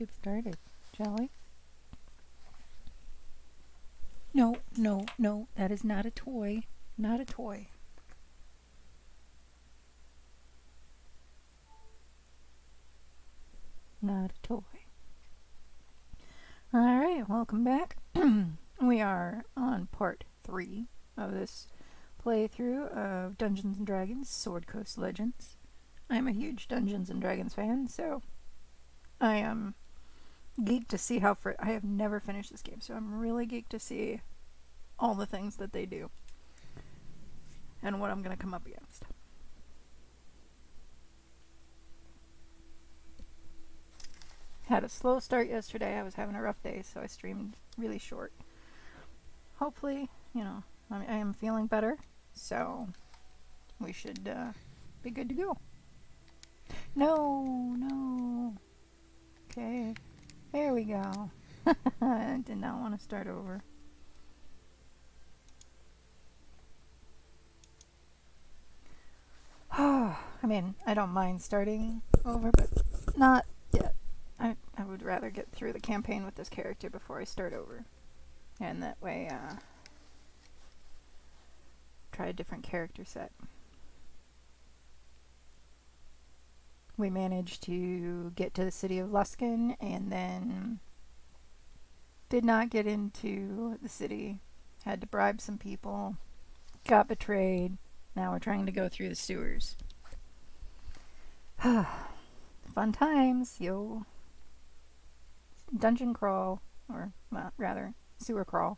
get started, shall we? No, no, no, that is not a toy. Not a toy. Not a toy. Alright, welcome back. We are on part 3 of this playthrough of Dungeons & Dragons Sword Coast Legends. I'm a huge Dungeons & Dragons fan, so I am geeked to see how I have never finished this game, so I'm really geeked to see all the things that they do and what I'm going to come up against. Had a slow start yesterday. I was having a rough day, so I streamed really short. Hopefully, I am feeling better, so we should be good to go. No. Okay, there we go. I did not want to start over. I mean, I don't mind starting over, but not yet. I would rather get through the campaign with this character before I start over. And that way, try a different character set. We managed to get to the city of Lusken and then did not get into the city. Had to bribe some people. Got betrayed. Now we're trying to go through the sewers. Fun times, yo. Dungeon crawl, or well, rather, sewer crawl.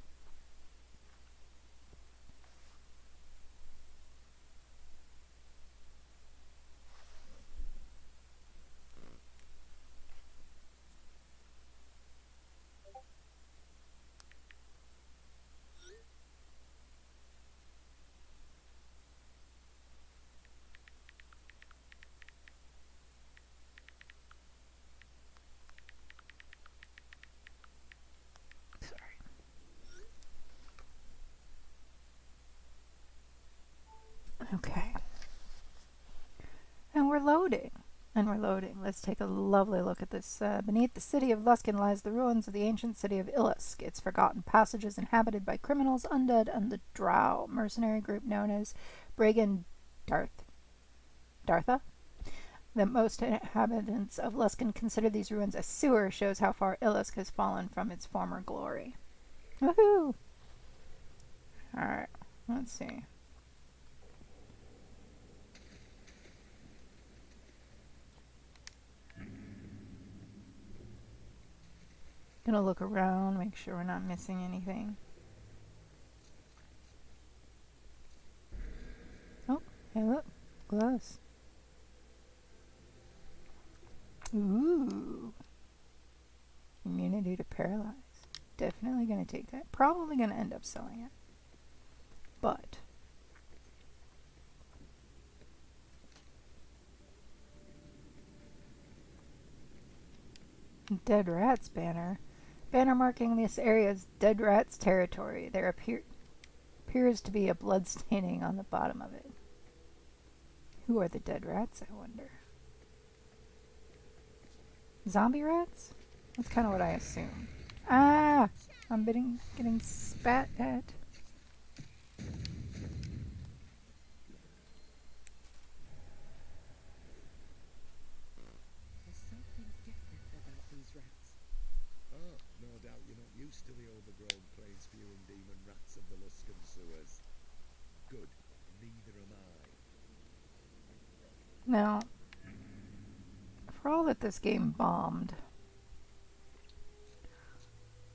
Okay. And we're loading. Let's take a lovely look at this. Beneath the city of Lusken lies the ruins of the ancient city of Illusk. Its forgotten passages inhabited by criminals, undead, and the Drow, mercenary group known as Brigand Dartha. That most inhabitants of Lusken consider these ruins a sewer shows how far Illusk has fallen from its former glory. Woohoo! Alright, let's see. Gonna look around, make sure we're not missing anything. Oh, hey look, gloves. Ooh. Immunity to paralyze. Definitely gonna take that. Probably gonna end up selling it. But Dead Rats banner. Banner marking this area as Dead Rats territory. There appears to be a blood staining on the bottom of it. Who are the Dead Rats, I wonder? Zombie rats? That's kind of what I assume. Ah! I'm getting spat at. No doubt you're not used to the overgrown, plain-spewing demon rats of the Lusken sewers. Good, neither am I. Now, for all that this game bombed,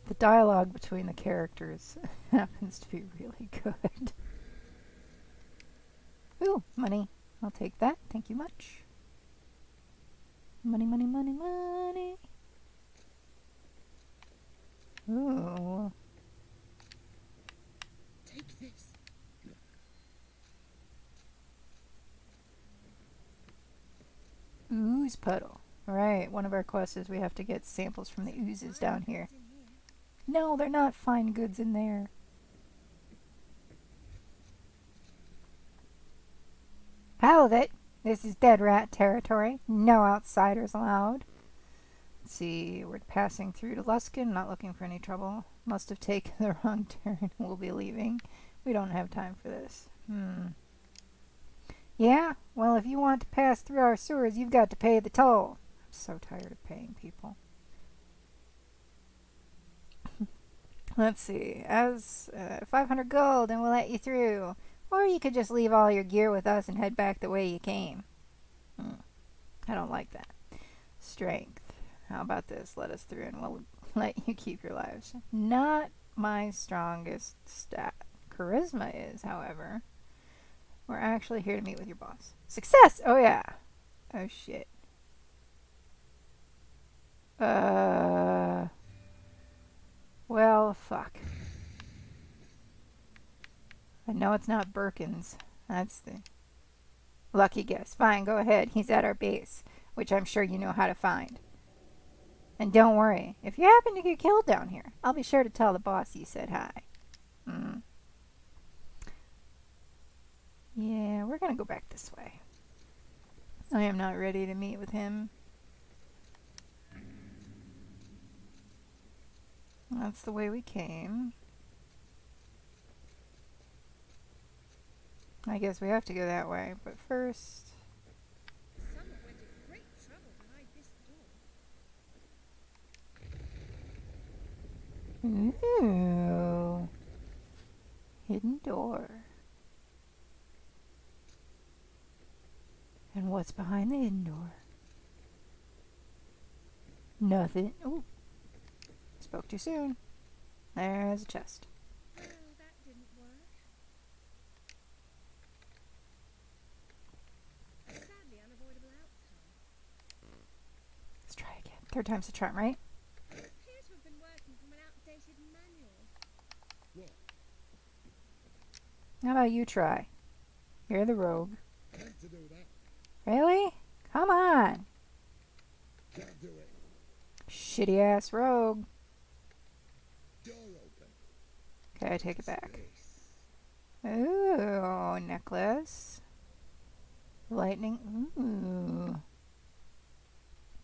the dialogue between the characters happens to be really good. Ooh, money. I'll take that. Thank you much. Money, money, money, money. Ooh. Take this. Ooze puddle. Right, one of our quests is we have to get samples from the oozes down here. No, they're not fine goods in there. Hell of it. This is Dead Rat territory. No outsiders allowed. Let's see, we're passing through to Lusken, not looking for any trouble. Must have taken the wrong turn. We'll be leaving. We don't have time for this. Yeah? Well, if you want to pass through our sewers, you've got to pay the toll. I'm so tired of paying people. Let's see. As 500 gold and we'll let you through. Or you could just leave all your gear with us and head back the way you came. I don't like that. Strength. How about this? Let us through and we'll let you keep your lives. Not my strongest stat. Charisma is, however. We're actually here to meet with your boss. Success! Oh yeah. Oh shit. Well, fuck. I know it's not Birkin's. That's the lucky guess. Fine, go ahead. He's at our base, which I'm sure you know how to find. And don't worry, if you happen to get killed down here, I'll be sure to tell the boss you said hi. Yeah, we're gonna go back this way. I am not ready to meet with him. That's the way we came. I guess we have to go that way, but first... Someone went to great trouble to hide this door. Ooh. Hidden door. And what's behind the hidden door? Nothing. Ooh. Spoke too soon. There's a chest. Well, that didn't work. A sadly unavoidable outcome. Let's try again. Third time's the charm, right? It appears to have been working from an outdated manual. What? How about you try? You're the rogue. Can't to do that. Really? Come on. Can't do it. Shitty ass rogue. Door open. Okay, I take it back. This. Ooh, necklace. Lightning. Ooh.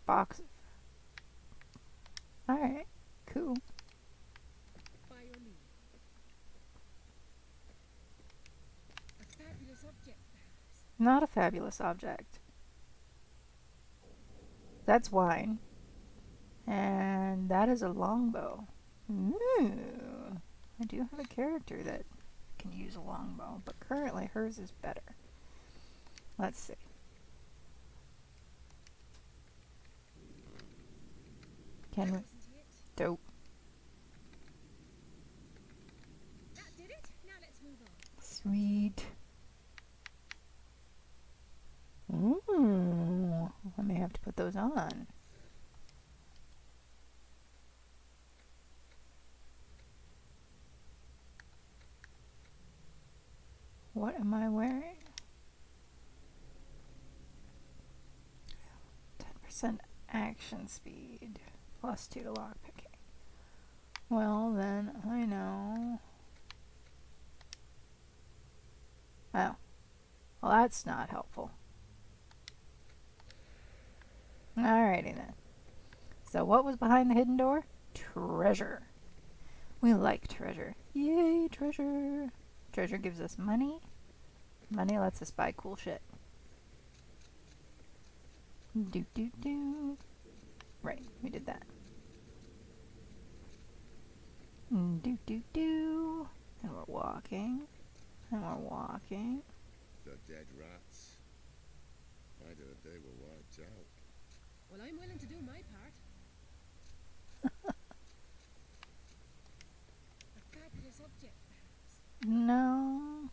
Box. Alright, cool. By your leave. A fabulous object, perhaps. Not a fabulous object. That's wine. And that is a longbow. Ooh. I do have a character that can use a longbow, but currently hers is better. Let's see. Can we... Isn't it? Dope. That did it. Now let's move on. Sweet. Ooh. I may have to put those on. What am I wearing? 10% action speed. +2 to lockpicking. Well, then I know. Oh. Well, that's not helpful. Alrighty then. So what was behind the hidden door? Treasure. We like treasure. Yay, treasure. Treasure gives us money. Money lets us buy cool shit. Do do do. Right, we did that. Do do do. And we're walking. And we're walking. The dead rats. I heard they were wiped out. Well, I'm willing to do my part. A fabulous object, perhaps. No.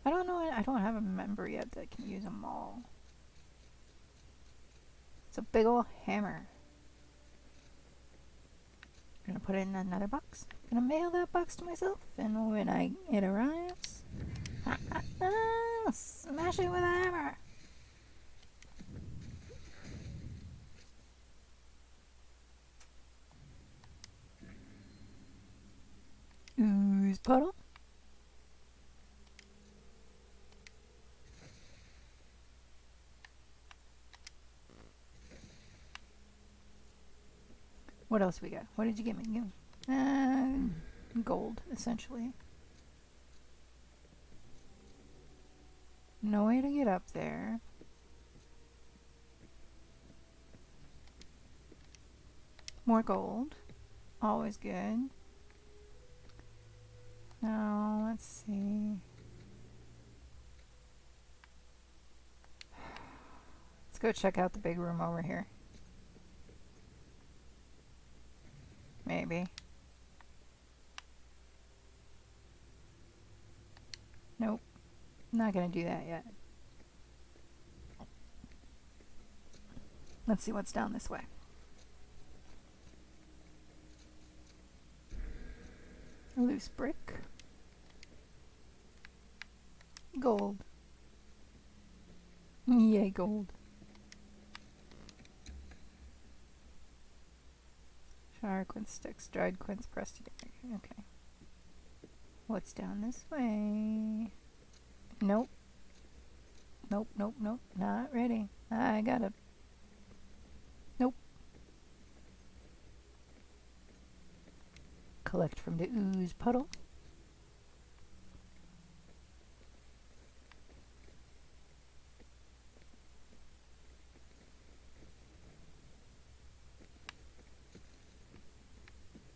I don't know. I don't have a member yet that can use a maul. It's a big ol' hammer. I'm gonna put it in another box. I'm gonna mail that box to myself, and when it arrives, smash it with a hammer. Ooze puddle. What else we got? What did you give me? Gold, essentially. No way to get up there. More gold. Always good. Now, let's see. Let's go check out the big room over here. Maybe. Nope. Not gonna do that yet. Let's see what's down this way. A loose brick. Gold. Yay, gold. Shower quince sticks, dried quince pressed together. Okay. What's down this way? Nope. Nope, nope, nope. Not ready. I gotta. Nope. Collect from the ooze puddle.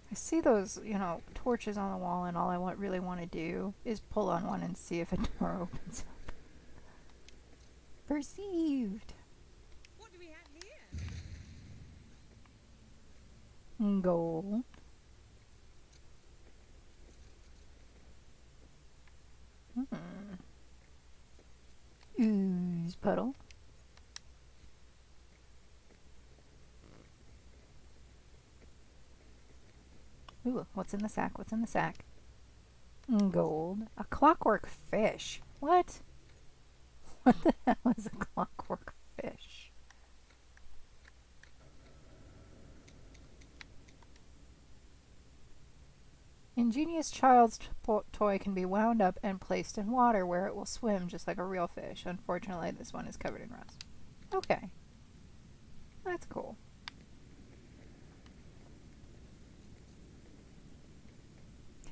I see those, torches on the wall, and all I really want to do is pull on one and see if a door opens up. Perceived. What do we have here? Gold. Ooze puddle. Ooh, what's in the sack? What's in the sack? Gold. A clockwork fish. What? What the hell is a clockwork fish? Ingenious child's toy can be wound up and placed in water where it will swim just like a real fish. Unfortunately, this one is covered in rust. Okay. That's cool.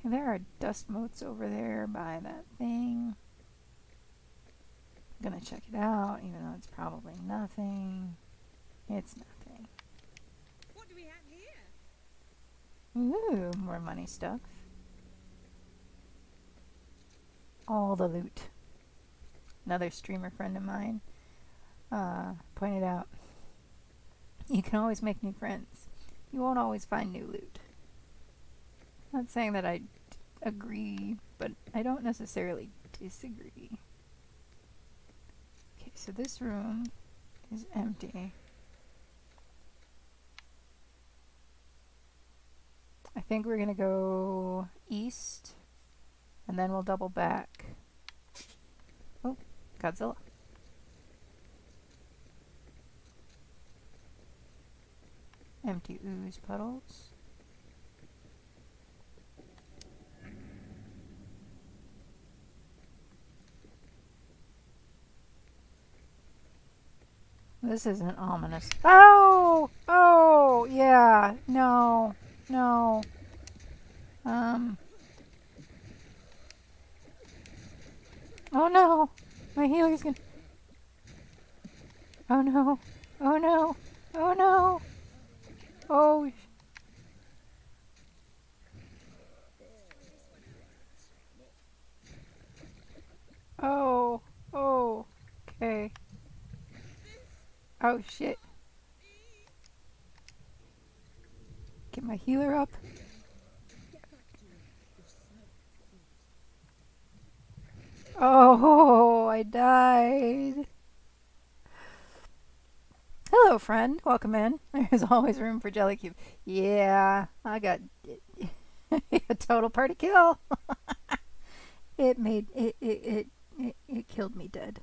Okay, there are dust motes over there by that thing. I'm gonna check it out, even though it's probably nothing. It's nothing. What do we have here? Ooh, more money stuff. All the loot. Another streamer friend of mine pointed out, you can always make new friends. You won't always find new loot. Not saying that I agree, but I don't necessarily disagree. Okay, so this room is empty. I think we're gonna go east, and then we'll double back. Oh, Godzilla. Empty ooze puddles. This isn't ominous. Oh! Oh! Yeah. No. No. Oh no! My healer's gonna... Oh no! Oh no! Oh no! Oh... Oh... Oh... Okay. Oh shit. Get my healer up. Oh, I died. Hello, friend. Welcome in. There's always room for Jelly Cube. Yeah, I got a total party kill. It made it killed me dead.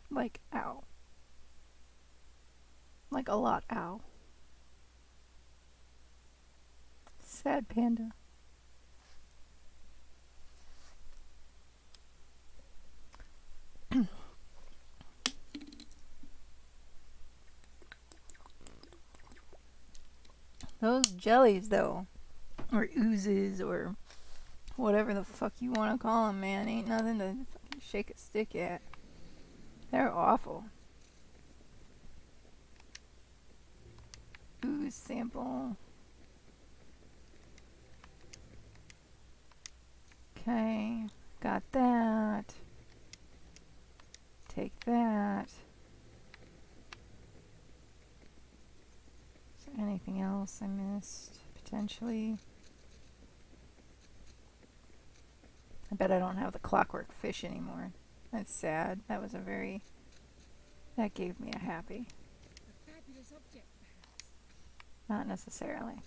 Like ow. Like a lot ow. Sad panda. Those jellies, though, or oozes, or whatever the fuck you want to call them, man, ain't nothing to fucking shake a stick at. They're awful. Ooze sample. Okay, got that. Take that. Is there anything else I missed, potentially? I bet I don't have the clockwork fish anymore. That's sad. That was a very... That gave me a happy. A fabulous object, perhaps. Not necessarily.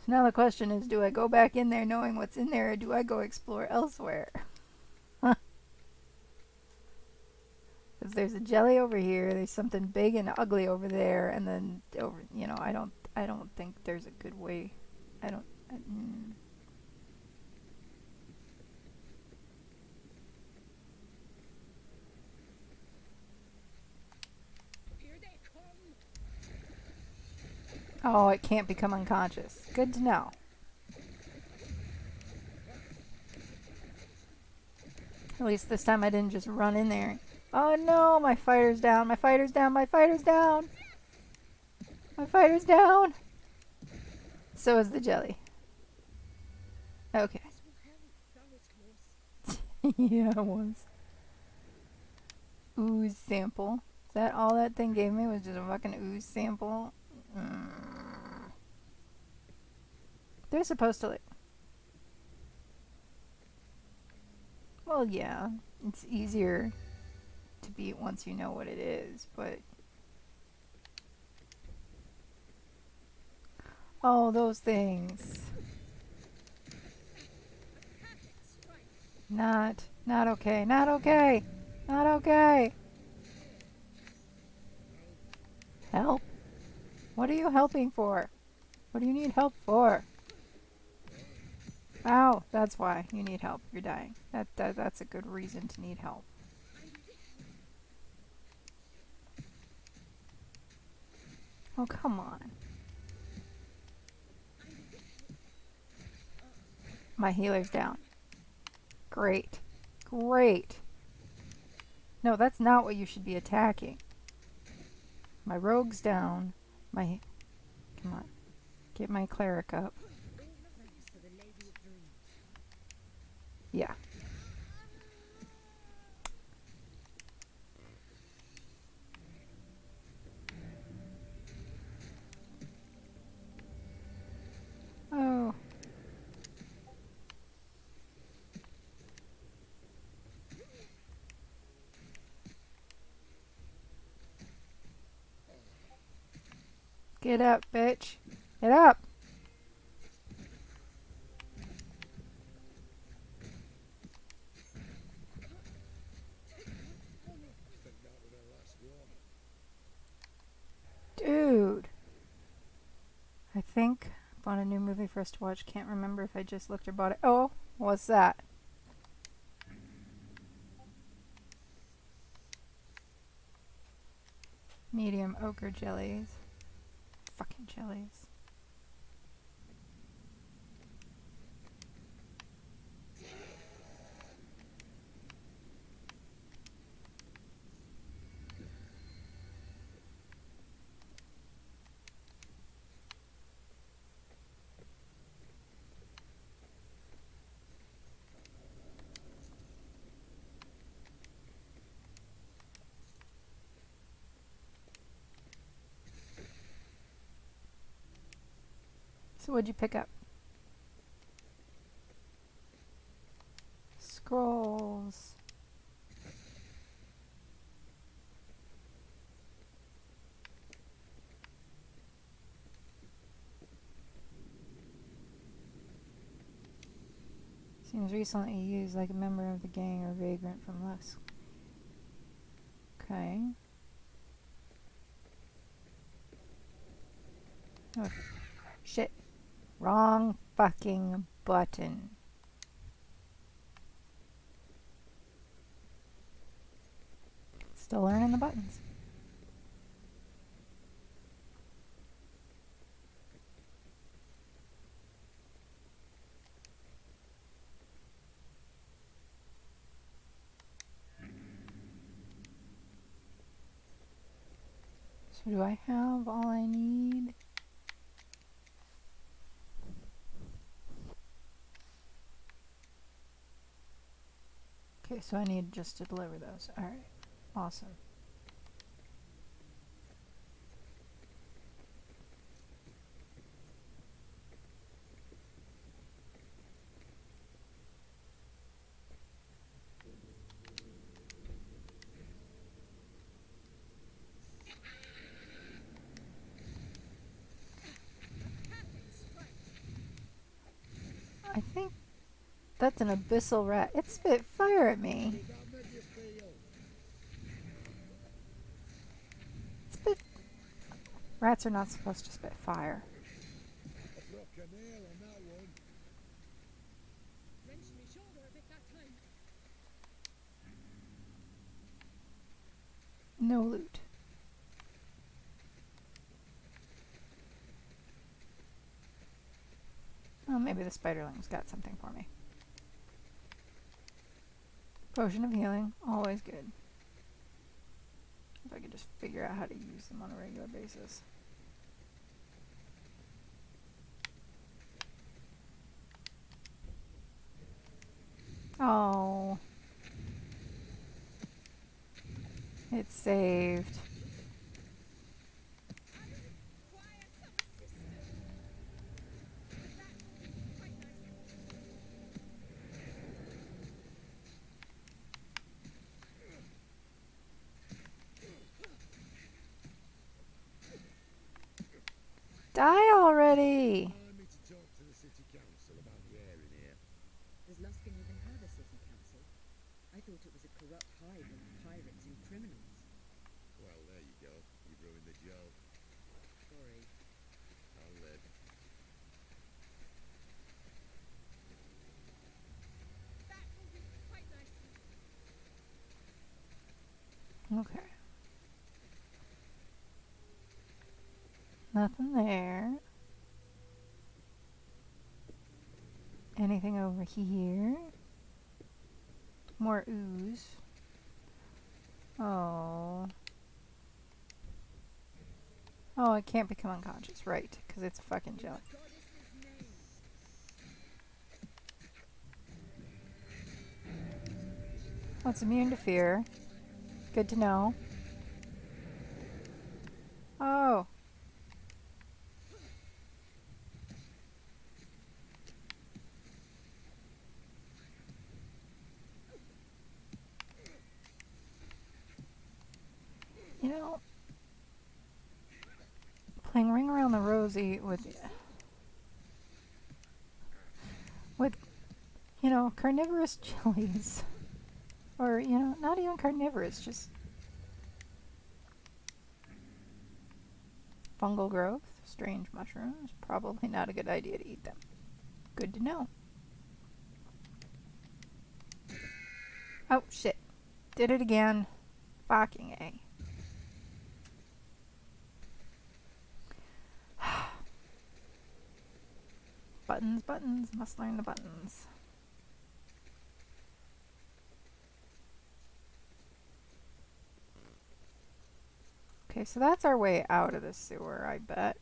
So now the question is, do I go back in there knowing what's in there, or do I go explore elsewhere? Because there's a jelly over here, there's something big and ugly over there, and then over, you know, I don't think there's a good way. Here they come. Oh, it can't become unconscious. Good to know. At least this time I didn't just run in there. Oh no, my fighter's down, my fighter's down, my fighter's down! My fighter's down! So is the jelly. Okay. This will help. That was close. Yeah, it was. Ooze sample. Is that all that thing gave me, was just a fucking ooze sample? They're supposed to, like... Well, yeah. It's easier to beat once you know what it is, but... Oh, those things. Not okay, not okay, not okay. Help? What are you helping for? What do you need help for? Ow, that's why you need help. You're dying. That's a good reason to need help. Oh, come on. My healer's down. Great. Great. No, that's not what you should be attacking. My rogue's down. Come on. Get my cleric up. Yeah. Oh. Get up, bitch. Get up. I think that was our last one. Dude. I think I bought a new movie for us to watch. Can't remember if I just looked or bought it. Oh, what's that? Medium ochre jellies. Fucking jellies. So what'd you pick up? Scrolls. Seems recently used like a member of the gang or vagrant from Lusken. Okay. Oh, shit. Wrong fucking button. Still learning the buttons. So do I have all I need? Okay, so I need just to deliver those. Alright, awesome. I think that's an abyssal rat. It spit fire at me. Did that make you feel? It spit. Rats are not supposed to spit fire. I broke a nail on that one. Wrenched me shoulder a bit that time. No loot. Oh, maybe the spiderling's got something for me. Potion of healing, always good. If I could just figure out how to use them on a regular basis. Oh. It's saved. Require some assistance. That will be quite nice. Die already! Remind me to talk to the city council about the air in here. Does Lusken even have a city council? I thought it was a corrupt hive of pirates and criminals. Well, there you go. You've ruined the joke. Sorry. I'll live. That will be quite nice. Okay. Nothing there. Anything over here? More ooze. Oh. Oh, I can't become unconscious. Right, because it's a fucking jelly. Goddess's name. Oh, it's immune to fear. Good to know. Oh. You know, playing Ring Around the Rosie with, you know, carnivorous jellies. Or, you know, not even carnivorous, just fungal growth, strange mushrooms. Probably not a good idea to eat them. Good to know. Oh, shit. Did it again. Fucking A. Buttons, buttons. Must learn the buttons. Okay, so that's our way out of the sewer, I bet.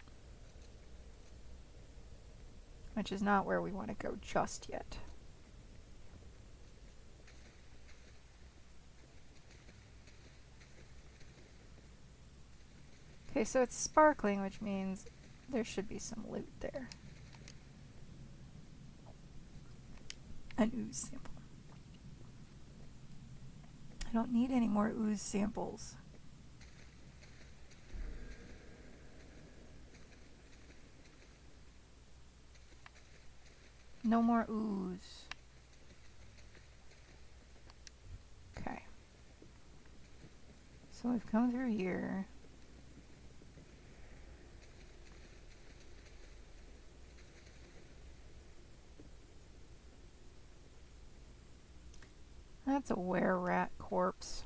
Which is not where we want to go just yet. Okay, so it's sparkling, which means there should be some loot there. An ooze sample. I don't need any more ooze samples. No more ooze. Okay. So we've come through here. That's a were-rat corpse.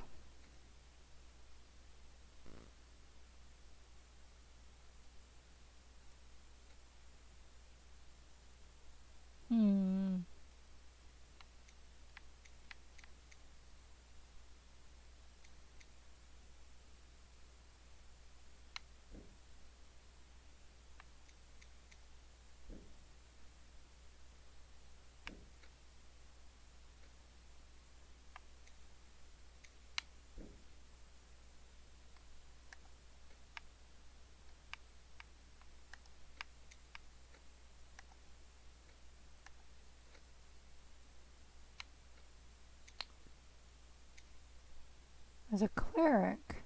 As a cleric.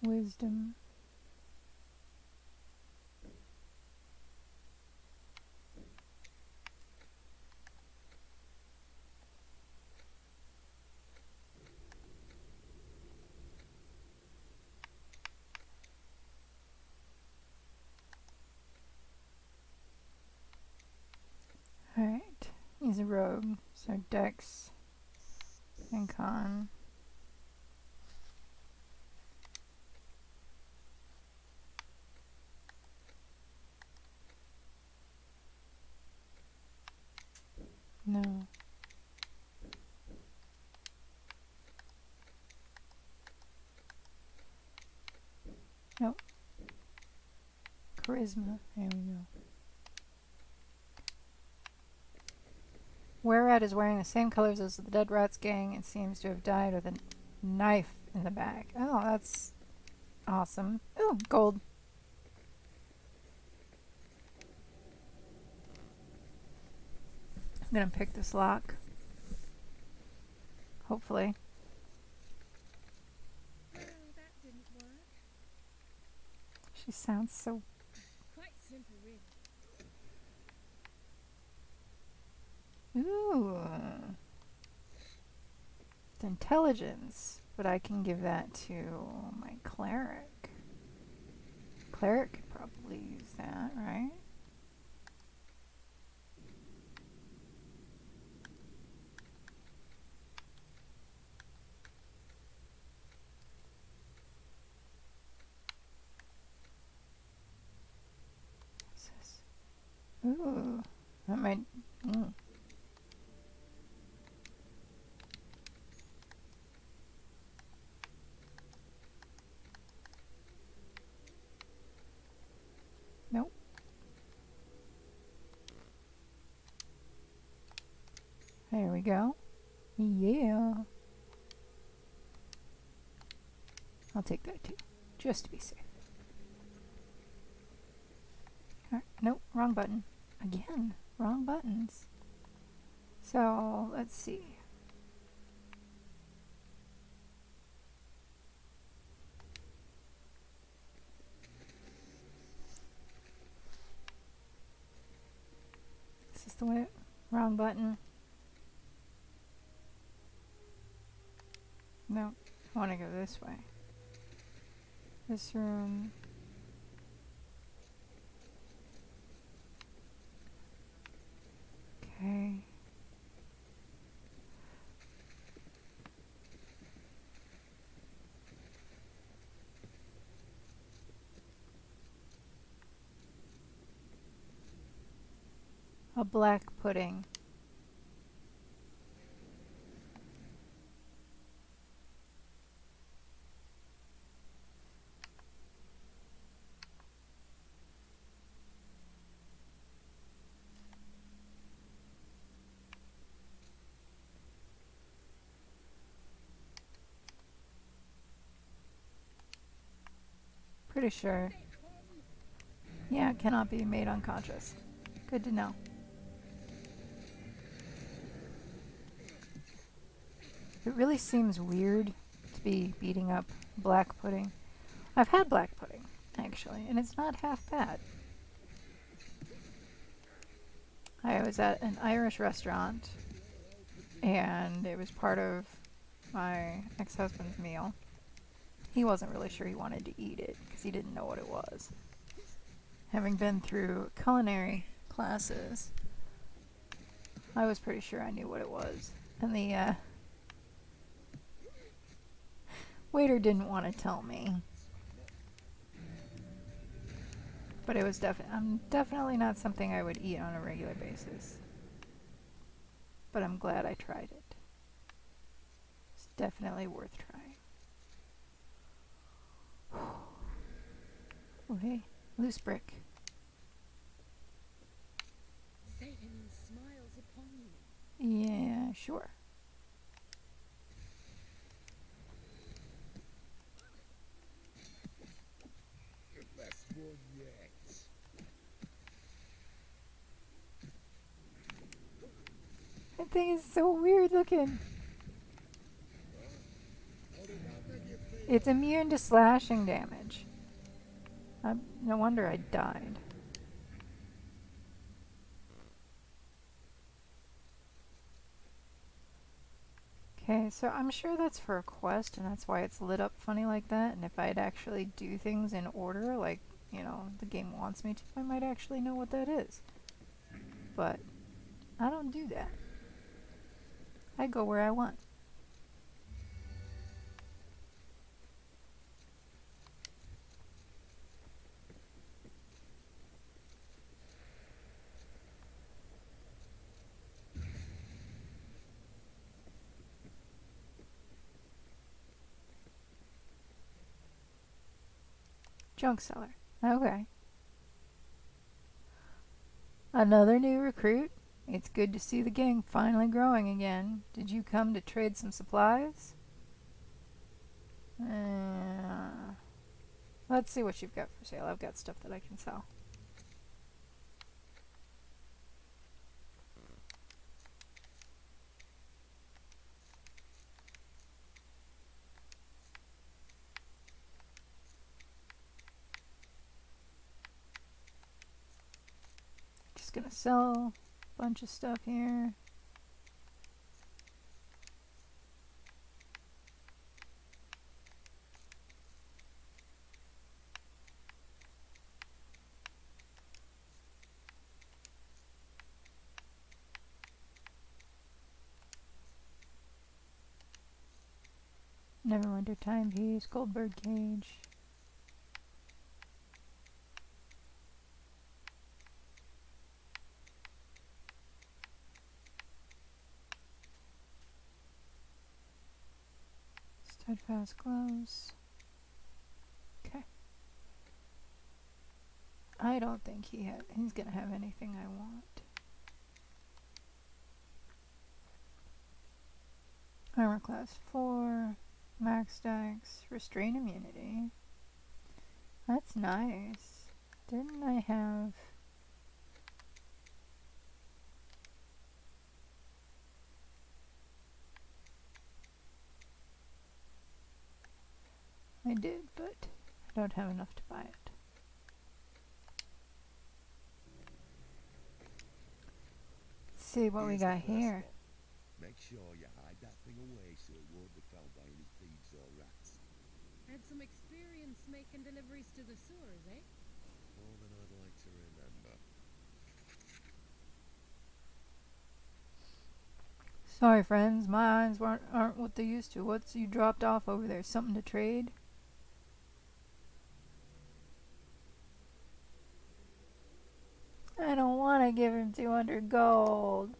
Wisdom. Alright, he's a rogue, so Dex and Con. No. Nope. Charisma. There we go. Whereat is wearing the same colors as the Dead Rats gang and seems to have died with a knife in the back. Oh, that's awesome. Ooh, gold. I'm gonna pick this lock. Hopefully. Oh, that didn't work. She sounds so... Quite simple, really. Ooh. It's intelligence, but I can give that to my cleric. Cleric could probably use that, right? What's this? Ooh. That might... Nope. There we go. Yeah. I'll take that too, just to be safe. Nope, wrong button. Again, wrong buttons. So, let's see. Is this the way? Wrong button. No, I want to go this way. This room. Okay. A black pudding. Pretty sure. Yeah, it cannot be made unconscious. Good to know. It really seems weird to be beating up black pudding. I've had black pudding, actually, and it's not half bad. I was at an Irish restaurant, and it was part of my ex-husband's meal. He wasn't really sure he wanted to eat it, because he didn't know what it was. Having been through culinary classes, I was pretty sure I knew what it was. And the waiter didn't want to tell me. But it was definitely not something I would eat on a regular basis. But I'm glad I tried it. It's definitely worth trying. Oh, hey, loose brick. Satan smiles upon you. Yeah, sure. The best one yet. thing is so weird looking. How did that make you feel? It's immune to slashing damage. No wonder I died. Okay, so I'm sure that's for a quest, and that's why it's lit up funny like that. And if I'd actually do things in order, like, you know, the game wants me to, I might actually know what that is. But I don't do that. I go where I want. Junk seller. Okay. Another new recruit. It's good to see the gang finally growing again. Did you come to trade some supplies? Let's see what you've got for sale. I've got stuff that I can sell. Just gonna sell a bunch of stuff here. Neverwinter timepiece, goldbird cage. Steadfast gloves. Okay. I don't think he's gonna have anything I want. Armor class 4, max dex, restrain immunity. That's nice. Didn't I have... I did, but I don't have enough to buy it. Let's see what we Here's the got first here. step. Make sure you hide that thing away so it won't be found by any thieves or rats. Had some experience making deliveries to the sewers, eh? More than I'd like to remember. Sorry, friends, my eyes aren't what they used to. What's you dropped off over there? Something to trade? I don't want to give him 200 gold.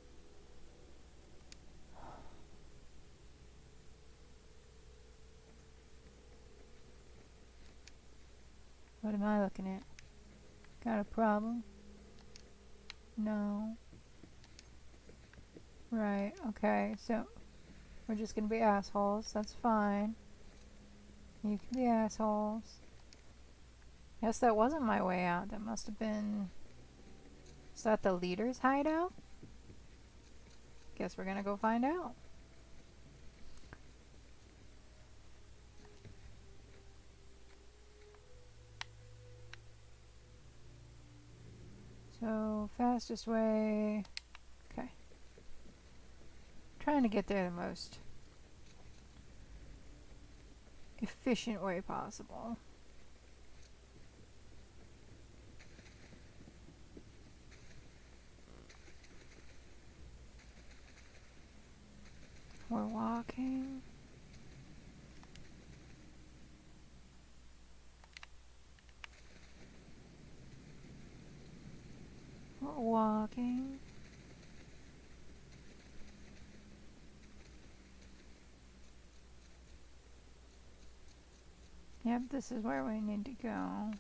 What am I looking at? Got a problem? No. Right, okay, so we're just gonna be assholes. That's fine. You can be assholes. Guess that wasn't my way out. That must have been... Is that the leader's hideout? Guess we're gonna go find out. So, fastest way... Okay. Trying to get there the most efficient way possible. We're walking. We're walking. Yep, this is where we need to go.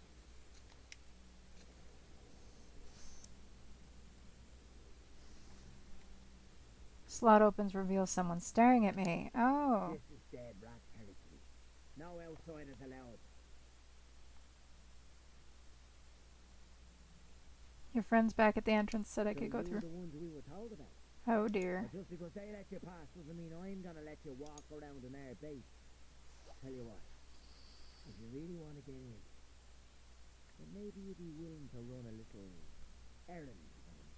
Slot opens, reveals someone staring at me. Oh. This is dead rat territory. No outsiders allowed. Your friends back at the entrance said I could go you through. were the ones we were told about. Oh dear. But just because they let you pass doesn't mean I'm gonna let you walk around in our base. Tell you what, if you really want to get in, then maybe you'd be willing to run a little errand for me.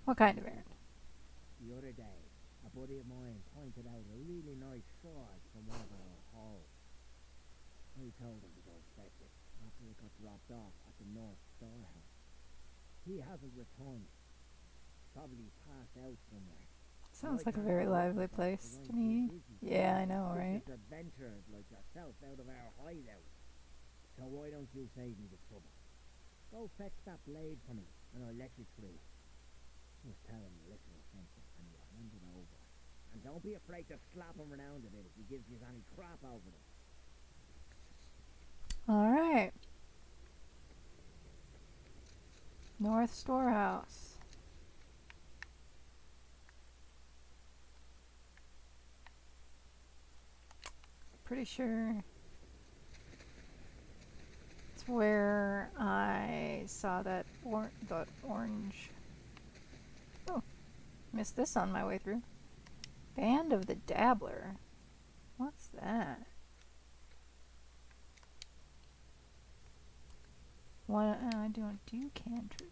What kind of errand? The other day, a buddy of mine pointed out a really nice sword from one of our halls. I told him to go fetch it after it got dropped off at the North Storehouse. He hasn't returned. Probably passed out somewhere. Sounds like a very lively place to me. Yeah, I know, right? There's adventurers like yourself out of our hideout. So why don't you save me the trouble? Go fetch that blade for me, and I'll let you through. Just tell him Listener sent you, and you hand it over. And don't be afraid to slap him around a bit if he gives you any crap over them. Alright. North Storehouse. Pretty sure it's where I saw that orange. Oh, missed this on my way through. Band of the Dabbler. What's that? What? I don't do cantrip.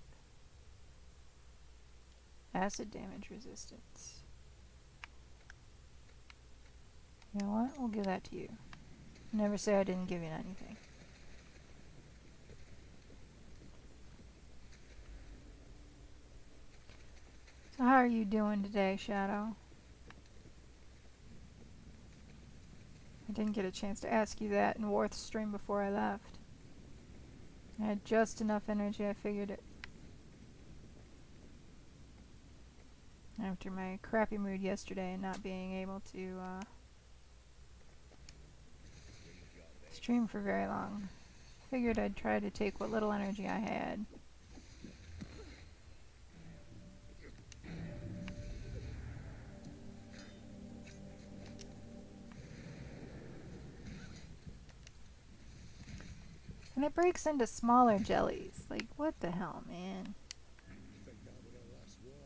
Acid damage resistance. You know what? We'll give that to you. Never say I didn't give you anything. So how are you doing today, Shadow? I didn't get a chance to ask you that in Worth's stream before I left. I had just enough energy, I figured it. After my crappy mood yesterday and not being able to stream for very long. Figured I'd try to take what little energy I had. And it breaks into smaller jellies. Like, what the hell, man? I think that was our last war.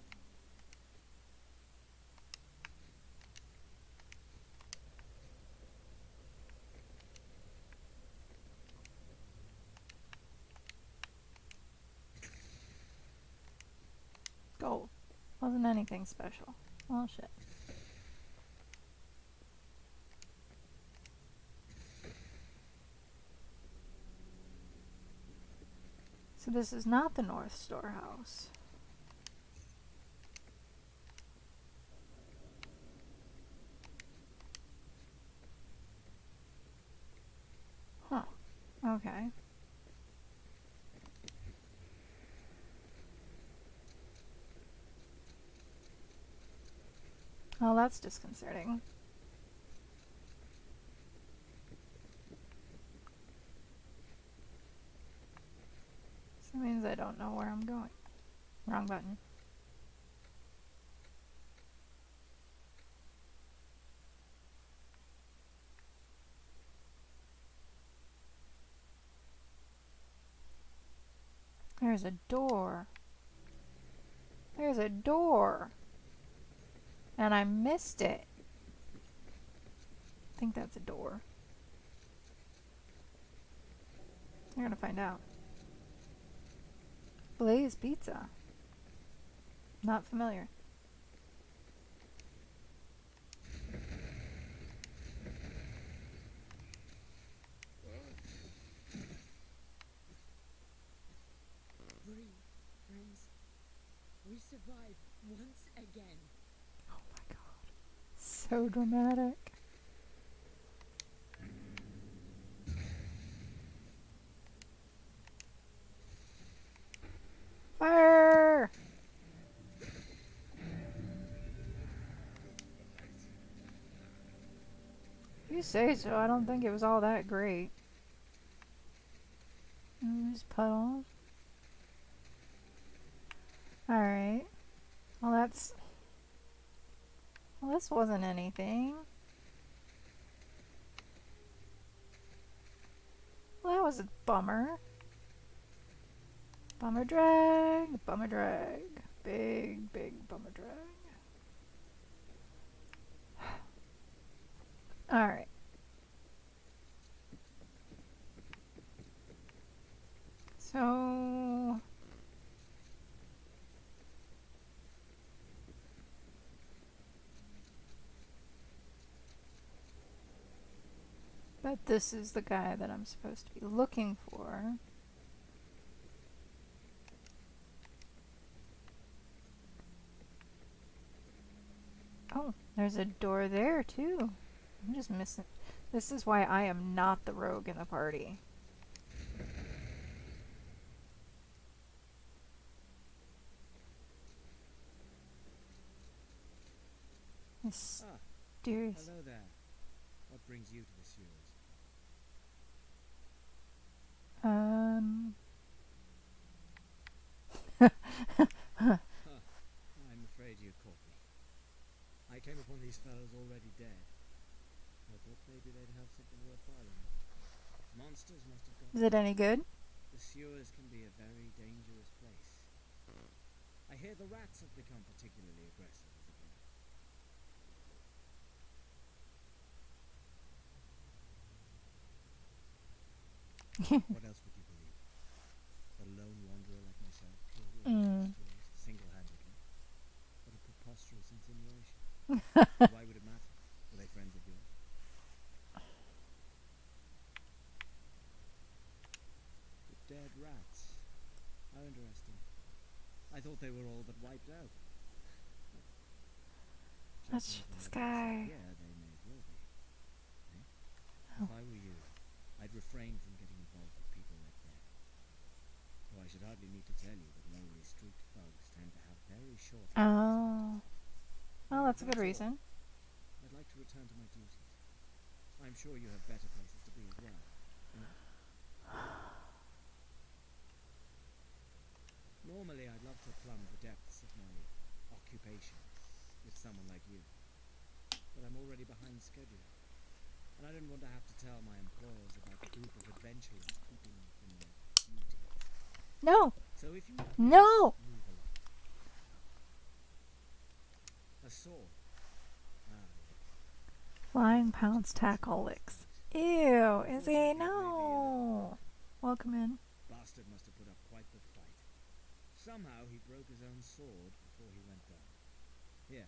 Gold. Wasn't anything special. Well, shit. So this is not the North Storehouse. Huh. Okay. Oh, that's disconcerting. So that means I don't know where I'm going. Wrong button. There's a door. There's a door. And I missed it. I think that's a door. I'm gonna find out. Blaze Pizza. Not familiar. Hurry, friends. We survived once again. Oh my god. So dramatic. Fire! You say so. I don't think it was all that great. Ooze puddles. Alright. Well, that's... Well, this wasn't anything. Well, that was a bummer. Bummer drag, bummer drag. Big, big bummer drag. Alright. So... but this is the guy that I'm supposed to be looking for. Oh, there's a door there too. I'm just missing. This is why I am not the rogue in the party. Mysterious. Hello there. What brings you to the sewers? I'm afraid you caught me. I came upon these fellows already dead. I thought maybe they'd have something worthwhile in them. Monsters must have got Is it any good? The sewers can be a very dangerous place. I hear the rats have become particularly aggressive as of late. What else would you believe? That a lone wanderer like myself killed all these tourists single-handedly? What a preposterous insinuation. Why would it matter? Were they friends of yours? The dead rats. How interesting. I thought they were all but wiped out. Let's shoot Judging from this what they guy. say, yeah, they may as well be. Eh? If I were you, I'd refrain from getting involved with people like them. Though I should hardly need to tell you that lonely street thugs tend to have very short Oh. Well, that's a good all. reason. I'd like to return to my duties. I'm sure you have better places to be as well. Normally, I'd love to plumb the depths of my occupations with someone like you. But I'm already behind schedule. And I didn't want to have to tell my employers about the group of adventurers keeping me from their duties. No! So if you No! move along. A sword. Ah, Flying pounce tackle licks. Ew, Izzy, no! Welcome in. bastard must have put up quite the fight. Somehow he broke his own sword before he went down. Here.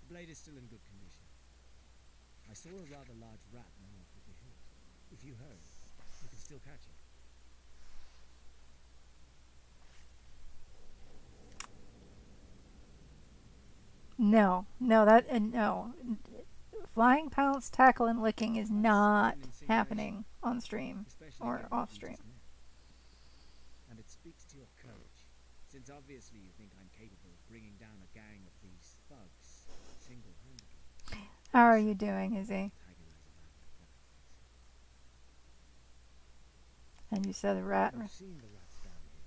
The blade is still in good condition. I saw a rather large rat run off with the hilt. If you hurry, you can still catch it. No. No. Flying pounce, tackle, and licking is not happening on stream. Especially Or given what off you stream. just met. And it speaks to your courage, since obviously you think I'm capable of bringing down a gang of these thugs single-handedly. How are you doing, Izzy? Antagonize a lad like that. And you said the rat. I've seen the rats down here.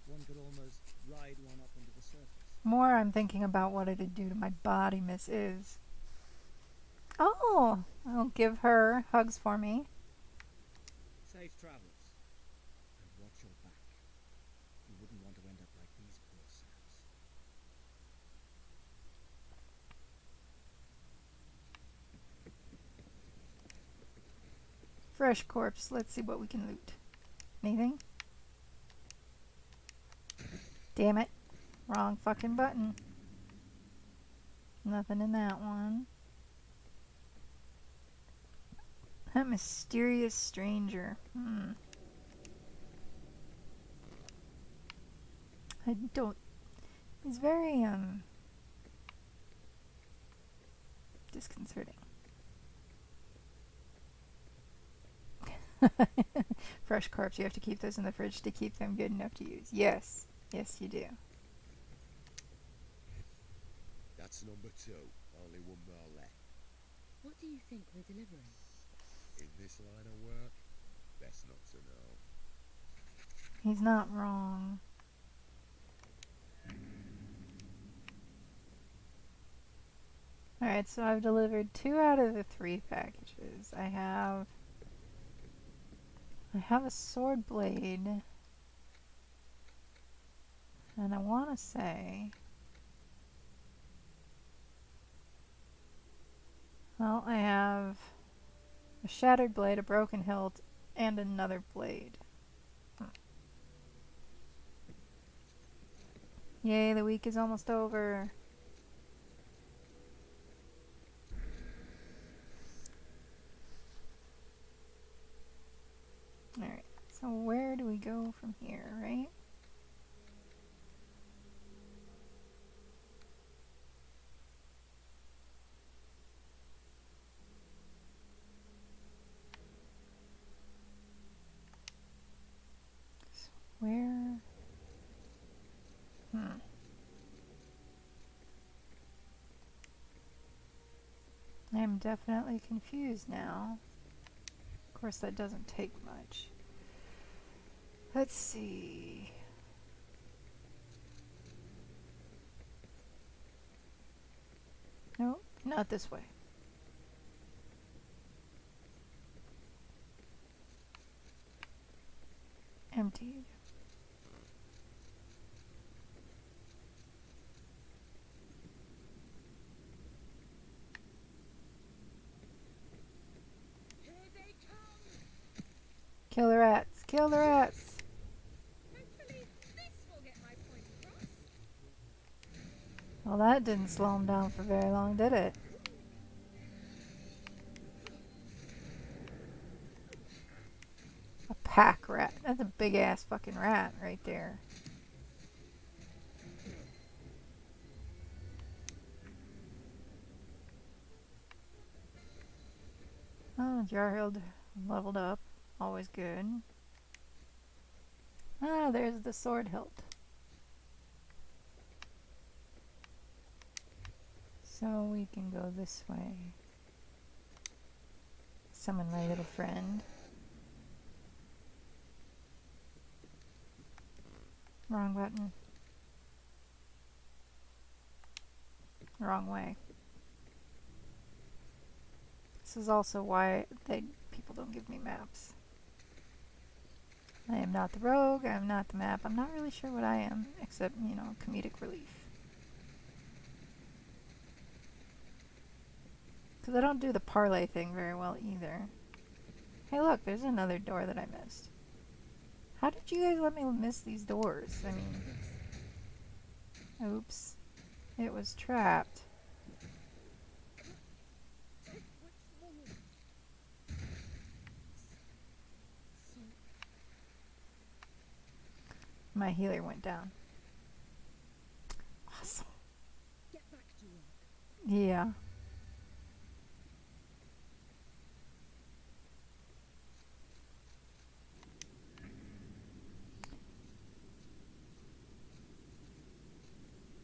One could almost ride one up into the surface. More I'm thinking about what it'd do to my body, Miss Iz. Oh! I'll give her hugs for me. Safe travels. And watch your back. You wouldn't want to end up like these poor saps. Fresh corpse. Let's see what we can loot. Anything? Damn it. Wrong fucking button. Nothing in that one. That mysterious stranger. I don't... He's very, disconcerting. Fresh corpse. You have to keep those in the fridge to keep them good enough to use. Yes. Yes, you do. That's number 2. Only one more left. What do you think we're delivering? In this line of work, best not to know. He's not wrong. Alright, so I've delivered 2 out of the 3 packages. I have a sword blade. And I want to say... Well, I have a shattered blade, a broken hilt, and another blade. Yay, the week is almost over. Alright, so where do we go from here, right? So where... I'm definitely confused now. Of course, that doesn't take much. Let's see. Nope, not this way. Emptied. Here they come! Kill the rats! Kill the rats! Hopefully this will get my point across. Well, that didn't slow him down for very long, did it? A pack rat. That's a big ass fucking rat right there. Oh, Jarhild leveled up. Always good. Ah, there's the sword hilt. So we can go this way. Summon my little friend. Wrong button. Wrong way. This is also why people don't give me maps. I am not the rogue, I am not the map. I'm not really sure what I am, except, you know, comedic relief. Because I don't do the parlay thing very well either. Hey look, there's another door that I missed. How did you guys let me miss these doors? I mean... Oops. It was trapped. My healer went down. Awesome. Get back to work. Yeah.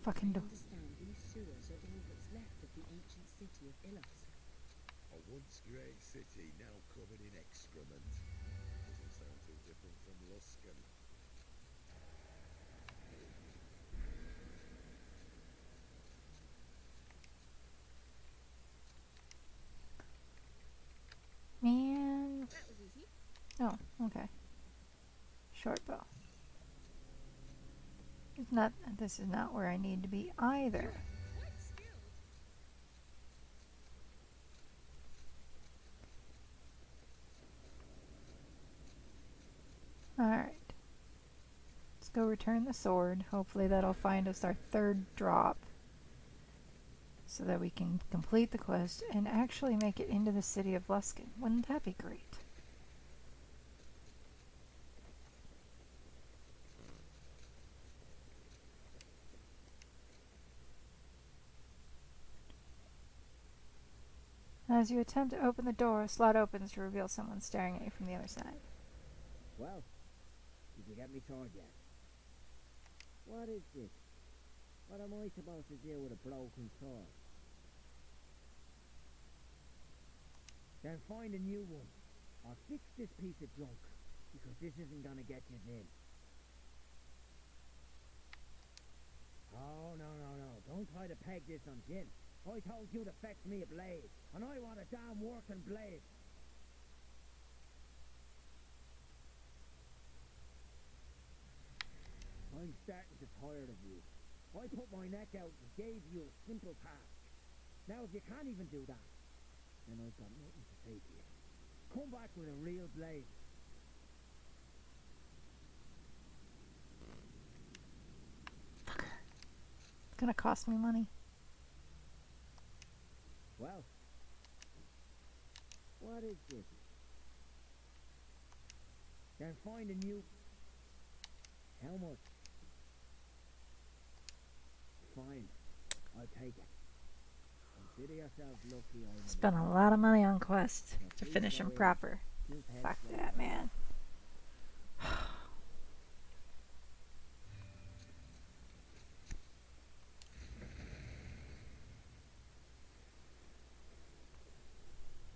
Fucking I door. understand these sewers are all that's left of the ancient city of Lusken. A once great city now covered in excrement. Doesn't sound too different from Lusken. Man. That was easy. Oh, okay. Short bow. It's not. This is not where I need to be either. Quite skilled. Alright. Let's go return the sword. Hopefully that'll find us our third drop. So that we can complete the quest and actually make it into the city of Lusken. Wouldn't that be great? As you attempt to open the door, a slot opens to reveal someone staring at you from the other side. Well, did you get me sword yet? What is this? What am I supposed to do with a broken sword? Then find a new one. Or fix this piece of junk, because this isn't gonna get you in. Oh, no, don't try to peg this on Jin. I told you to fetch me a blade, and I want a damn working blade. I'm starting to tire of you. I put my neck out and gave you a simple task. Now if you can't even do that, then I've got nothing to say to you. Come back with a real blade. It's gonna cost me money. Well, what is this? Then find a new... How much? Fine, I'll take it. Consider yourself lucky I Spent a lot of money on quests to finish them proper. Fuck that, man.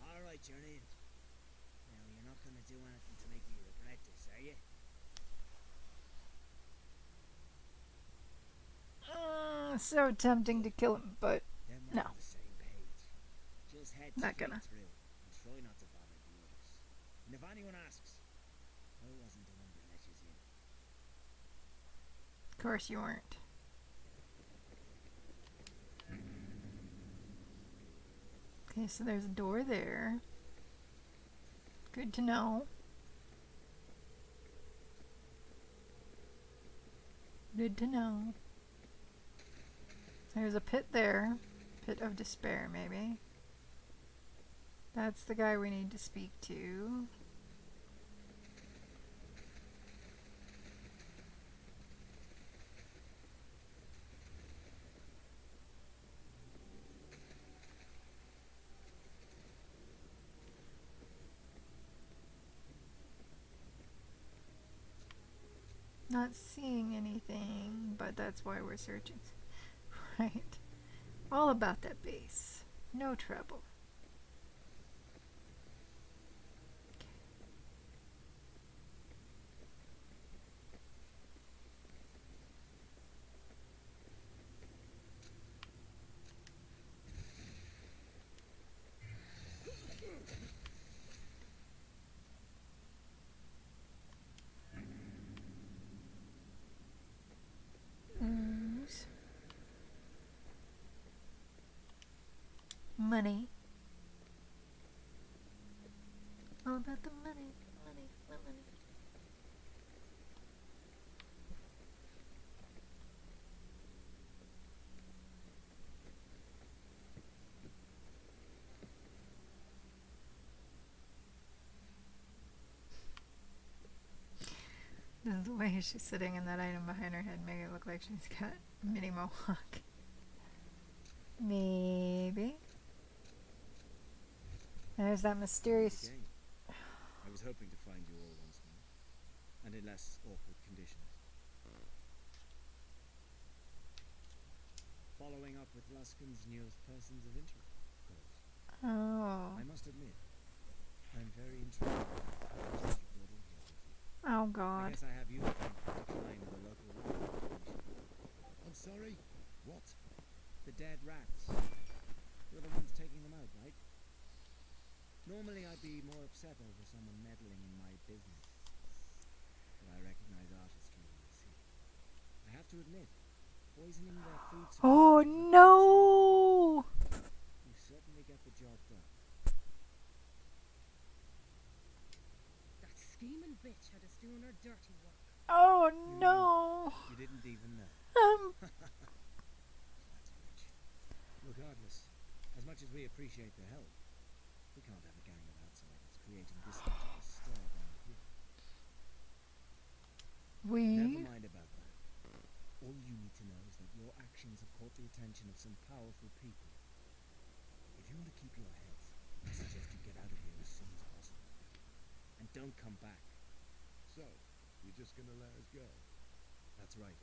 Alright, you're in. Now, you're not gonna do anything to make me regret this, are you? So tempting to kill him, but Then we're no. on the same page. Just head Not straight gonna. through and try not to bother the others. And if anyone asks, I wasn't the one that let you in. Of course you weren't. Okay, so there's a door there. Good to know. Good to know. There's a pit there. Pit of despair, maybe. That's the guy we need to speak to. Not seeing anything, but that's why we're searching. Right. All about that base. No trouble. Ooze. Money. All about the money, money, money. This is the way she's sitting in that item behind her head, make it look like she's got a mini mohawk. Maybe. There's that mysterious... Again. I was hoping to find you all once more, and in less awkward conditions. Following up with Lusken's newest persons of interest, of course. Oh. I must admit, I'm very intrigued by the you brought in here with you. Oh, I God. guess I have you to thank for the decline of the local radio station. I'm sorry? What? The dead rats. You're the ones taking them out, right? Normally I'd be more upset over someone meddling in my business, but I recognize artistry when I see it. I have to admit, poisoning their food supply... Oh, no! You certainly get the job done. That scheming bitch had us doing our dirty work. Oh, no! You didn't even know. That's rich. Regardless, as much as we appreciate the help, we can't have a gang of outsiders creating this much of a stir down here. Never mind about that. All you need to know is that your actions have caught the attention of some powerful people. If you want to keep your heads, I suggest you get out of here as soon as possible. And don't come back. So, you're just gonna let us go? That's right.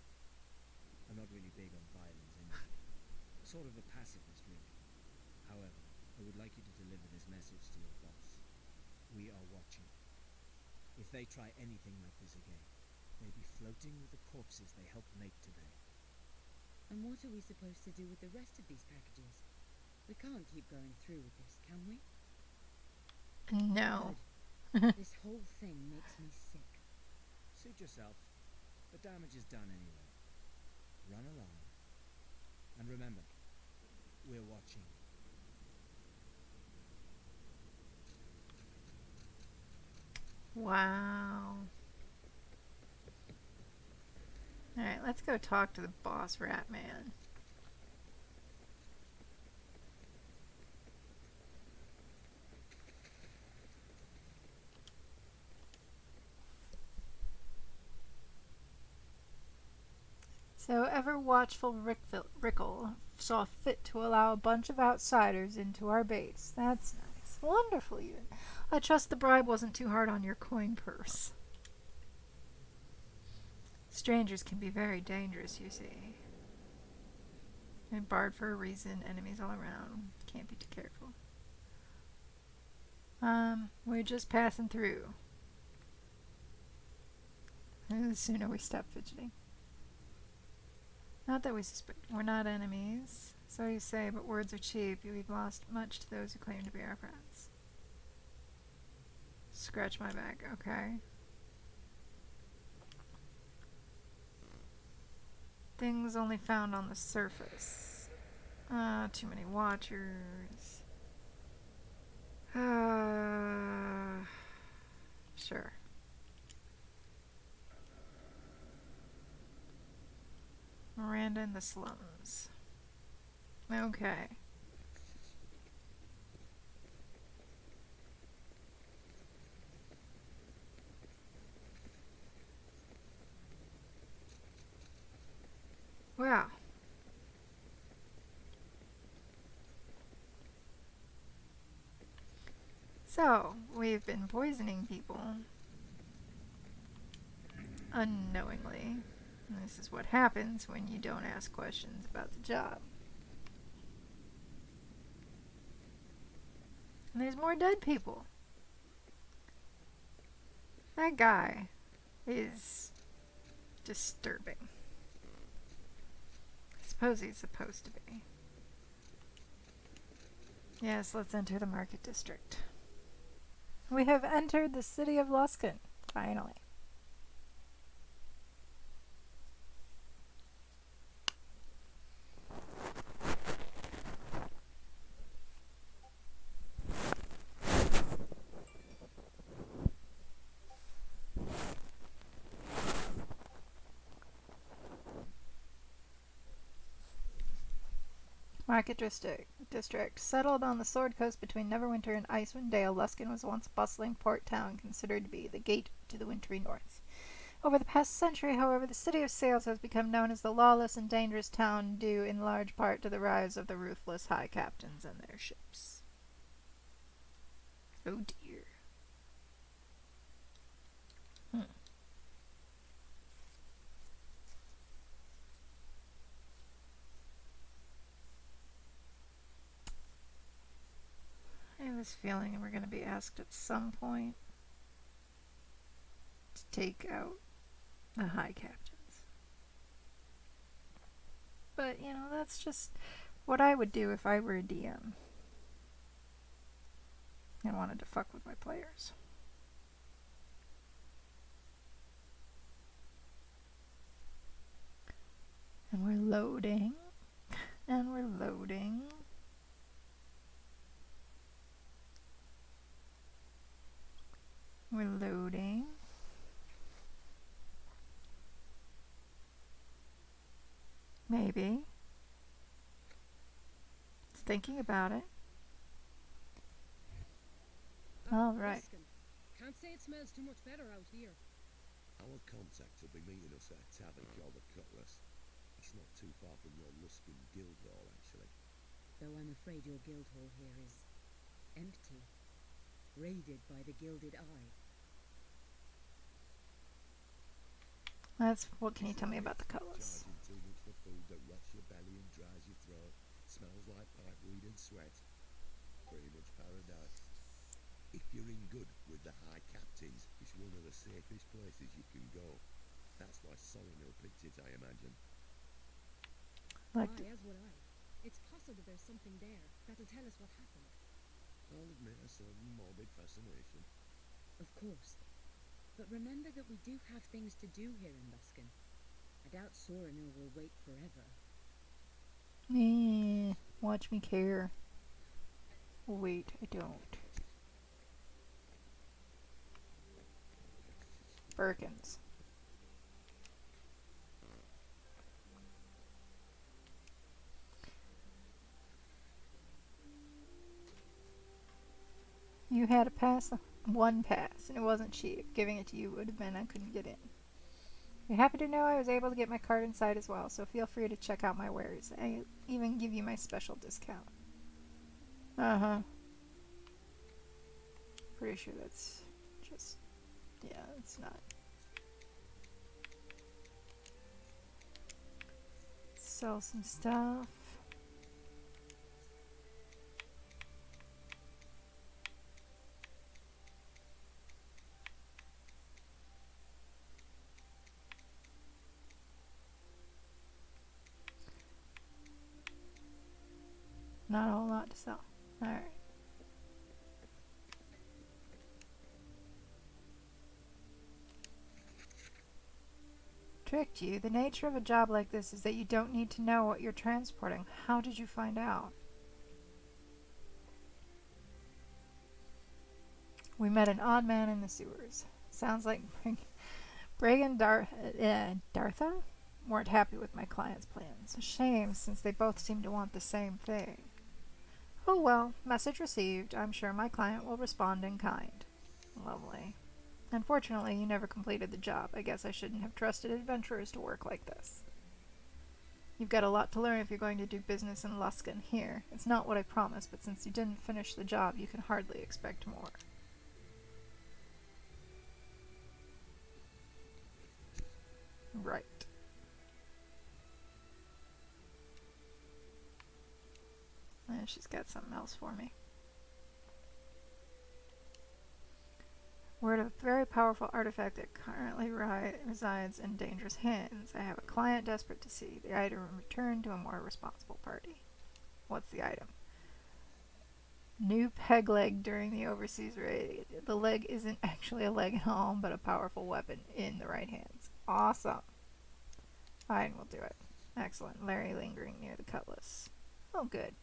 I'm not really big on violence anyway. Sort of a pacifist, really. However, I would like you to deliver this message to your boss. We are watching. If they try anything like this again, they'll be floating with the corpses they helped make today. And what are we supposed to do with the rest of these packages? We can't keep going through with this, can we? No. This whole thing makes me sick. Suit yourself. The damage is done anyway. Run along. And remember, we're watching. Wow. Alright, let's go talk to the boss rat man. So, ever watchful Rickle saw fit to allow a bunch of outsiders into our base. That's nice. Wonderful, even. I trust the bribe wasn't too hard on your coin purse. Strangers can be very dangerous, you see. And barred for a reason, enemies all around. Can't be too careful. We're just passing through. The sooner we stop fidgeting. Not that we suspect. We're not enemies. So you say, but words are cheap. We've lost much to those who claim to be our friends. Scratch my back. Okay. Things only found on the surface. Too many watchers. Sure. Miranda in the slums. Okay. Wow. So, we've been poisoning people unknowingly. And this is what happens when you don't ask questions about the job. And there's more dead people. That guy is disturbing. I suppose he's supposed to be. Yes, let's enter the market district. We have entered the city of Lusken, finally. Market district. Settled on the Sword Coast between Neverwinter and Icewind Dale, Lusken was once a bustling port town considered to be the gate to the wintry north. Over the past century, however, the city of sails has become known as the lawless and dangerous town due in large part to the rise of the ruthless high captains and their ships. Oh dear. I have this feeling we're going to be asked at some point to take out the high captains. But, you know, that's just what I would do if I were a DM and wanted to fuck with my players. And we're loading. And we're loading. We're loading. Maybe. It's thinking about it. All right. Lusken. Can't say it smells too much better out here. Our contacts will be meeting us at a tavern called the Cutlass. It's not too far from your Lusken guild hall, actually. Though I'm afraid your guild hall here is empty. Raided by the Gilded Eye. What can you tell me about the Cutlass? Charging too much for food that rots your belly and dries your throat. Smells like pipeweed and sweat. Pretty much paradise. If you're in good with the high captains, it's one of the safest places you can go. That's why Sorinil picked it, I imagine. Like, Aye, as would I. It's possible there's something there that'll tell us what happened. I'll admit a certain morbid fascination. Of course. But remember that we do have things to do here in Lusken. I doubt Soranil will wait forever. Watch me care. Wait, I don't. Birkins. You had a pass, one pass, and it wasn't cheap. Giving it to you would have been I couldn't get in. You're happy to know I was able to get my card inside as well, so feel free to check out my wares. I even give you my special discount. Uh-huh. Pretty sure that's just... yeah, it's not. Sell some stuff. Not a whole lot to sell. Alright. Tricked you. The nature of a job like this is that you don't need to know what you're transporting. How did you find out? We met an odd man in the sewers. Sounds like Brig and Dartha weren't happy with my client's plans. A shame, since they both seem to want the same thing. Oh well, message received. I'm sure my client will respond in kind. Lovely. Unfortunately, you never completed the job. I guess I shouldn't have trusted adventurers to work like this. You've got a lot to learn if you're going to do business in Lusken here. It's not what I promised, but since you didn't finish the job, you can hardly expect more. Right. And she's got something else for me. Word of a very powerful artifact that currently resides in dangerous hands. I have a client desperate to see the item returned to a more responsible party. What's the item? New peg leg during the overseas raid. The leg isn't actually a leg at all, but a powerful weapon in the right hands. Awesome. Fine, we'll do it. Excellent. Larry lingering near the cutlass. Oh, good.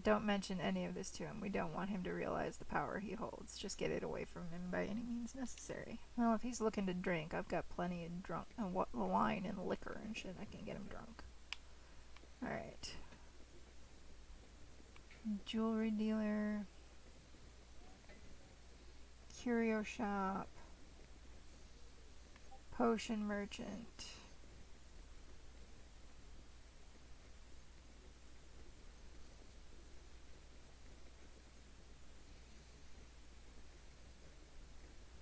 Don't mention any of this to him. We don't want him to realize the power he holds. Just get it away from him by any means necessary. Well, if he's looking to drink, I've got plenty of wine and liquor and shit. I can get him drunk. Alright. Jewelry dealer. Curio shop. Potion merchant.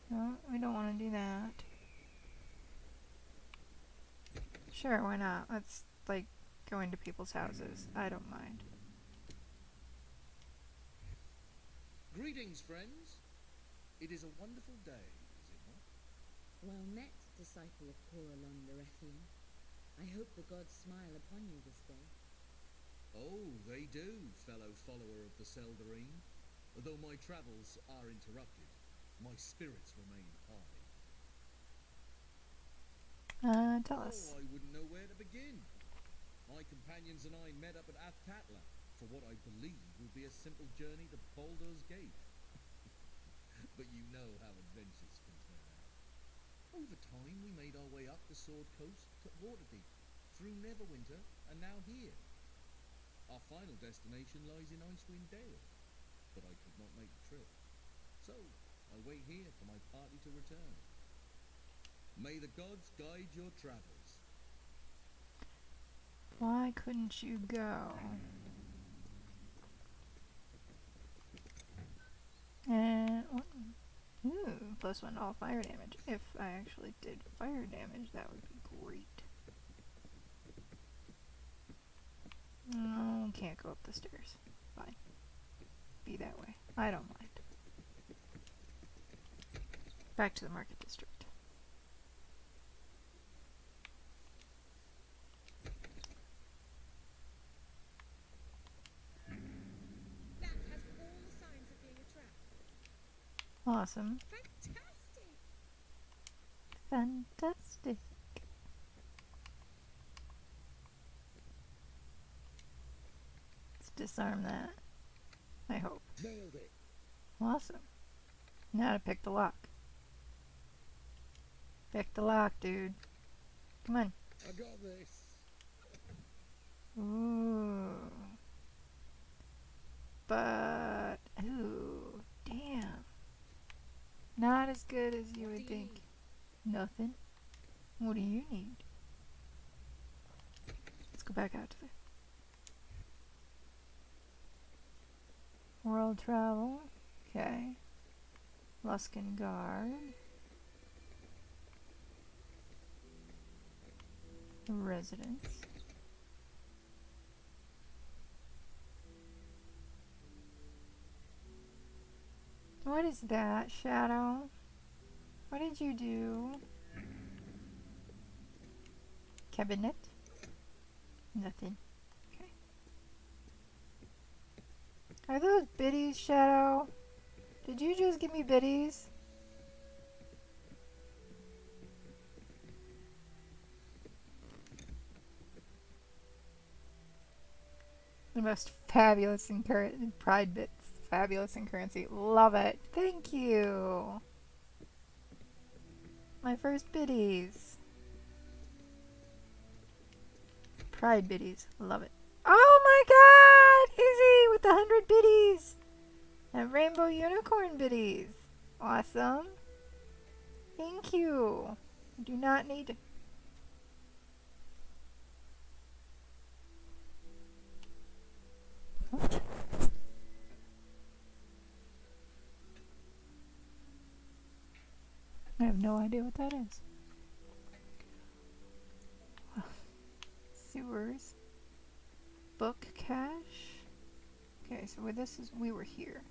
No, we don't want to do that. Sure, why not? Let's, like, go into people's houses. I don't mind. Greetings, friends. It is a wonderful day, is it not? Well met, disciple of Coralon Lerethian. I hope the gods smile upon you this day. Oh, they do, fellow follower of the Seldarine. Though my travels are interrupted, my spirits remain high. Tell us. Oh, I wouldn't know where to begin. My companions and I met up at Athkatla for what I believe will be a simple journey to Baldur's Gate. But you know how adventures can turn out. Over time, we made our way up the Sword Coast to Waterdeep, through Neverwinter, and now here. Our final destination lies in Icewind Dale, but I could not make the trip. So, I wait here for my party to return. May the gods guide your travels. Why couldn't you go? And what? Ooh, +1 to all fire damage. If I actually did fire damage, that would be great. No, can't go up the stairs. Fine. Be that way. I don't mind. Back to the market district. That has all the signs of being a trap. Awesome. Fantastic! Fantastic. disarm that. I hope. Nailed it. Awesome. Now to pick the lock. Pick the lock, dude. Come on. I got this. Ooh. But, ooh, damn. Not as good as you would think. Nothing. What do you need? Let's go back out to the world travel. Okay. Lusken guard. Residence. What is that, Shadow? What did you do? Cabinet? Nothing. Okay. Are those biddies, Shadow? Did you just give me biddies? The most fabulous in pride bits. Fabulous in currency. Love it. Thank you. My first biddies. Pride biddies. Love it. Oh my god! Izzy with the 100 biddies! And rainbow unicorn biddies. Awesome. Thank you. I do not need to. What? I have no idea what that is. Sewers. Book cache. Okay, so where this is, we were here.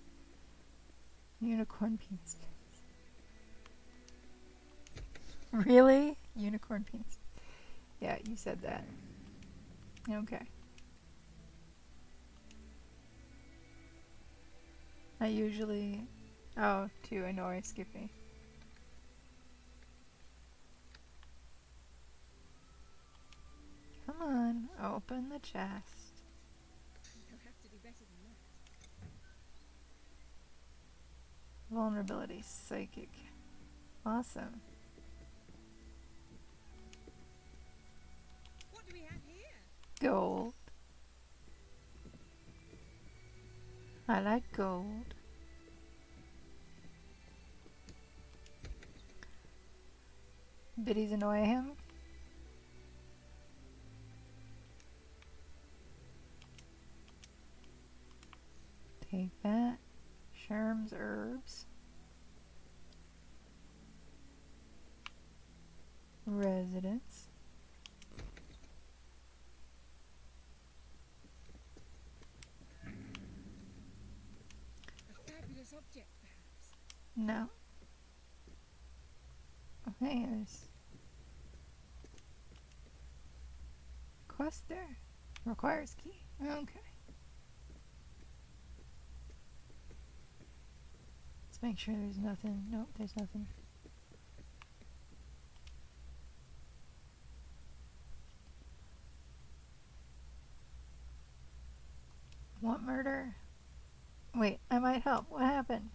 Unicorn penis. Really? Unicorn penis. Yeah, you said that. Okay. I usually... Oh, to annoy Skippy. Come on, open the chest. You'll have to do better than that. Vulnerability, psychic. Awesome. What do we have here? Gold. I like gold. Biddies annoy him. Take that. Sherm's herbs. Residence. A fabulous object, perhaps. No. Okay, there's quest there. Requires key. Okay. Let's make sure there's nothing. Nope, there's nothing. What murder? Wait, I might help. What happened?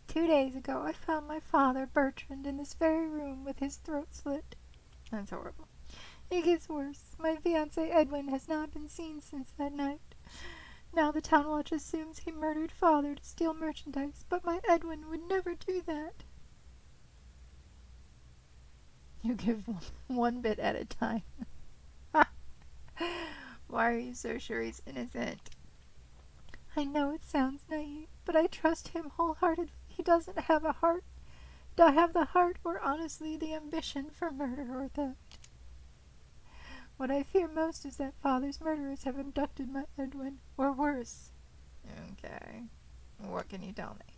2 days ago, I found my father, Bertrand, in this very room with his throat slit. That's horrible. It gets worse. My fiancé, Edwin, has not been seen since that night. Now the town watch assumes he murdered father to steal merchandise, but my Edwin would never do that. You give one bit at a time. Why are you so sure he's innocent? I know it sounds naive, but I trust him wholeheartedly. He doesn't have a heart. Do I have the heart or honestly the ambition for murder or theft? What I fear most is that father's murderers have abducted my Edwin, or worse. Okay. What can you tell me?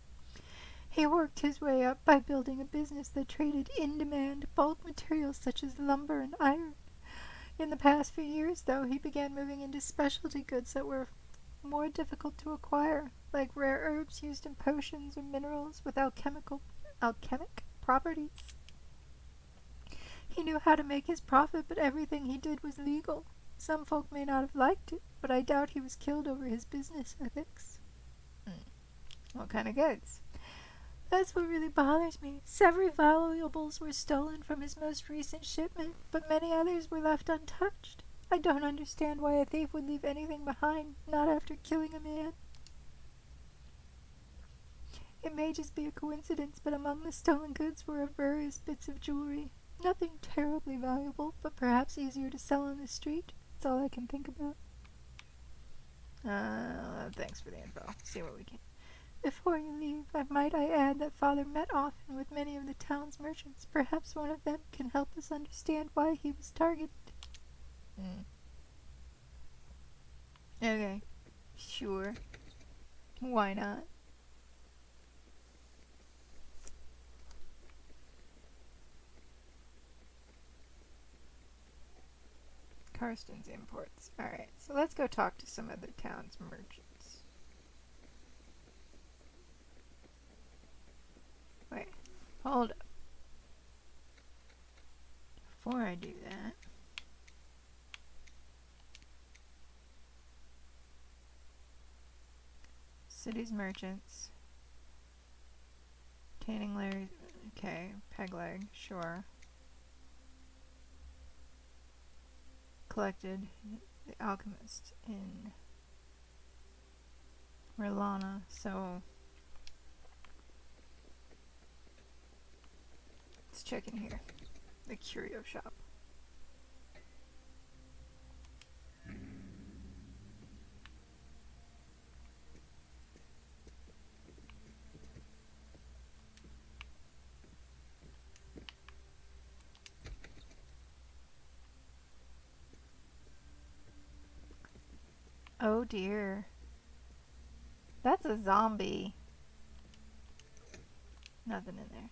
He worked his way up by building a business that traded in-demand bulk materials such as lumber and iron. In the past few years, though, he began moving into specialty goods that were more difficult to acquire, like rare herbs used in potions or minerals with alchemic properties. He knew how to make his profit, but everything he did was legal. Some folk may not have liked it, but I doubt he was killed over his business ethics. What kind of goods? That's what really bothers me. Several valuables were stolen from his most recent shipment, but many others were left untouched. I don't understand why a thief would leave anything behind, not after killing a man. It may just be a coincidence, but among the stolen goods were various bits of jewelry. Nothing terribly valuable, but perhaps easier to sell on the street. That's all I can think about. Thanks for the info. See what we can. Before you leave, I add that Father met often with many of the town's merchants. Perhaps one of them can help us understand why he was targeted. Okay. Sure. Why not? Karsten's imports. Alright, so let's go talk to some of the town's merchants. Wait, hold up. Before I do that, city's merchants. Tanning layers. Okay, peg leg, sure. Collected the alchemist in Merlana, so let's check in here. The curio shop. Oh dear. That's a zombie. Nothing in there.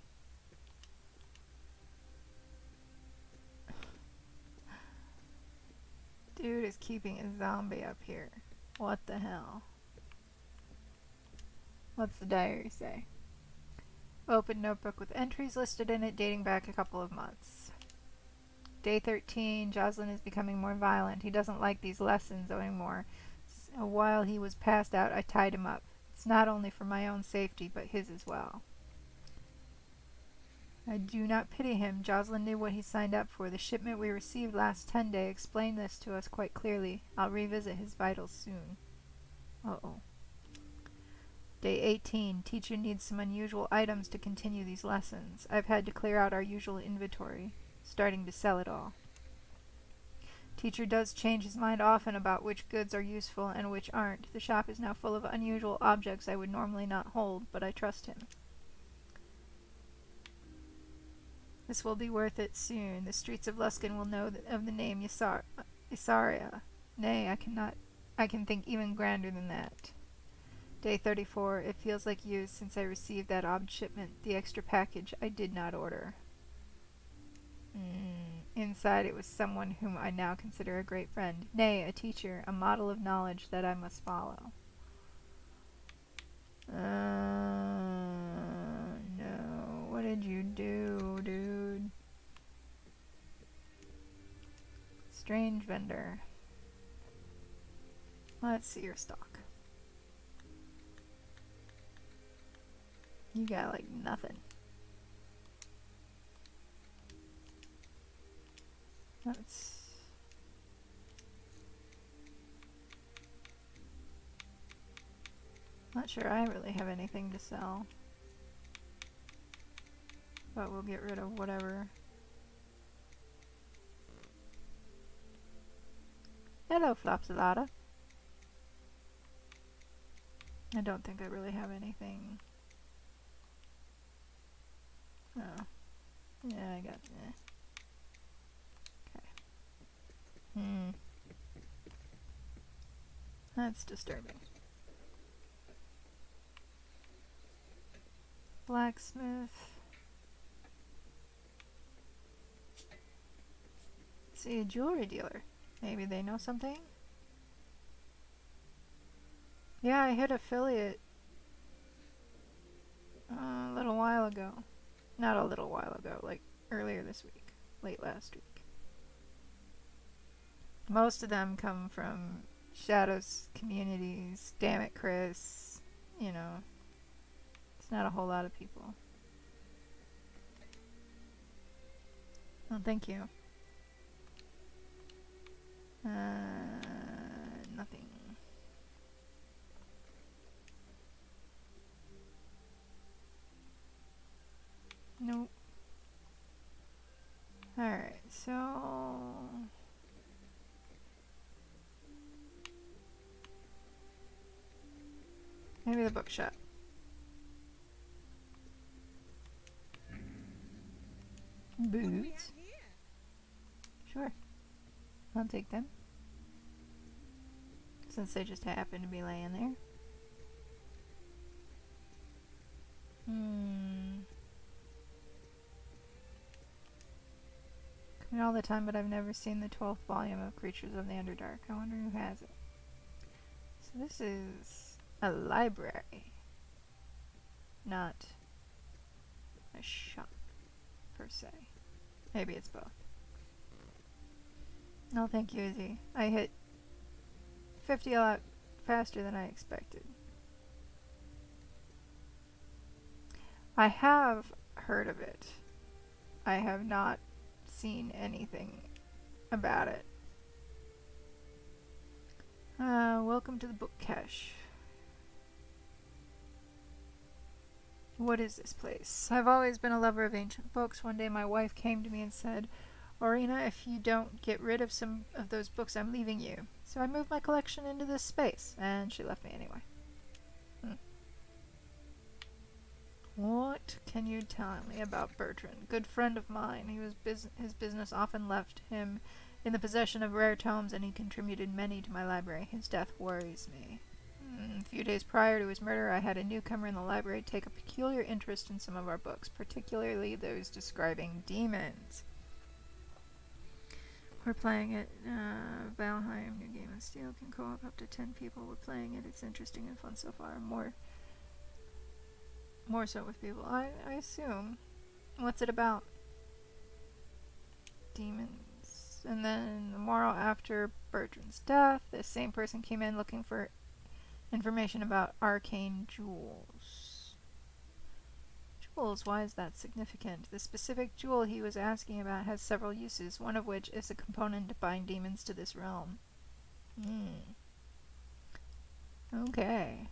Dude is keeping a zombie up here. What the hell? What's the diary say? Open notebook with entries listed in it dating back a couple of months. Day 13, Jocelyn is becoming more violent. He doesn't like these lessons anymore. So while he was passed out, I tied him up. It's not only for my own safety, but his as well. I do not pity him. Jocelyn knew what he signed up for. The shipment we received last 10 day explained this to us quite clearly. I'll revisit his vitals soon. Uh-oh. Day 18. Teacher needs some unusual items to continue these lessons. I've had to clear out our usual inventory, starting to sell it all. Teacher does change his mind often about which goods are useful and which aren't. The shop is now full of unusual objects I would normally not hold, but I trust him. This will be worth it soon. The streets of Lusken will know of the name Isaria. Nay, I can think even grander than that. Day 34. It feels like years since I received that odd shipment, the extra package I did not order. Inside it was someone whom I now consider a great friend. Nay, a teacher, a model of knowledge that I must follow. No. What did you do, dude? Strange vendor. Let's see your stock. You got like nothing. That's not sure I really have anything to sell, but we'll get rid of whatever. Hello, Flopsalata. I don't think I really have anything. Oh. Yeah, I got That's disturbing. Blacksmith. See, a jewelry dealer. Maybe they know something? Yeah, I hit affiliate a little while ago. Not a little while ago, like earlier this week. Late last week. Most of them come from Shadows communities. Damn it, Chris. You know, it's not a whole lot of people. Oh, thank you. Nothing. Nope. Alright, so... maybe the bookshop. What do we have Boots? here? Sure. I'll take them. Since they just happen to be laying there. Coming all the time, but I've never seen the 12th volume of Creatures of the Underdark. I wonder who has it. So this is a library. Not a shop, per se. Maybe it's both. No, thank you, Izzy. I hit 50 a lot faster than I expected. I have heard of it. I have not seen anything about it. Welcome to the book cache. What is this place? I've always been a lover of ancient books. One day my wife came to me and said, Orina, if you don't get rid of some of those books, I'm leaving you. So I moved my collection into this space, and she left me anyway. What can you tell me about Bertrand? Good friend of mine. His business often left him in the possession of rare tomes, and he contributed many to my library. His death worries me. A few days prior to his murder, I had a newcomer in the library take a peculiar interest in some of our books, particularly those describing demons. We're playing it, Valheim, New Game of Steel, can co-op up to 10 people. We're playing it, it's interesting and fun so far. More so with people, I assume. What's it about? Demons. And then the morrow after Bertrand's death, the same person came in looking for information about arcane jewels. Jewels, why is that significant? The specific jewel he was asking about has several uses, one of which is a component to bind demons to this realm. Okay.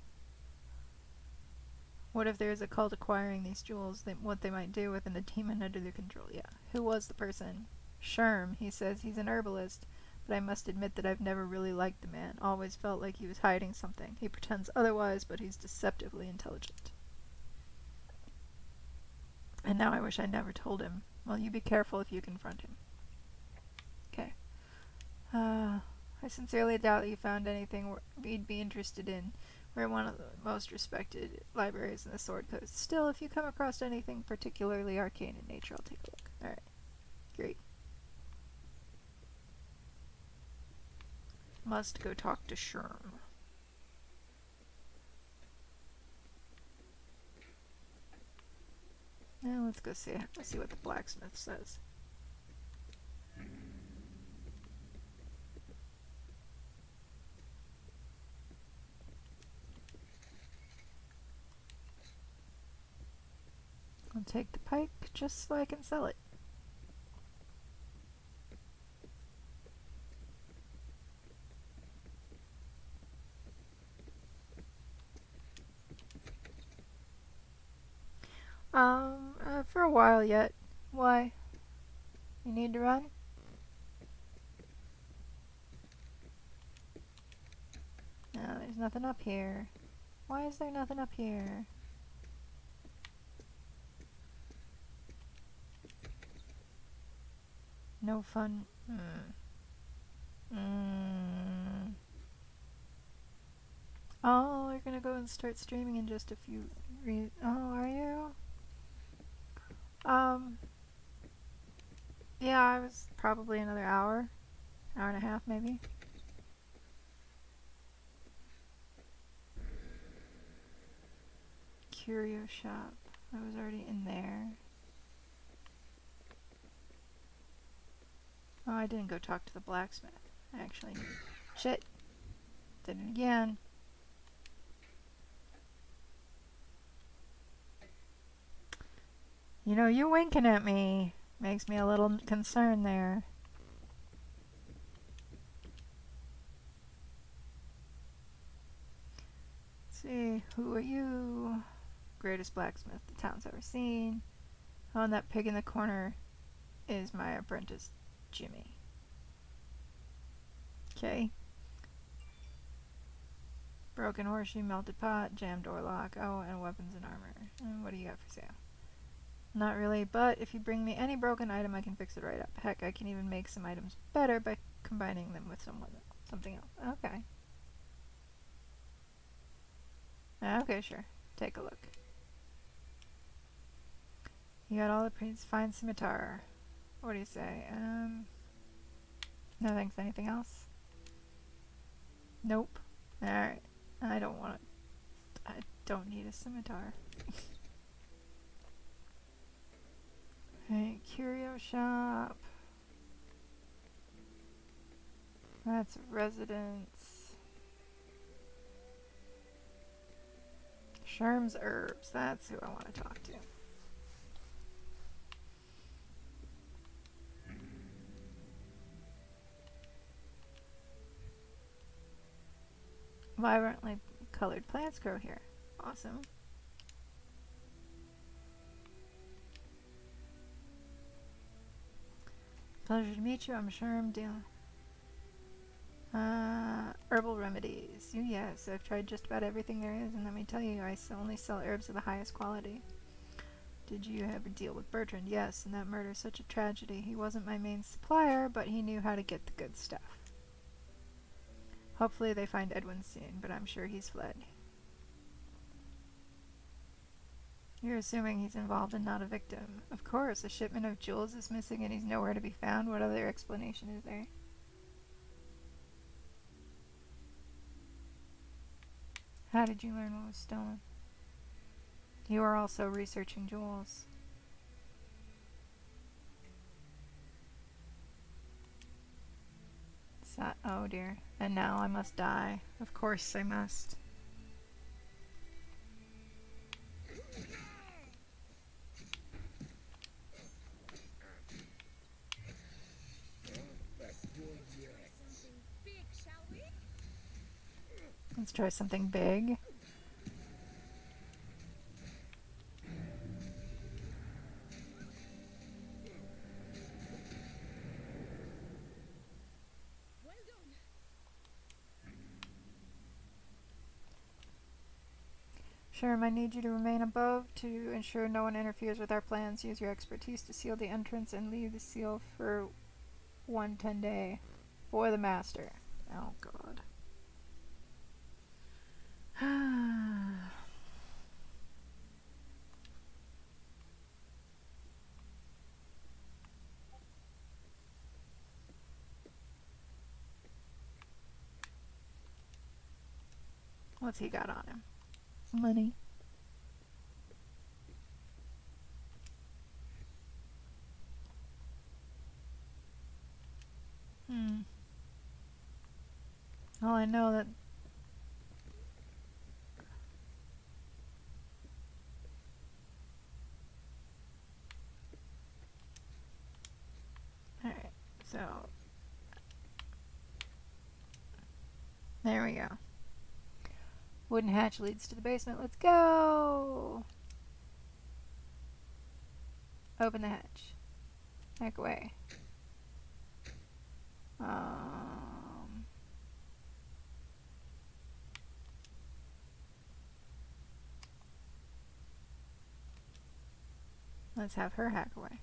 What if there's a cult acquiring these jewels, what they might do with a demon under their control? Yeah. Who was the person? Sherm. He says he's an herbalist, but I must admit that I've never really liked the man. Always felt like he was hiding something. He pretends otherwise, but he's deceptively intelligent. And now I wish I'd never told him. Well, you be careful if you confront him. Okay. I sincerely doubt that you found anything we'd be interested in. We're one of the most respected libraries in the Sword Coast. Still, if you come across anything particularly arcane in nature, I'll take a look. Alright. Great. Must go talk to Sherm. Now let's go see what the blacksmith says. I'll take the pike just so I can sell it. For a while yet. Why? You need to run? No, there's nothing up here. Why is there nothing up here? No fun. Oh, you're gonna go and start streaming in just a few. Oh, are you? Yeah, I was probably another hour and a half, maybe. Curio shop. I was already in there. Oh, I didn't go talk to the blacksmith. Actually, shit. Did it again. You know, you winking at me makes me a little concerned there. Let's see, who are you? Greatest blacksmith the town's ever seen. Oh, and that pig in the corner is my apprentice, Jimmy. Okay. Broken horseshoe, melted pot, jammed door lock. Oh, and weapons and armor. And what do you got for sale? Not really, but if you bring me any broken item, I can fix it right up. Heck, I can even make some items better by combining them with something else. Okay. Okay, sure. Take a look. You got all the prints. Fine scimitar. What do you say? No thanks. Anything else? Nope. Alright. I don't need a scimitar. Hey, curio shop. That's residence. Sherm's Herbs. That's who I want to talk to. Vibrantly colored plants grow here. Awesome. Pleasure to meet you. I'm Sherm. Herbal remedies. Yes, I've tried just about everything there is, and let me tell you, I only sell herbs of the highest quality. Did you ever deal with Bertrand? Yes, and that murder's such a tragedy. He wasn't my main supplier, but he knew how to get the good stuff. Hopefully they find Edwin soon, but I'm sure he's fled. You're assuming he's involved and not a victim. Of course, a shipment of jewels is missing and he's nowhere to be found. What other explanation is there? How did you learn what was stolen? You are also researching jewels. Oh dear. And now I must die. Of course I must. Let's try something big. Well done. Sherm, I need you to remain above to ensure no one interferes with our plans. Use your expertise to seal the entrance and leave the seal for 110 day. For the master. Oh god. What's he got on him? Money. Well, I know that. Alright, so. There we go. Wooden hatch leads to the basement. Let's go! Open the hatch. Back away. Let's have her hack away.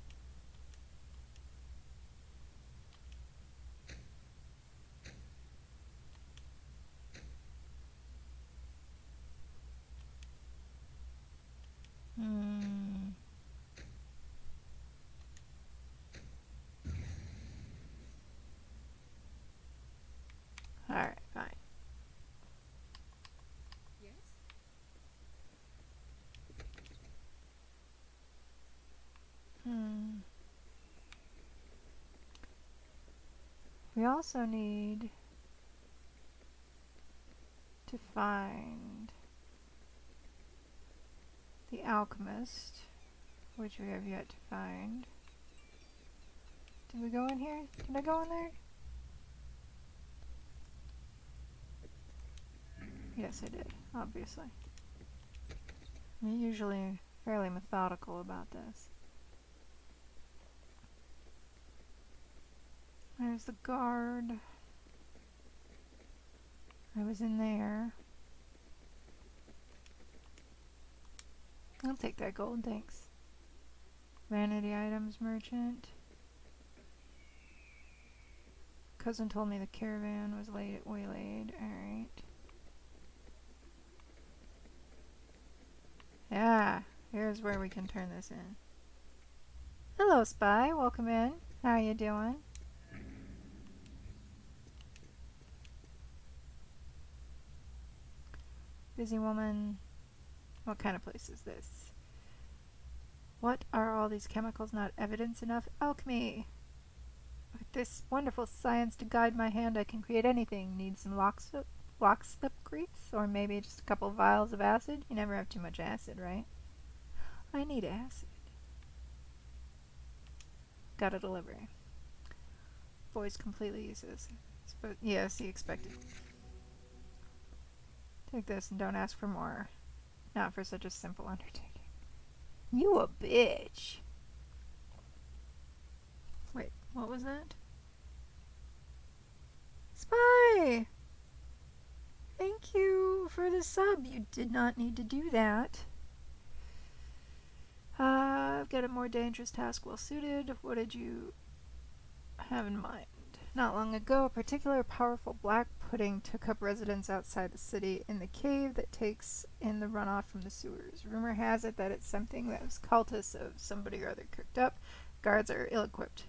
Alright, fine. Yes? Hmm. We also need to find the alchemist, which we have yet to find. Did we go in here? Did I go in there? Yes, I did, obviously. I'm usually fairly methodical about this. There's the guard. I was in there. I'll take that gold, thanks. Vanity items merchant. Cousin told me the caravan was waylaid. Alright. Yeah, here's where we can turn this in. Hello, Spy. Welcome in. How you doing? Busy woman. What kind of place is this? What are all these chemicals not evidence enough? Alchemy! With this wonderful science to guide my hand, I can create anything. Need some lockslip grease? Or maybe just a couple vials of acid? You never have too much acid, right? I need acid. Got a delivery. Voice completely useless. Yes, he expected. Take this and don't ask for more. Not for such a simple undertaking. You a bitch. Wait, what was that? Spy! Thank you for the sub. You did not need to do that. I've got a more dangerous task well suited. What did you have in mind? Not long ago, a particular powerful black pudding took up residence outside the city in the cave that takes in the runoff from the sewers. Rumor has it that it's something that was cultists of somebody or other cooked up. Guards are ill-equipped.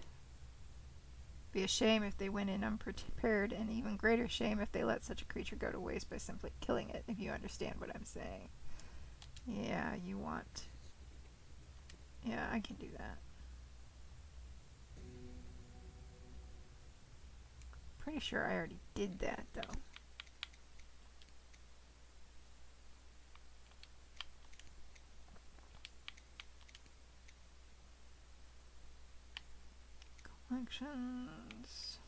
Be a shame if they went in unprepared, and even greater shame if they let such a creature go to waste by simply killing it, if you understand what I'm saying. Yeah, you want... Yeah, I can do that. Pretty sure I already did that, though. Collections.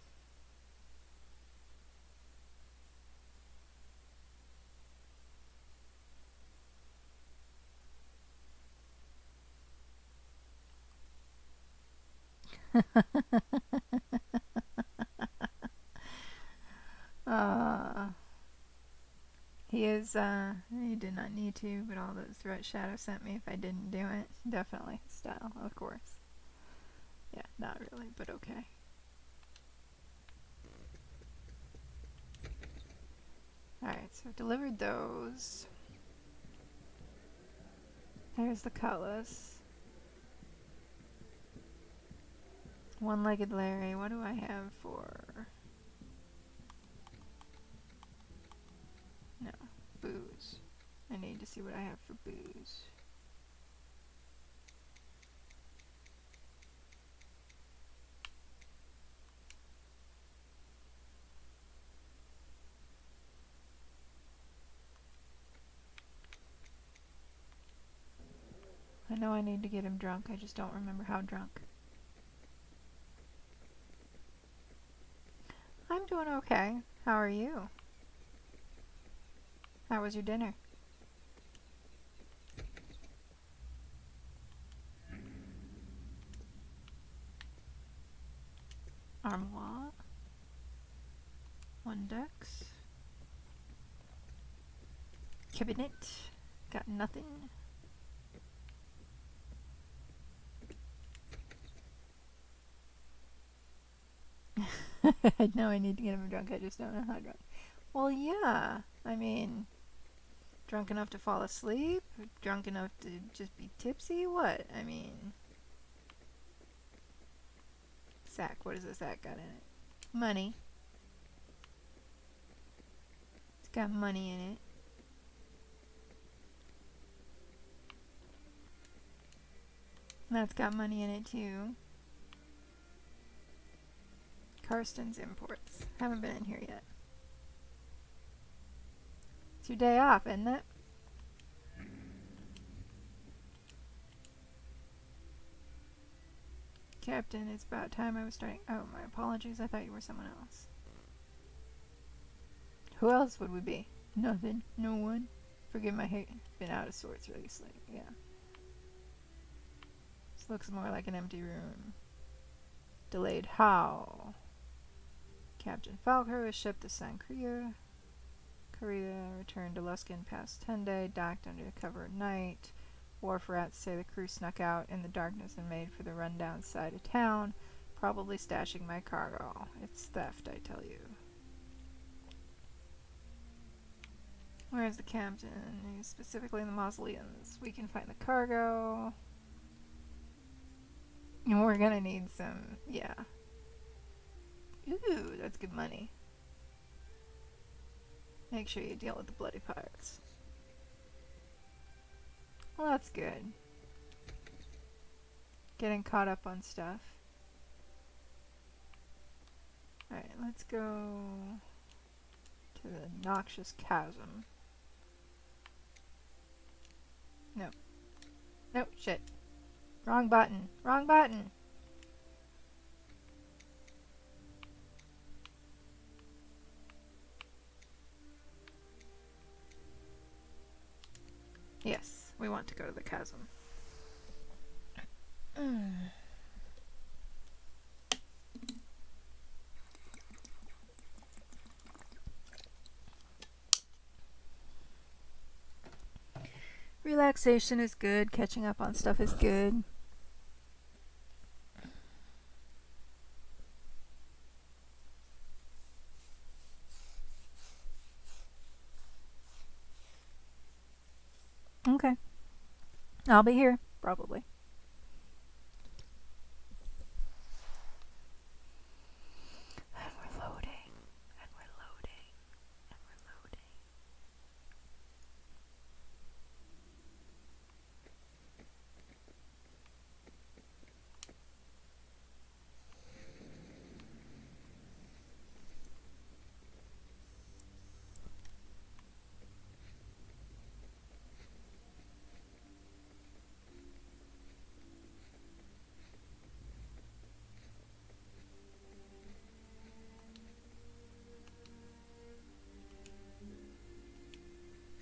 He did not need to, but all those threats Shadow sent me if I didn't do it. Definitely his style, of course. Yeah, not really, but okay. Alright, so I've delivered those. There's the cutlass. One-legged Larry, what do I have for... No, booze. I need to see what I have for booze. I know I need to get him drunk, I just don't remember how drunk. I'm doing okay. How are you? How was your dinner? Armoire. 1 dex. Cabinet. Got nothing. I know I need to get him drunk, I just don't know how drunk. Well, yeah. I mean, drunk enough to fall asleep? Drunk enough to just be tipsy? What? I mean... Sack. What does the sack got in it? Money. It's got money in it. That's got money in it too. Karsten's Imports. Haven't been in here yet. It's your day off, isn't it? Captain, it's about time I was starting. Oh, my apologies. I thought you were someone else. Who else would we be? Nothing. No one. Forgive my hate. Been out of sorts recently. Yeah. This looks more like an empty room. Delayed how? Captain Falco is shipped to San Korea returned to Lusken past Tende, docked under cover of night. Wharf rats say the crew snuck out in the darkness and made for the rundown side of town, probably stashing my cargo. It's theft, I tell you. Where's the captain? He's specifically in the mausoleums. We can find the cargo. And we're gonna need some, yeah. Ooh, that's good money. Make sure you deal with the bloody pirates. Well, that's good. Getting caught up on stuff. Alright, let's go to the noxious chasm. No. No, shit. Wrong button. Wrong button! Yes, we want to go to the chasm. Relaxation is good. Catching up on stuff is good. Okay. I'll be here, probably. And we're loading. And we're loading. And we're loading.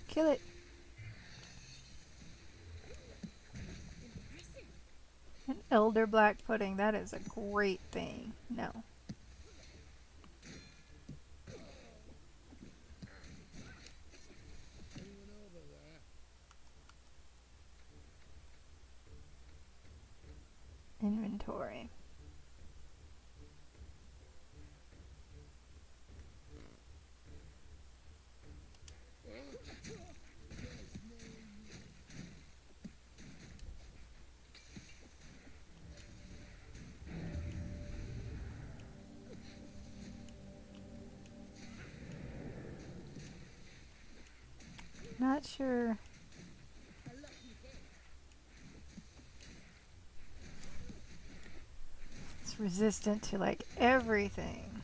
Kill it. An elder black pudding. That is a great thing. No. Anyone over there? Inventory. Not sure. It's resistant to like everything.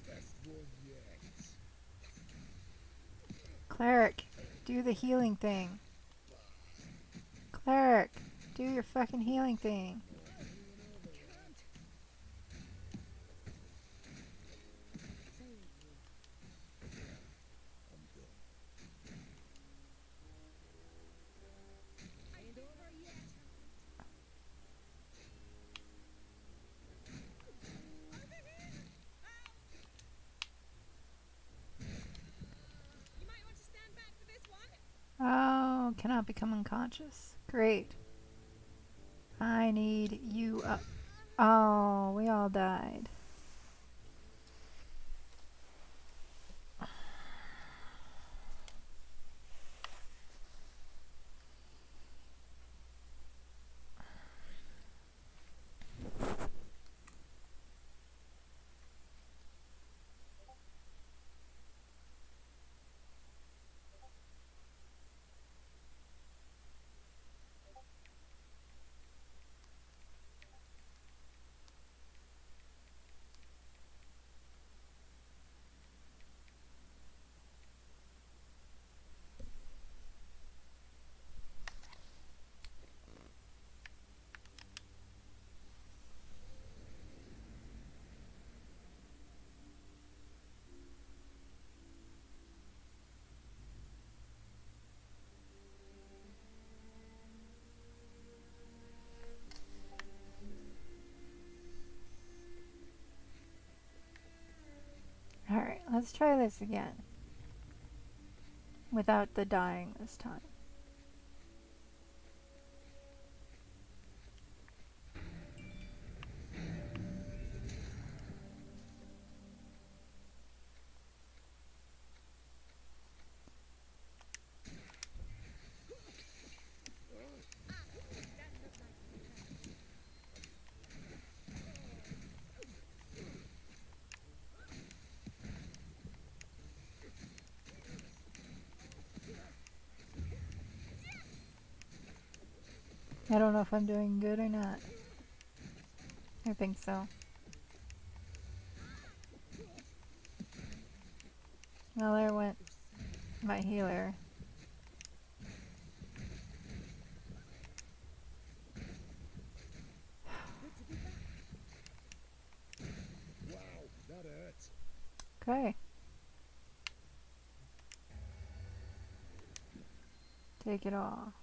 Best one yet. Cleric, do the healing thing. Cleric, do your fucking healing thing. I'm done. Ain't over yet. You might want to stand back for this one. Oh, cannot become unconscious. Great. I need you up. Oh, we all died. Let's try this again. Without the dying this time. I don't know if I'm doing good or not. I think so. Well, there went my healer. Wow, that hurts. Okay. Take it all.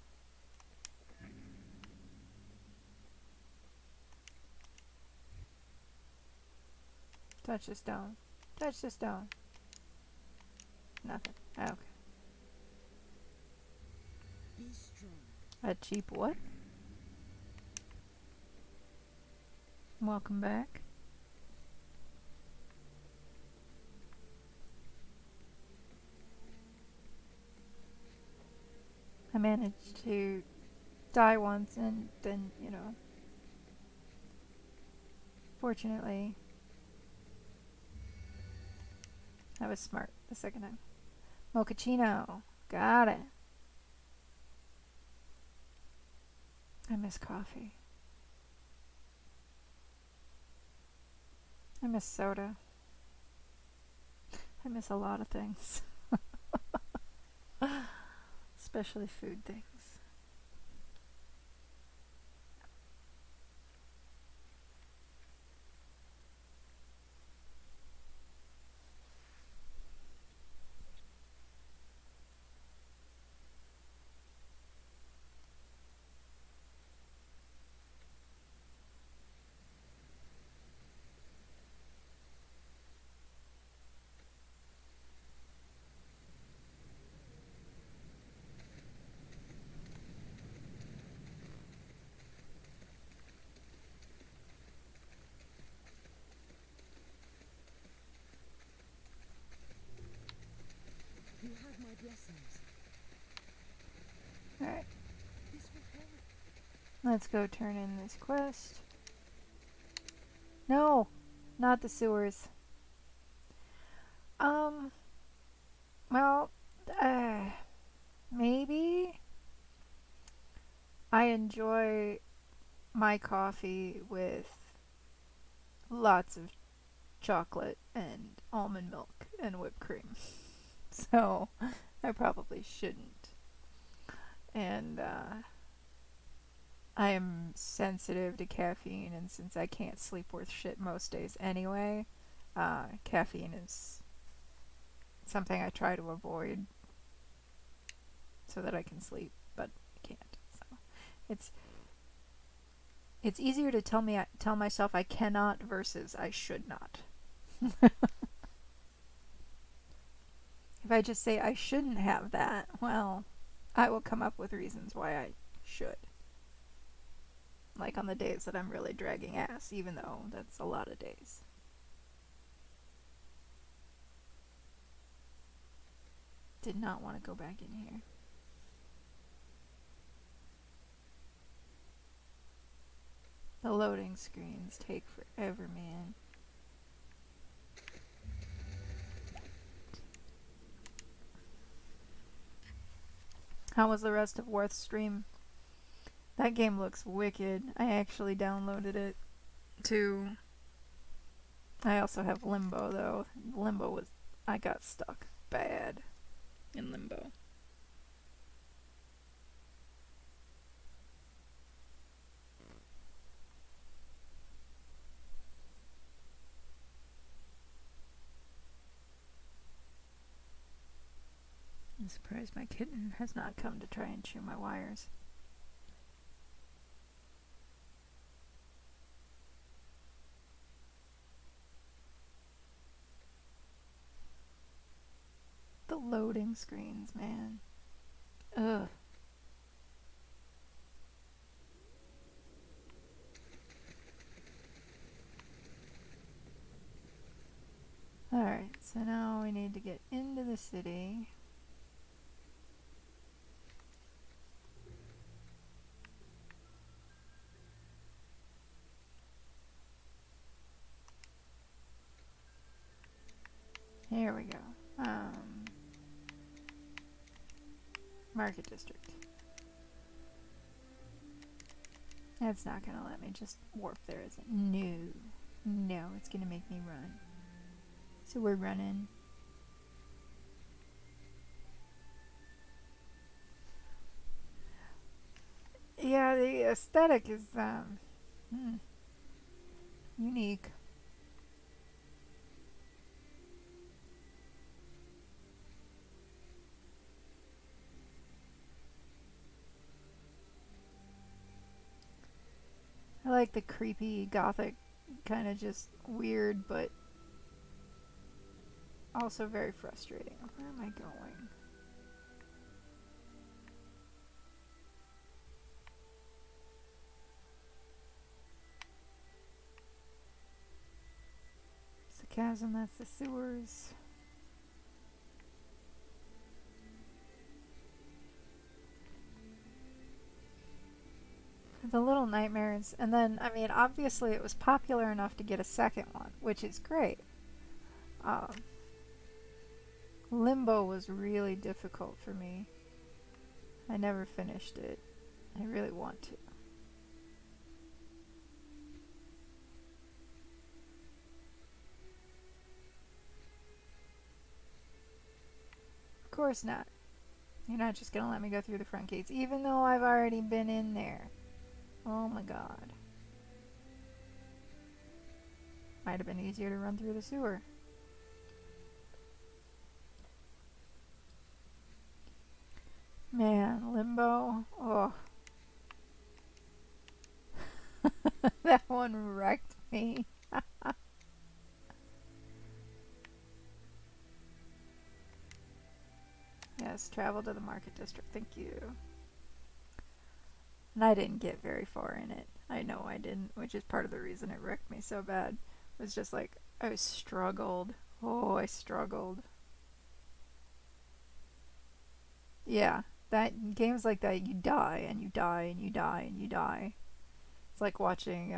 Touch the stone. Touch the stone. Nothing. Okay. Be strong. A cheap what? Welcome back. I managed to die once and then, you know, fortunately, I was smart the second time. Mochaccino. Got it. I miss coffee. I miss soda. I miss a lot of things. Especially food things. You have my blessings. Alright, This will help. let's go turn in this quest. No! Not the sewers. Well, maybe I enjoy my coffee with lots of chocolate and almond milk and whipped cream. So, I probably shouldn't. And, I am sensitive to caffeine, and since I can't sleep worth shit most days anyway, caffeine is something I try to avoid so that I can sleep, but I can't. So it's easier to tell myself I cannot versus I should not. If I just say I shouldn't have that, well, I will come up with reasons why I should. Like on the days that I'm really dragging ass, even though that's a lot of days. Did not want to go back in here. The loading screens take forever, man. How was the rest of Worth's stream? That game looks wicked. I actually downloaded it too. I also have Limbo though. I got stuck bad in Limbo. I'm surprised my kitten has not come to try and chew my wires. loading screens, man. Ugh. Alright, so now we need to get into the city. Here we go. Market District. That's not gonna let me just warp there, is it? No. No, it's gonna make me run. So we're running. Yeah, the aesthetic is unique. I like the creepy gothic, kind of just weird, but also very frustrating. Where am I going? It's the chasm, that's the sewers. The Little Nightmares, and then, I mean, obviously it was popular enough to get a second one, which is great. Limbo was really difficult for me. I never finished it. I really want to. Of course not. You're not just gonna let me go through the front gates, even though I've already been in there. Oh my god. Might have been easier to run through the sewer. Man, Limbo. Oh. That one wrecked me. Yes, travel to the Market District. Thank you. And I didn't get very far in it. I know I didn't, which is part of the reason it wrecked me so bad. It was just like, I struggled. Oh, I struggled. Yeah, that games like that, you die and you die and you die and you die. It's like watching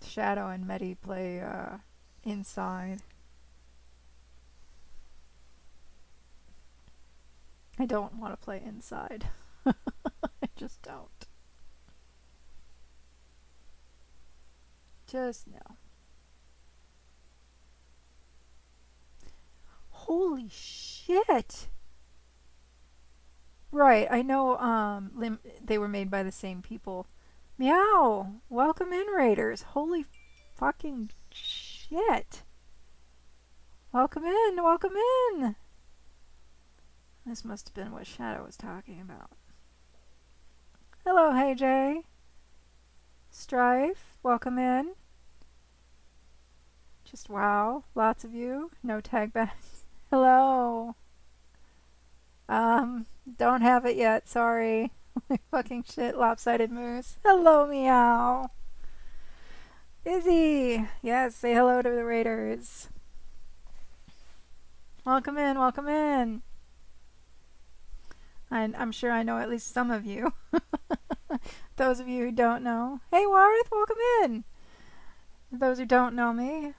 Shadow and Medi play Inside. I don't want to play Inside. I just don't. Just no. Holy shit! Right, I know they were made by the same people. Meow! Welcome in, Raiders. Holy fucking shit. Welcome in, welcome in! This must have been what Shadow was talking about. Hello, Hey Jay. Strife, welcome in. Just wow, lots of you. No tag back. Hello. Don't have it yet, sorry. Fucking shit, lopsided moose. Hello, Meow. Izzy. Yes, say hello to the Raiders. Welcome in, welcome in. I'm sure I know at least some of you. Those of you who don't know. Hey, Warth, welcome in. Those who don't know me,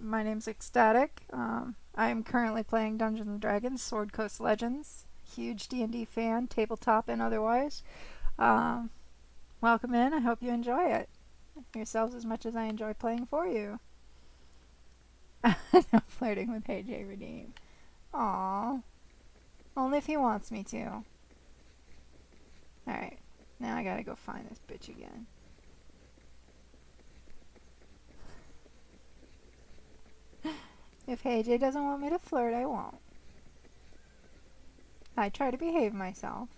my name's Ecstatic. I am currently playing Dungeons & Dragons, Sword Coast Legends. Huge D&D fan, tabletop and otherwise. Welcome in. I hope you enjoy it yourselves as much as I enjoy playing for you. I'm flirting with AJ Redeem. Aww. Only if he wants me to. Alright. Now I gotta go find this bitch again. If AJ doesn't want me to flirt, I won't. I try to behave myself.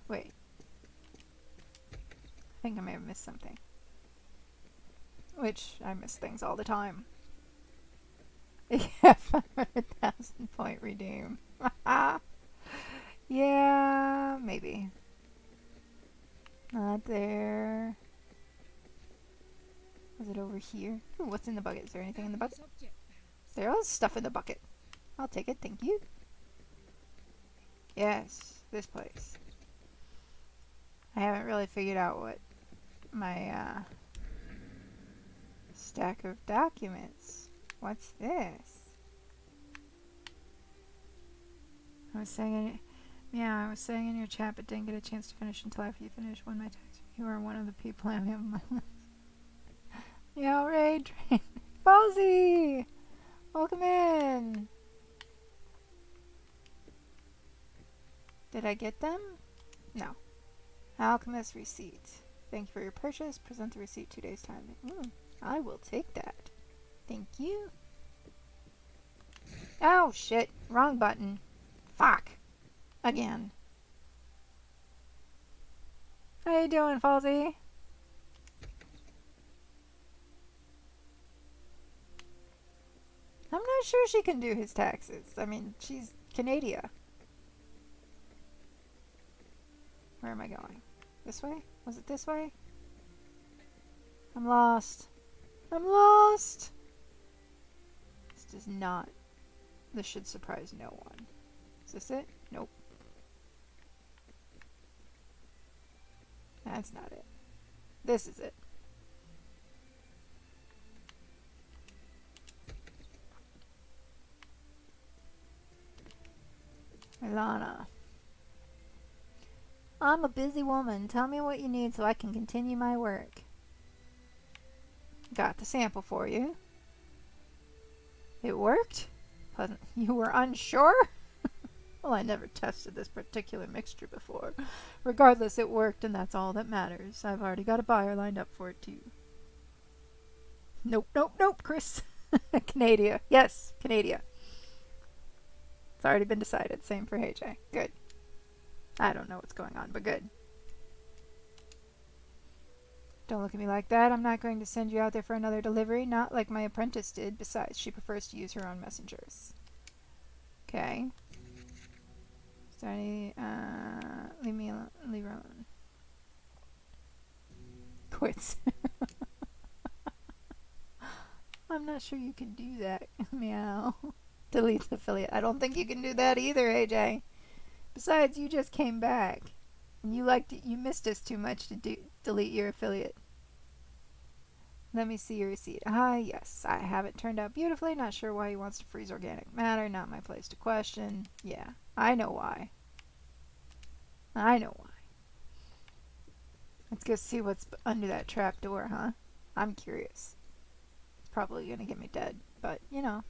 Wait. I think I may have missed something. which I miss things all the time. Yeah, 500,000 point redeem. Yeah, maybe. Not there. Was it over here? Ooh, what's in the bucket? Is there anything in the bucket? Subject, perhaps. There is stuff in the bucket. I'll take it, thank you. Yes, this place. I haven't really figured out what my stack of documents. What's this? I was saying in your chat, but didn't get a chance to finish until after you finished. When my text, you are one of the people I have on my list. Yeah, alright. Falsey! Welcome in! Did I get them? No. Alchemist receipt. Thank you for your purchase. Present the receipt 2 days time. I will take that. Thank you. Oh shit. Wrong button. Fuck. Again. How you doing, Falsey? I'm not sure she can do his taxes. I mean, she's Canada. Where am I going? This way? Was it this way? I'm lost. I'm lost! This does not. This should surprise no one. Is this it? Nope. That's not it. This is it. Ilana. I'm a busy woman. Tell me what you need so I can continue my work. Got the sample for you. It worked? Pleasant. You were unsure? Well, I never tested this particular mixture before. Regardless, it worked, and that's all that matters. I've already got a buyer lined up for it, too. Nope, nope, nope, Chris. Canada. Yes, Canada. It's already been decided. Same for HJ. Good. I don't know what's going on, but good. Don't look at me like that. I'm not going to send you out there for another delivery. Not like my apprentice did. Besides, she prefers to use her own messengers. Okay. Starting, leave me alone. Leave her alone. Quits. I'm not sure you can do that. Meow. Deletes affiliate. I don't think you can do that either, AJ. Besides, you just came back. And you missed us too much to delete your affiliate. Let me see your receipt. Ah, yes. I have it turned out beautifully. Not sure why he wants to freeze organic matter. Not my place to question. Yeah, I know why. I know why. Let's go see what's under that trap door, huh? I'm curious. It's probably gonna get me dead, but you know.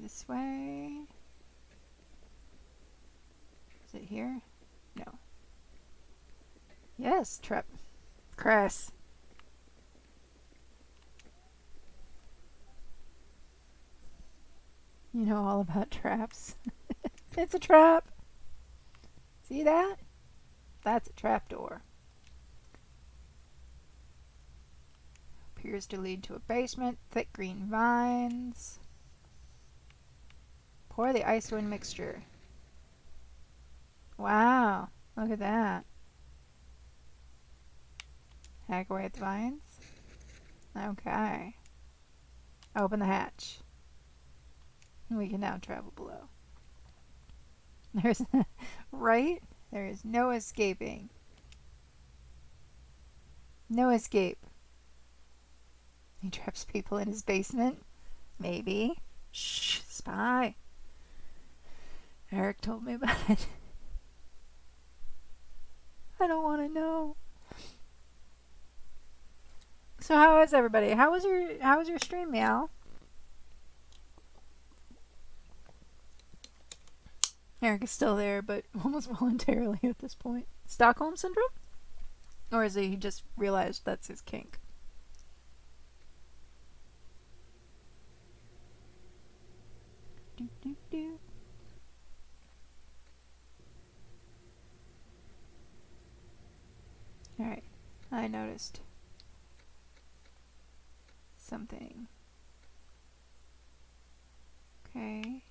This way. Is it here? No. Yes, trap. Cress. You know all about traps. It's a trap. See that? That's a trap door. Appears to lead to a basement. Thick green vines. Pour the S1E10 mixture. Wow. Look at that. Hack away at the vines. Okay. Open the hatch. We can now travel below. There's right? There is no escaping. No escape. He traps people in his basement. Maybe. Shh, spy. Eric told me about it. I don't want to know. So how is everybody? How was your stream, Meow? Eric is still there, but almost voluntarily at this point. Stockholm Syndrome? Or is he just realized that's his kink? Do, do, do. Alright, I noticed something. Okay.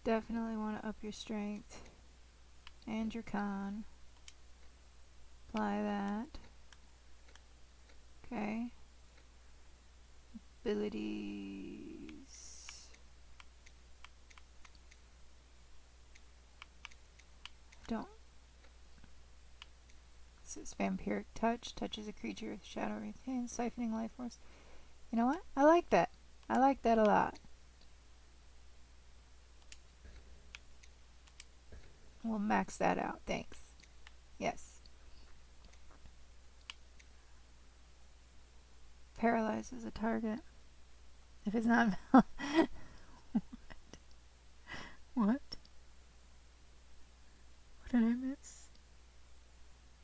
Definitely want to up your strength and your con. Apply that. Okay. Abilities. Don't. This is Vampiric Touch. Touches a creature with shadow retain, siphoning life force. You know what? I like that. I like that a lot. We'll max that out. Thanks. Yes. Paralyzes a target. If it's not... What? What did I miss?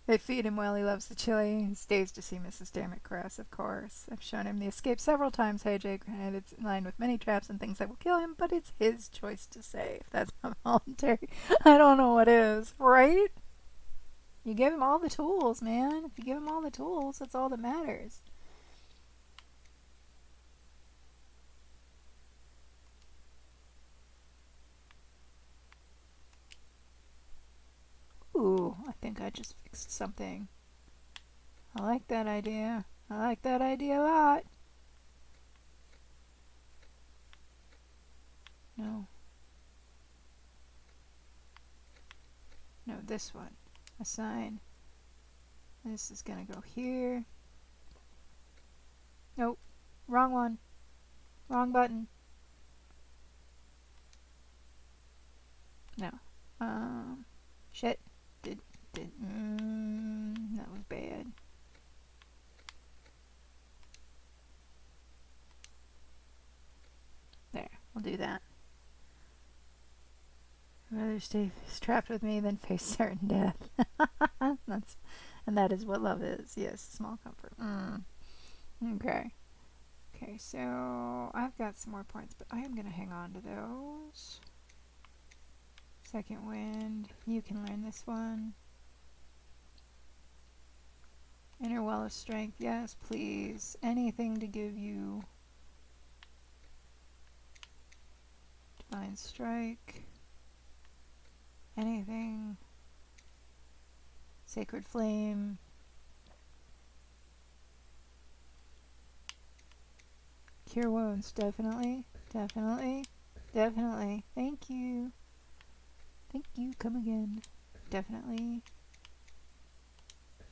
They feed him while he loves the chili. He stays to see Mrs. Dermot Cross, of course. I've shown him the escape several times, AJ. Granted, it's in line with many traps and things that will kill him, but it's his choice to save. That's not voluntary. I don't know what is, right? You give him all the tools, man. If you give him all the tools, that's all that matters. Ooh, I think I just fixed something. I like that idea. I like that idea a lot. No. No, this one. Assign. This is gonna go here. Nope. Wrong one. Wrong button. No. Shit. That was bad. There. We'll do that. I'd rather stay trapped with me than face certain death. And that is what love is. Yes, small comfort. Okay. Okay, so I've got some more points, but I am going to hang on to those. Second wind. You can learn this one. Inner well of strength. Yes, please. Anything to give you divine strike. Anything. Sacred flame. Cure wounds. Definitely. Definitely. Definitely. Thank you. Thank you. Come again. Definitely.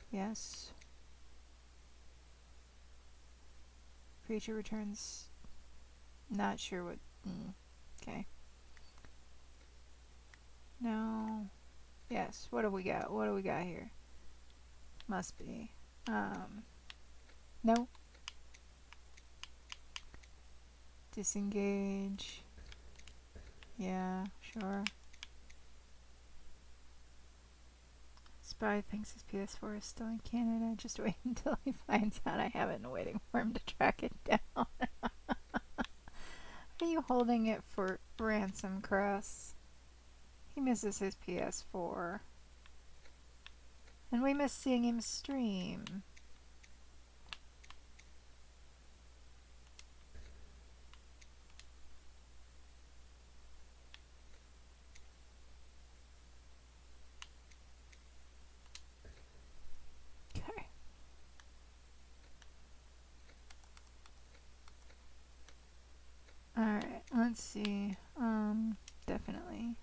Yes. Creature returns. Not sure what. Okay. No. Yes. What do we got? What do we got here? Must be. No. Disengage. Yeah, sure. Spy thinks his PS4 is still in Canada. Just wait until he finds out I have it and waiting for him to track it down. Are you holding it for ransom, Cross? He misses his PS4. And we miss seeing him stream. Okay. Alright, let's see. Definitely.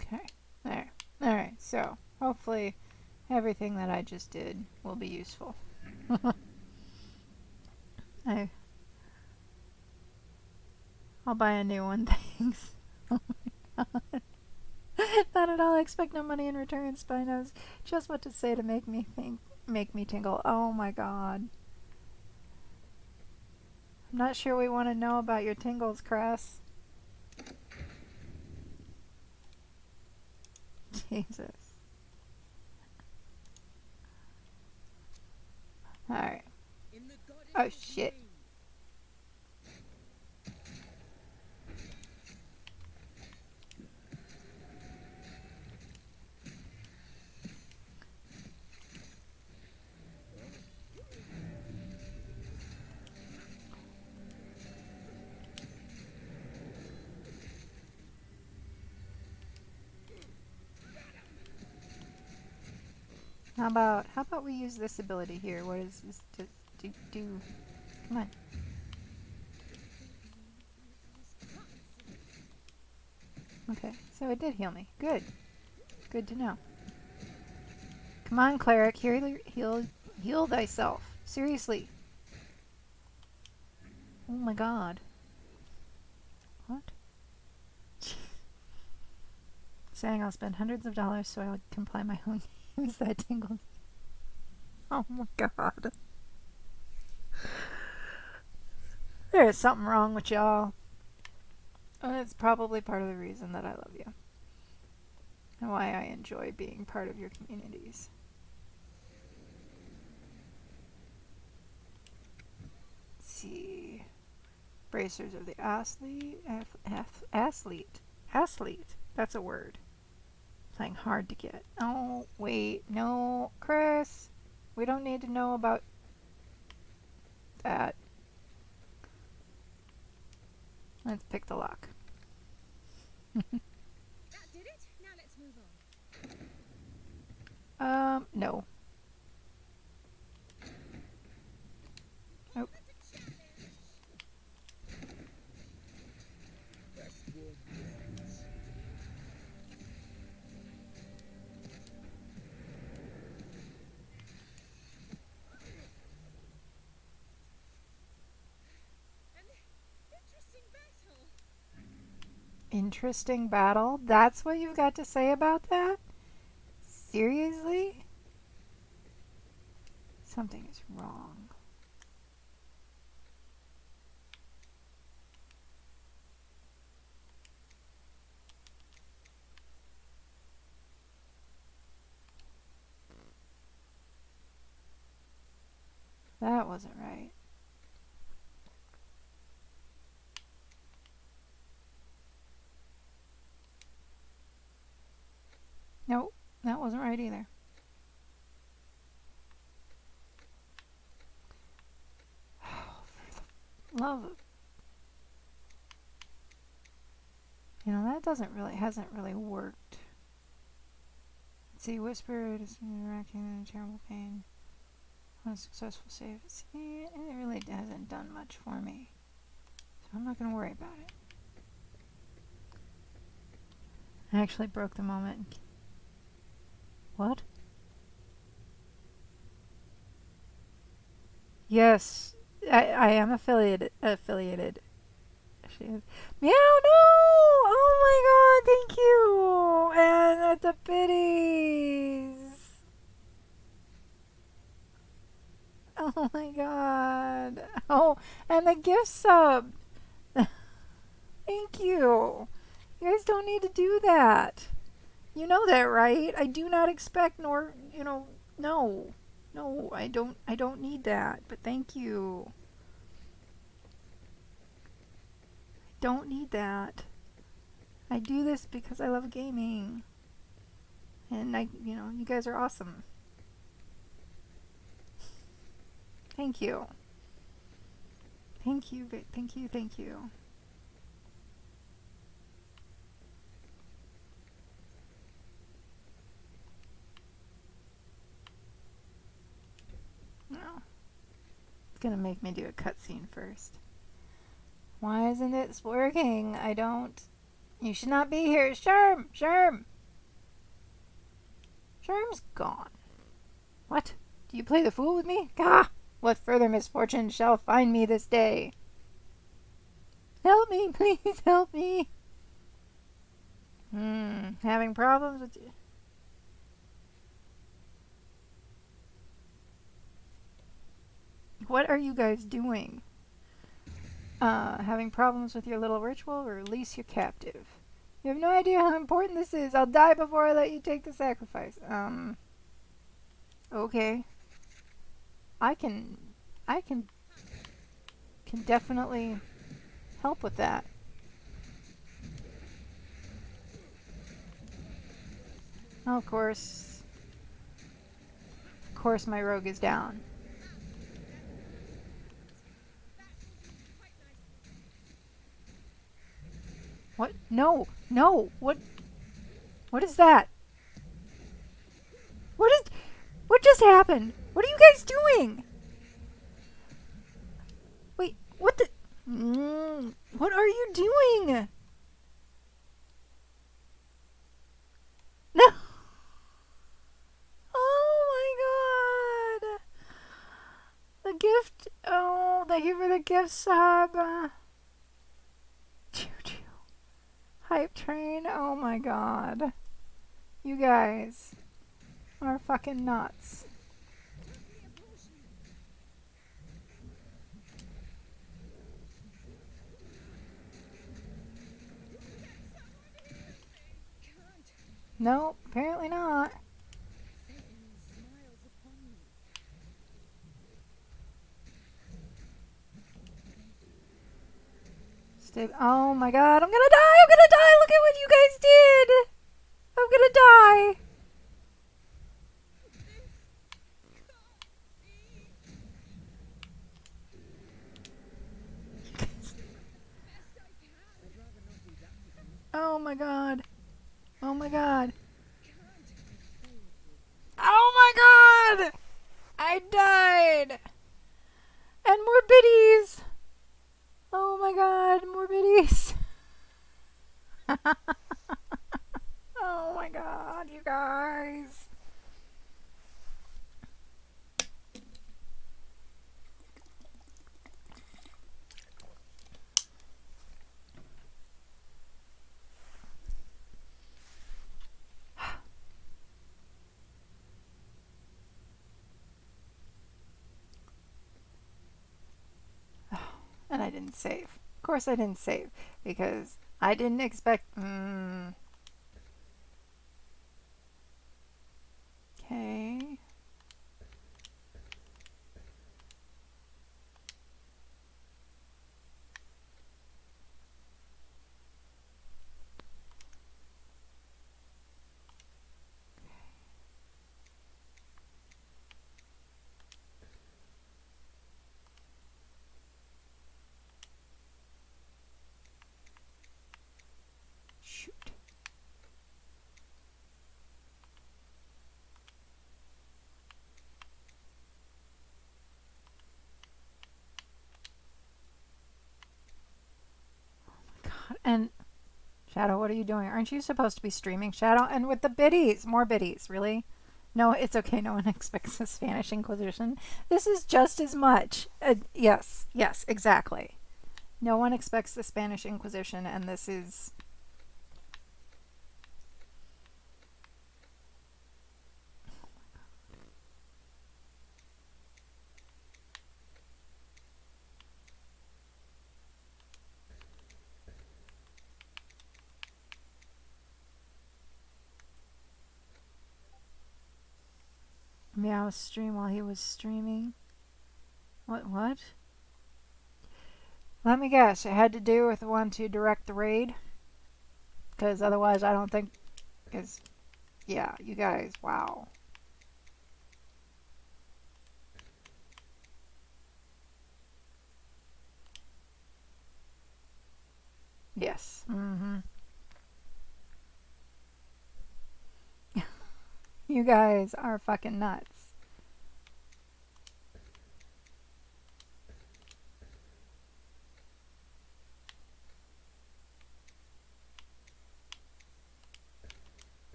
Okay, there. Alright, so hopefully everything that I just did will be useful. I'll buy a new one, thanks. Oh my god. Not at all. I expect no money in return. Spy knows just what to say to make me tingle. Oh my god. I'm not sure we want to know about your tingles, Cress. Jesus. Alright. In the goddess' Oh, shit. name. How about we use this ability here? What is this do? Come on. Okay, so it did heal me. Good. Good to know. Come on, cleric, heal thyself. Seriously. Oh my god. What? Saying I'll spend hundreds of dollars so I can play my own games that tingles. Oh my god. There is something wrong with y'all. And it's probably part of the reason that I love you. And why I enjoy being part of your communities. Let's see. Bracers of the athlete. Athlete. That's a word. Playing hard to get. Oh, wait. No. Chris. We don't need to know about that. Let's pick the lock. That did it. Now let's move on. No. Oh. That's a challenge. S1E10. An interesting battle. Interesting battle? That's what you've got to say about that? Seriously? Something is wrong. That wasn't right. Nope, that wasn't right either. Oh, for the love of... You know, that hasn't really worked. Let's see, whisper, just racking in terrible pain. Unsuccessful save. See, it really hasn't done much for me. So I'm not going to worry about it. I actually broke the moment. What? Yes, I am affiliated. She is. Meow, no! Oh my god, thank you! And the biddies! Oh my god. Oh, and the gift sub! Thank you! You guys don't need to do that. You know that, right? I do not expect nor, no. No, I don't need that, but thank you. I don't need that. I do this because I love gaming. And you guys are awesome. Thank you. Thank you, thank you. No. It's gonna make me do a cutscene first. Why isn't it working? I don't... You should not be here. Sherm! Sherm's gone. What? Do you play the fool with me? Gah! What further misfortune shall find me this day? Help me, please help me. Having problems with you. What are you guys doing? Having problems with your little ritual? Release your captive. You have no idea how important this is. I'll die before I let you take the sacrifice. Okay. I can definitely help with that. Oh, of course my rogue is down. What? No! No! What is that? What just happened? What are you guys doing? Wait, what the... what are you doing? No! Oh my god! The gift... Oh, thank you for the gift sub. Choo-choo. Hype train, oh my god. You guys are fucking nuts. No, apparently not. Oh my god, I'm gonna die! I'm gonna die! Look at what you guys did! I'm gonna die! Oh my god. Oh my god. Oh my god! I died! And more biddies! Oh my god, more biddies! Oh my god, you guys! And I didn't save. Of course I didn't save, because I didn't expect... Okay. Shoot. God. And Shadow, what are you doing? Aren't you supposed to be streaming, Shadow? And with the biddies, more biddies, really? No, it's okay. No one expects the Spanish Inquisition. This is just as much. Yes, exactly. No one expects the Spanish Inquisition, and this is... Meow stream while he was streaming. What? Let me guess. It had to do with the one to direct the raid? Because otherwise I don't think... Because, yeah, you guys, wow. Yes. You guys are fucking nuts.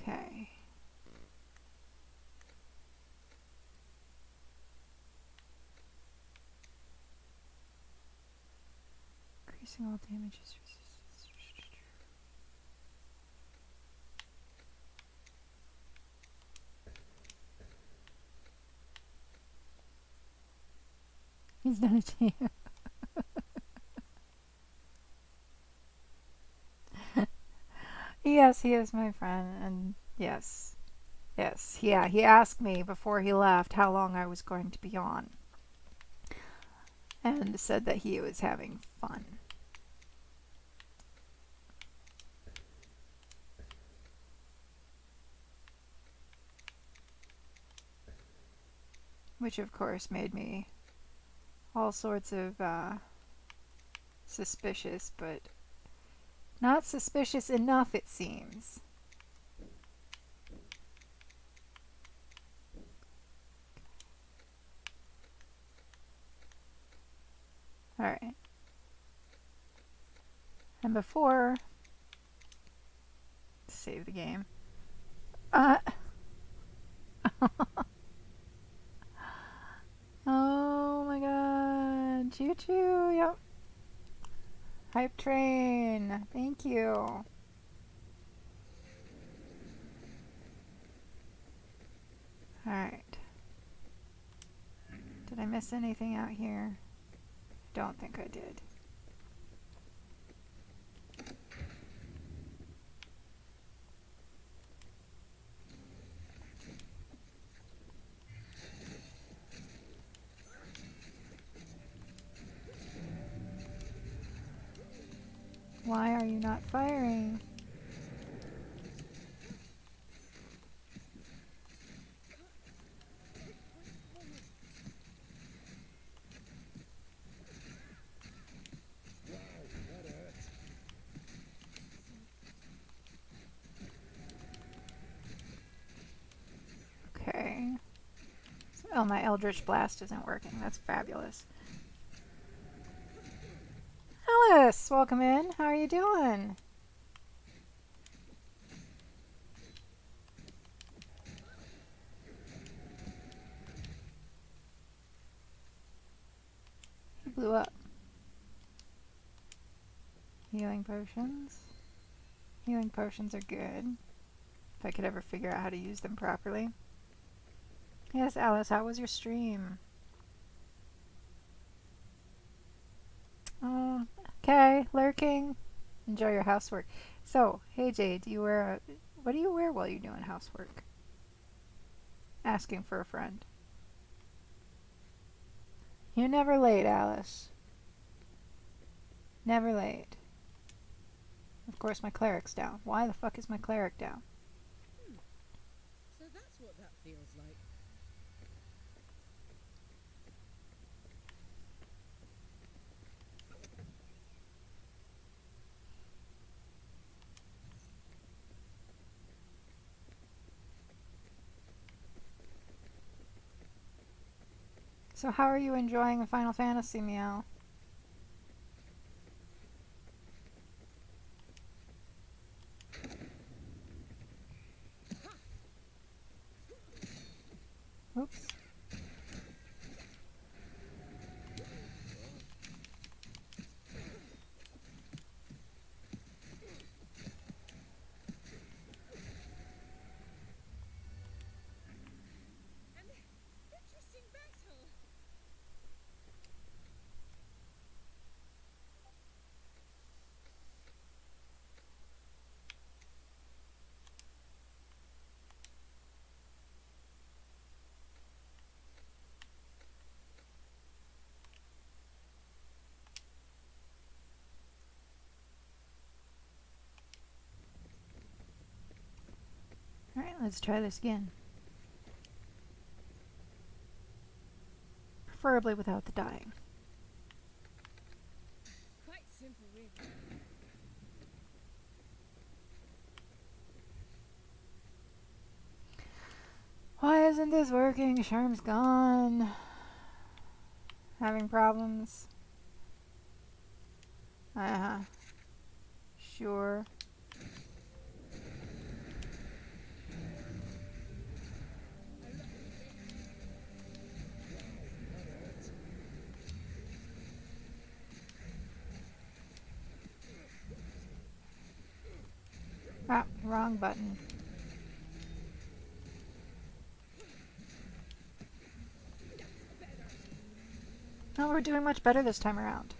Okay. Increasing all damages. He's done it to you. Yes, he is my friend, and yes. Yes, yeah, he asked me before he left how long I was going to be on, and said that he was having fun. Which, of course, made me all sorts of suspicious, but not suspicious enough, it seems. Alright. And before... Save the game. Oh my god. Choo choo, yep. Hype train. Thank you. Alright. Did I miss anything out here? Don't think I did. Why are you not firing? Okay. Oh, my Eldritch Blast isn't working. That's fabulous. Alice, welcome in. How are you doing? He blew up. Healing potions. Healing potions are good. If I could ever figure out how to use them properly. Yes, Alice, how was your stream? Oh, okay, lurking. Enjoy your housework. So, hey Jade, do you wear what do you wear while you're doing housework? Asking for a friend. You're never late, Alice. Never late. Of course, my cleric's down. Why the fuck is my cleric down? So that's what that feels like. So how are you enjoying the Final Fantasy, Meow? Oops. An interesting battle. Alright, let's try this again. Preferably without the dying. Quite simple, really. Why isn't this working? Sharm's gone. Having problems? Uh-huh. Sure. Ah, wrong button. Oh, we're doing much better this time around.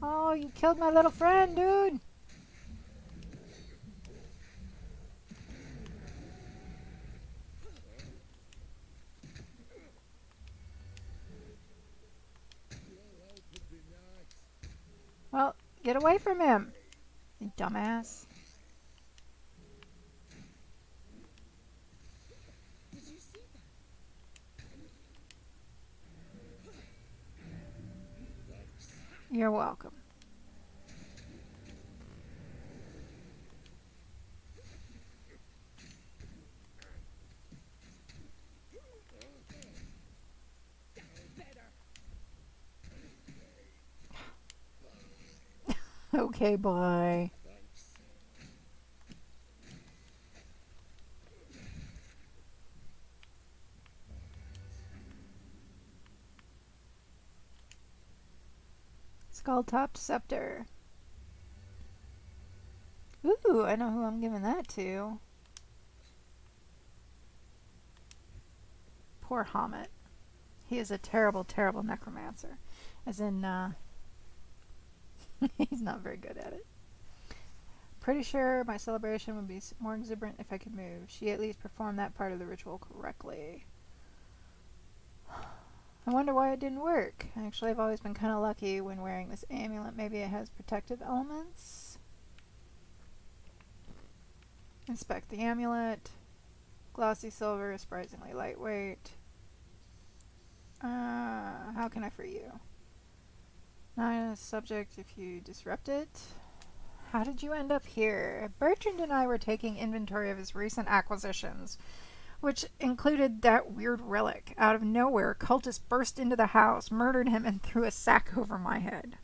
Oh, you killed my little friend, dude. Your help would be nice. Well, get away from him, you dumbass. Did you see that? You're welcome. Okay, bye. Skull-topped scepter. Ooh, I know who I'm giving that to. Poor Hamet. He is a terrible, terrible necromancer. As in, he's not very good at it. Pretty sure my celebration would be more exuberant if I could move. She at least performed that part of the ritual correctly. I wonder why it didn't work. Actually, I've always been kind of lucky when wearing this amulet. Maybe it has protective elements? Inspect the amulet. Glossy silver, surprisingly lightweight. How can I free you? Not a subject if you disrupt it. How did you end up here? Bertrand and I were taking inventory of his recent acquisitions, which included that weird relic. Out of nowhere, cultists burst into the house, murdered him, and threw a sack over my head.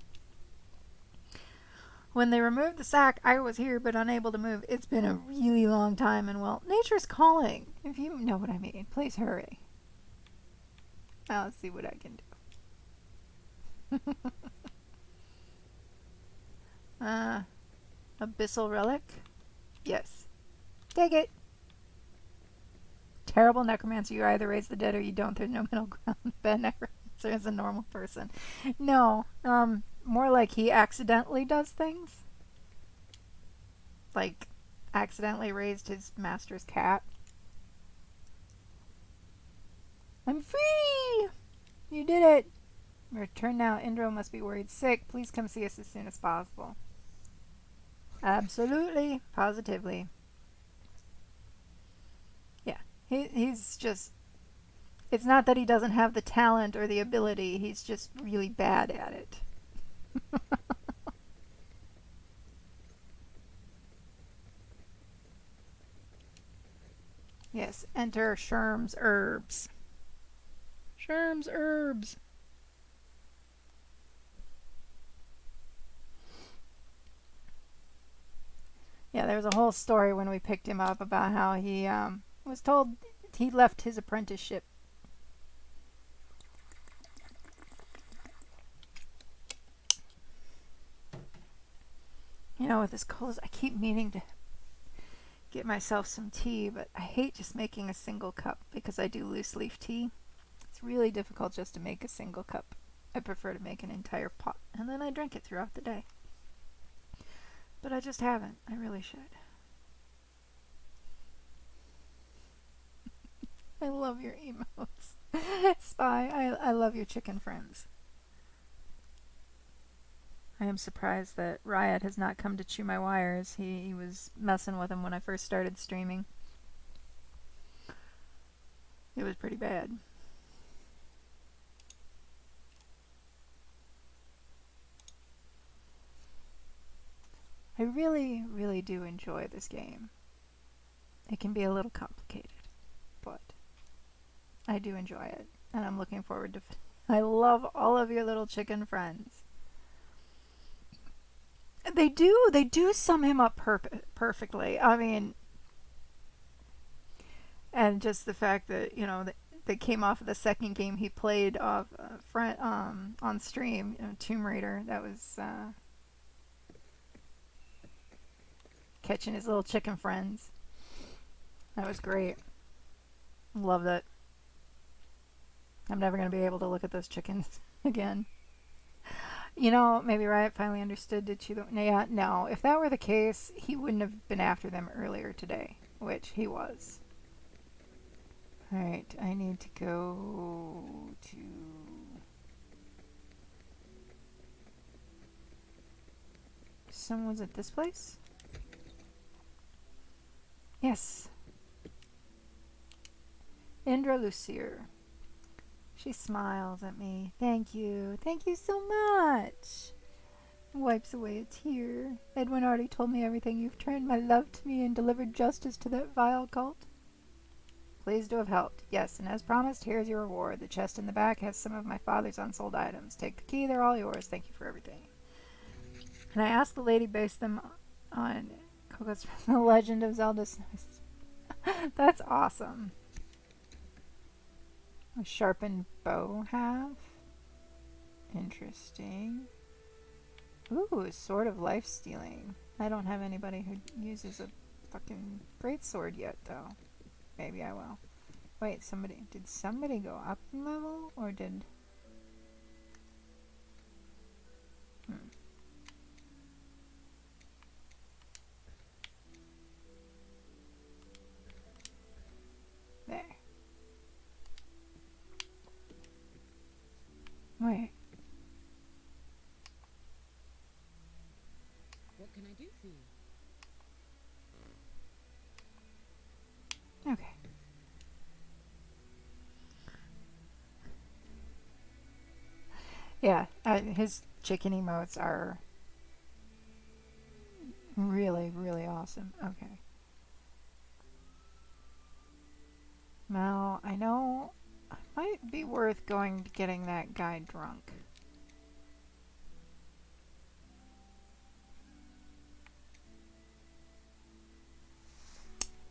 When they removed the sack, I was here but unable to move. It's been a really long time, and well, nature's calling. If you know what I mean, please hurry. I'll see what I can do. Abyssal relic? Yes. Take it. Terrible necromancer. You either raise the dead or you don't. There's no middle ground. Bad necromancer is a normal person. No. More like he accidentally does things. Like, accidentally raised his master's cat. I'm free! You did it! Return now. Indro must be worried sick. Please come see us as soon as possible. Absolutely. Positively. Yeah. He's just... It's not that he doesn't have the talent or the ability. He's just really bad at it. Yes. Enter Sherm's Herbs. Sherm's Herbs. Yeah, there was a whole story when we picked him up about how he was told he left his apprenticeship. You know, with this cold, I keep meaning to get myself some tea, but I hate just making a single cup because I do loose leaf tea. It's really difficult just to make a single cup. I prefer to make an entire pot, and then I drink it throughout the day. But I just haven't. I really should. I love your emotes. Spy, I love your chicken friends. I am surprised that Riot has not come to chew my wires. He was messing with him when I first started streaming. It was pretty bad. I really, really do enjoy this game. It can be a little complicated, but I do enjoy it, and I'm looking forward to... I love all of your little chicken friends. They do sum him up perfectly. I mean, and just the fact that, you know, they came off of the second game he played off on stream, you know, Tomb Raider. That was catching his little chicken friends. That was great. Loved it. I'm never going to be able to look at those chickens again. You know, maybe Riot finally understood to chew the. Yeah, no. If that were the case, he wouldn't have been after them earlier today, which he was. Alright, I need to go to. Someone's at this place? Yes. Indra Lucier. She smiles at me. Thank you. Thank you so much. Wipes away a tear. Edwin already told me everything. You've turned my love to me and delivered justice to that vile cult. Pleased to have helped. Yes, and as promised, here's your reward. The chest in the back has some of my father's unsold items. Take the key, they're all yours. Thank you for everything. And I asked the lady base them on Coco's from the Legend of Zelda Snows. That's awesome. A sharpened bow have. Interesting. Ooh, Sword of Life Stealing. I don't have anybody who uses a fucking greatsword yet, though. Maybe I will. Wait, did somebody go up in level? Or did... There. Wait. What can I do for you? Okay. Yeah, his chicken emotes are really, really awesome. Okay. Now, I know it might be worth going to getting that guy drunk.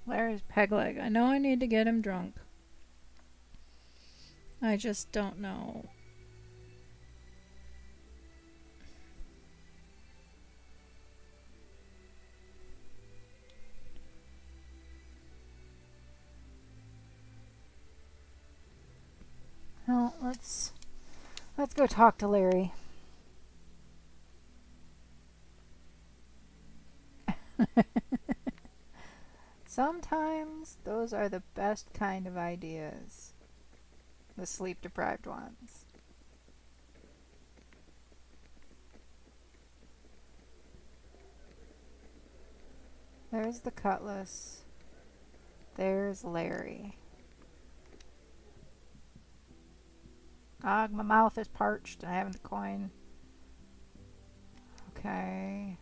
Larry's Pegleg. I know I need to get him drunk. I just don't know. Well, let's go talk to Larry. Sometimes those are the best kind of ideas. The sleep-deprived ones. There's the cutlass. There's Larry. Ah, my mouth is parched and I haven't the coin. Okay.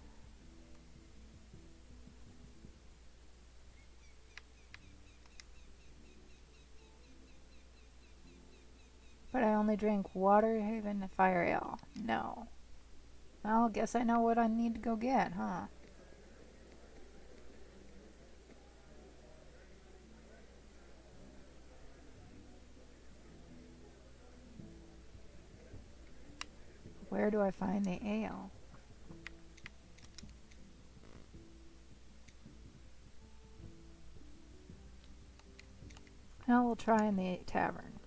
But I only drink water, Haven, fire ale. No. Well, guess I know what I need to go get, huh? Where do I find the ale? Well, we'll try in the tavern.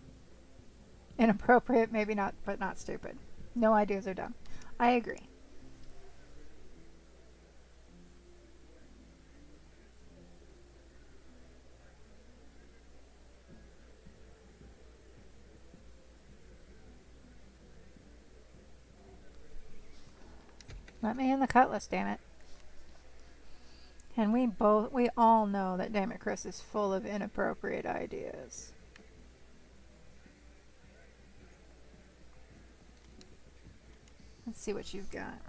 Inappropriate, maybe not, but not stupid. No ideas are dumb. I agree. Let me in the cutlass, damn it. And we all know that Damn It Chris is full of inappropriate ideas. Let's see what you've got.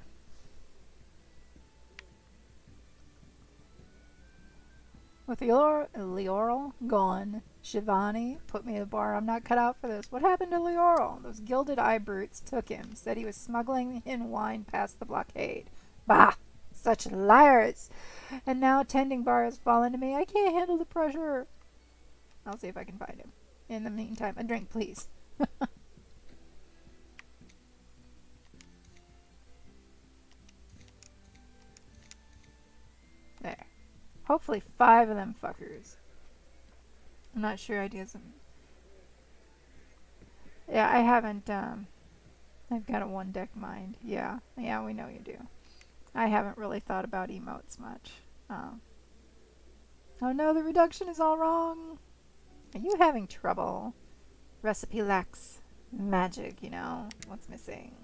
With Leoral gone, Shivani put me in the bar. I'm not cut out for this. What happened to Leoral? Those gilded eye brutes took him. Said he was smuggling in wine past the blockade. Bah! Such liars! And now tending bar has fallen to me. I can't handle the pressure. I'll see if I can find him. In the meantime, a drink, please. There. Hopefully 5 of them fuckers. I'm not sure ideas. Yeah, I I've got a one deck mind. Yeah, yeah, we know you do. I haven't really thought about emotes much. Um, oh no, the reduction is all wrong. Are you having trouble? Recipe lacks magic, you know. What's missing?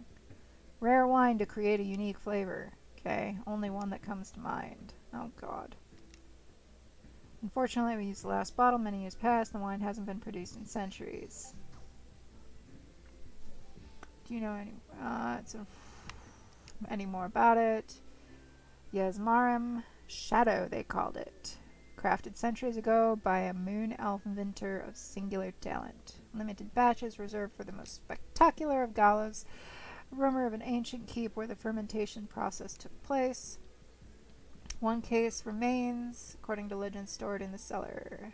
Rare wine to create a unique flavor. Okay, only one that comes to mind. Oh god. Unfortunately, we used the last bottle many years past. The wine hasn't been produced in centuries. Do you know any more about it? Yasmarim Shadow, they called it. Crafted centuries ago by a moon elf inventor of singular talent. Limited batches reserved for the most spectacular of galas. Rumor of an ancient keep where the fermentation process took place. One case remains, according to legend, stored in the cellar.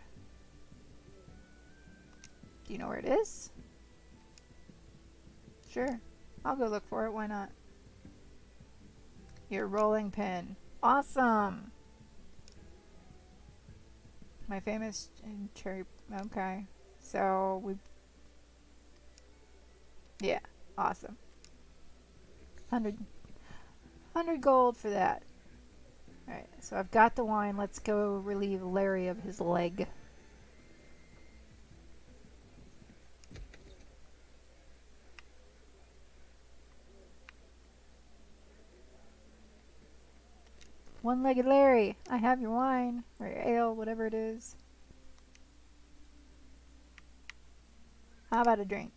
Do you know where it is? Sure. I'll go look for it. Why not? Your rolling pin. Awesome! My famous cherry... Okay. So, yeah. Awesome. 100 gold for that. Alright, so I've got the wine. Let's go relieve Larry of his leg. One-legged Larry, I have your wine, or your ale, whatever it is. How about a drink?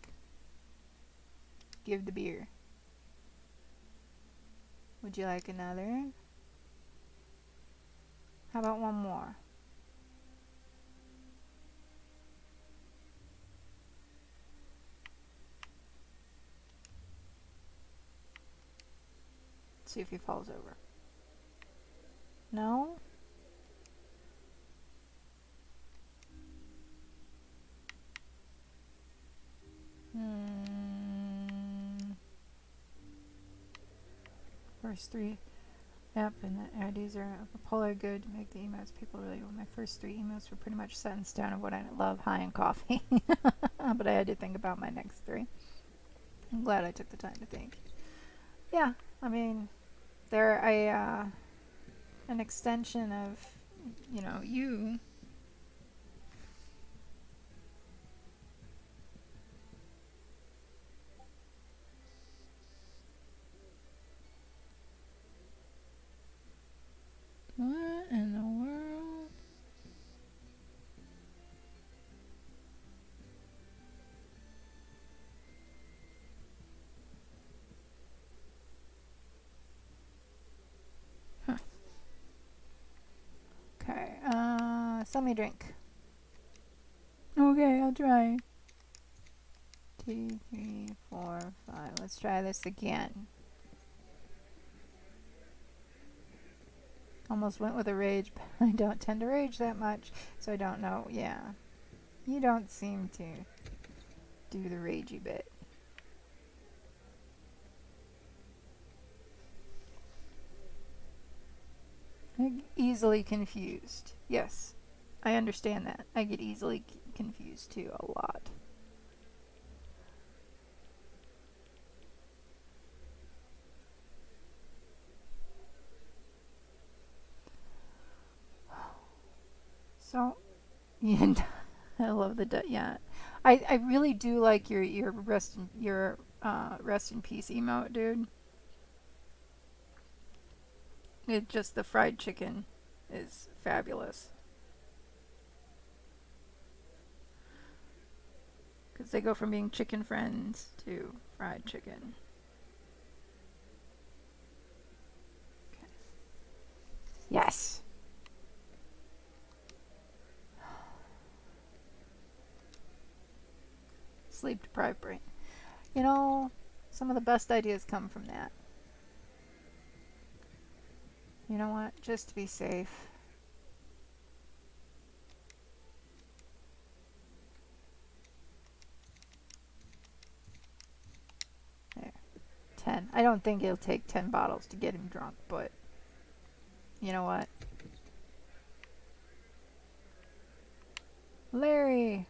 Give the beer. Would you like another? How about one more? Let's see if he falls over. No? First three. Yep, and the IDs are a polar good to make the emotes. People really want my first three emotes were pretty much set in stone of what I love, high in coffee. But I had to think about my next three. I'm glad I took the time to think. Yeah, I mean, they're an extension of, you know, you. What in the world? Huh. Okay, sell me a drink. Okay, I'll try. 2, 3, 4, 5. Let's try this again. Almost went with a rage, but I don't tend to rage that much, so I don't know. Yeah. You don't seem to do the ragey bit. I get easily confused. Yes, I understand that. I get easily confused too, a lot. So, yeah, I love the yeah. I really do like your rest in peace emote, dude. It just the fried chicken is fabulous. Because they go from being chicken friends to fried chicken. Okay. Yes. Sleep deprived brain. You know, some of the best ideas come from that. You know what? Just to be safe. There. 10. I don't think it'll take 10 bottles to get him drunk, but you know what? Larry!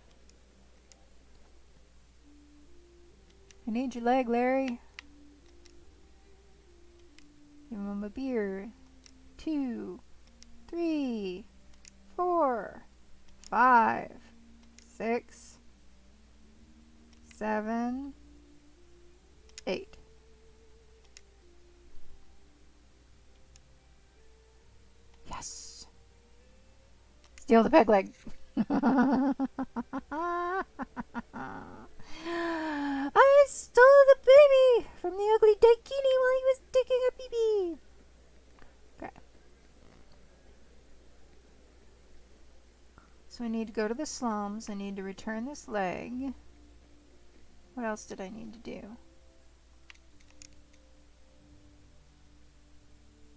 I need your leg, Larry. Give him a beer. 2, 3, 4, 5, 6, 7, 8. Yes. Steal the peg leg. I stole the baby from the ugly daikini while he was taking a pee-pee. Okay. So I need to go to the slums. I need to return this leg. What else did I need to do?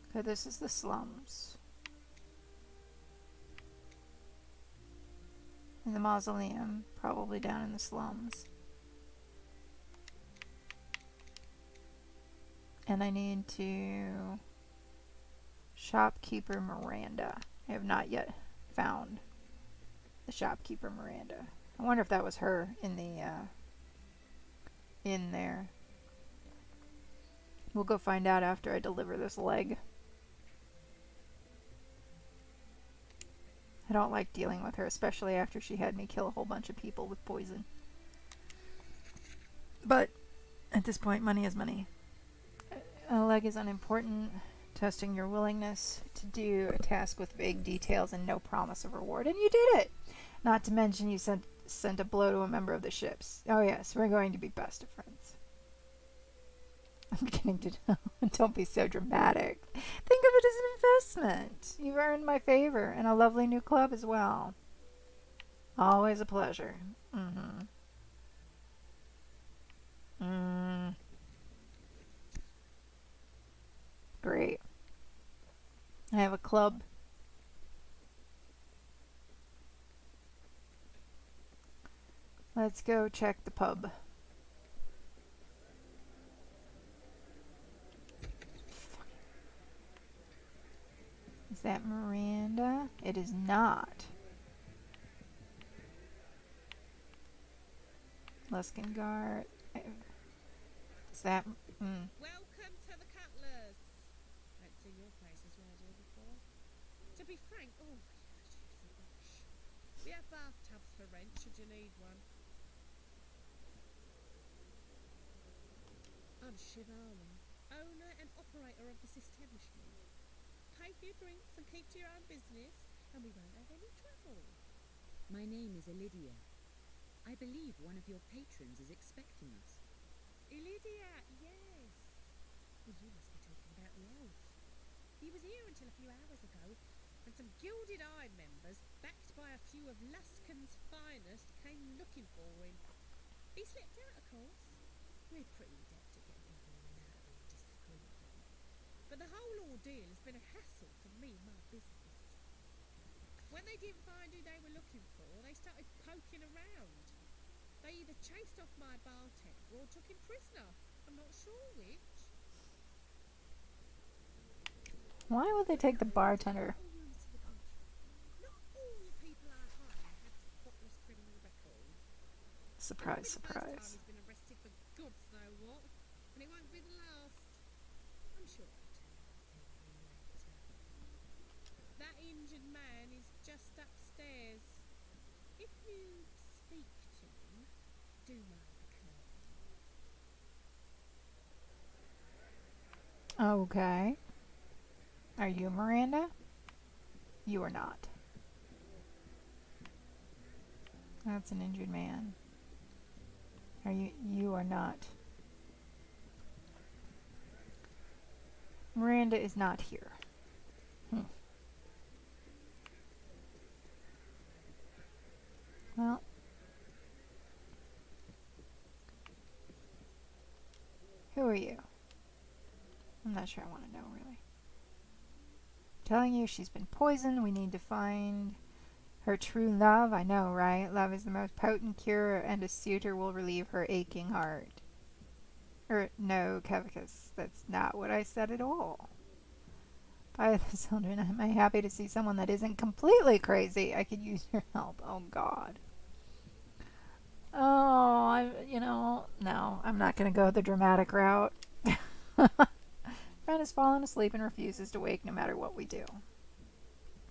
Okay, this is the slums. And the mausoleum, probably down in the slums. And I need to shopkeeper Miranda. I have not yet found the shopkeeper Miranda. I wonder if that was her in the in there. We'll go find out after I deliver this leg. I don't like dealing with her, especially after she had me kill a whole bunch of people with poison. But at this point, money is money. A leg is unimportant. Testing your willingness to do a task with vague details and no promise of reward. And you did it! Not to mention you sent a blow to a member of the ships. Oh yes, we're going to be best of friends. I'm beginning to know. Don't be so dramatic. Think of it as an investment. You've earned my favor and a lovely new club as well. Always a pleasure. Great. I have a club. Let's go check the pub. Is that Miranda? It is not. Lusken guard. Is that... Welcome to the Cutlers. Haven't seen your faces round here before. To be frank, oh, juicy gosh. We have bathtubs for rent should you need one. I'm Shivani, owner and operator of this establishment. Pay for your drinks and keep to your own business, and we won't have any trouble. My name is Lydia. I believe one of your patrons is expecting us. Lydia, yes. Well, you must be talking about the elf. He was here until a few hours ago, and some Gilded Eye members, backed by a few of Lusken's finest, came looking for him. He slipped out, of course. We're pretty adept at getting people in and out of here discreetly. But the whole ordeal has been a hassle for me and my business. When they didn't find who they were looking for, they started poking around. They either chased off my bartender or took him prisoner. I'm not sure which. Why would they take the bartender? Not all the people I hire have spotless criminal records. Surprise, It won't be the first time surprise. he's been arrested for gods know what, and it won't be the last. I'm sure I'll tell you later. That injured man is just upstairs. If you speak to him, do mind the curtains. Okay. Are you Miranda? You are not. That's an injured man. Are you? You are not. Miranda is not here. Well. Who are you? I'm not sure I want to know, really. Telling you she's been poisoned. We need to find her true love. I know, right? Love is the most potent cure, and a suitor will relieve her aching heart. No, Kevicus, that's not what I said at all. By the children, am I happy to see someone that isn't completely crazy? I could use your help. Oh, God. No, I'm not going to go the dramatic route. Trying to has fallen asleep and refuses to wake no matter what we do.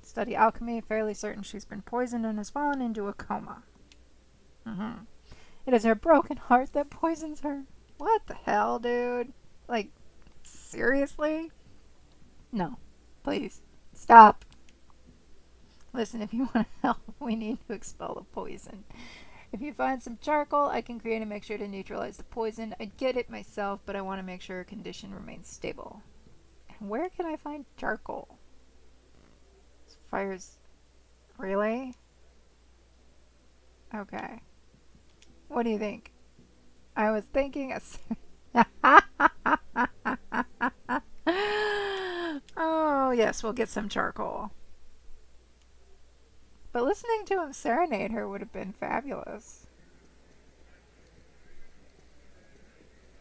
Study alchemy, fairly certain she's been poisoned and has fallen into a coma. It is her broken heart that poisons her. What the hell, dude? Like, seriously? No. Please. Stop. Listen, if you want to help, we need to expel the poison. If you find some charcoal, I can create a mixture to neutralize the poison. I'd get it myself, but I want to make sure her condition remains stable. And where can I find charcoal? Fires... Really? Okay. What do you think? I was thinking Oh, yes, we'll get some charcoal. But listening to him serenade her would have been fabulous.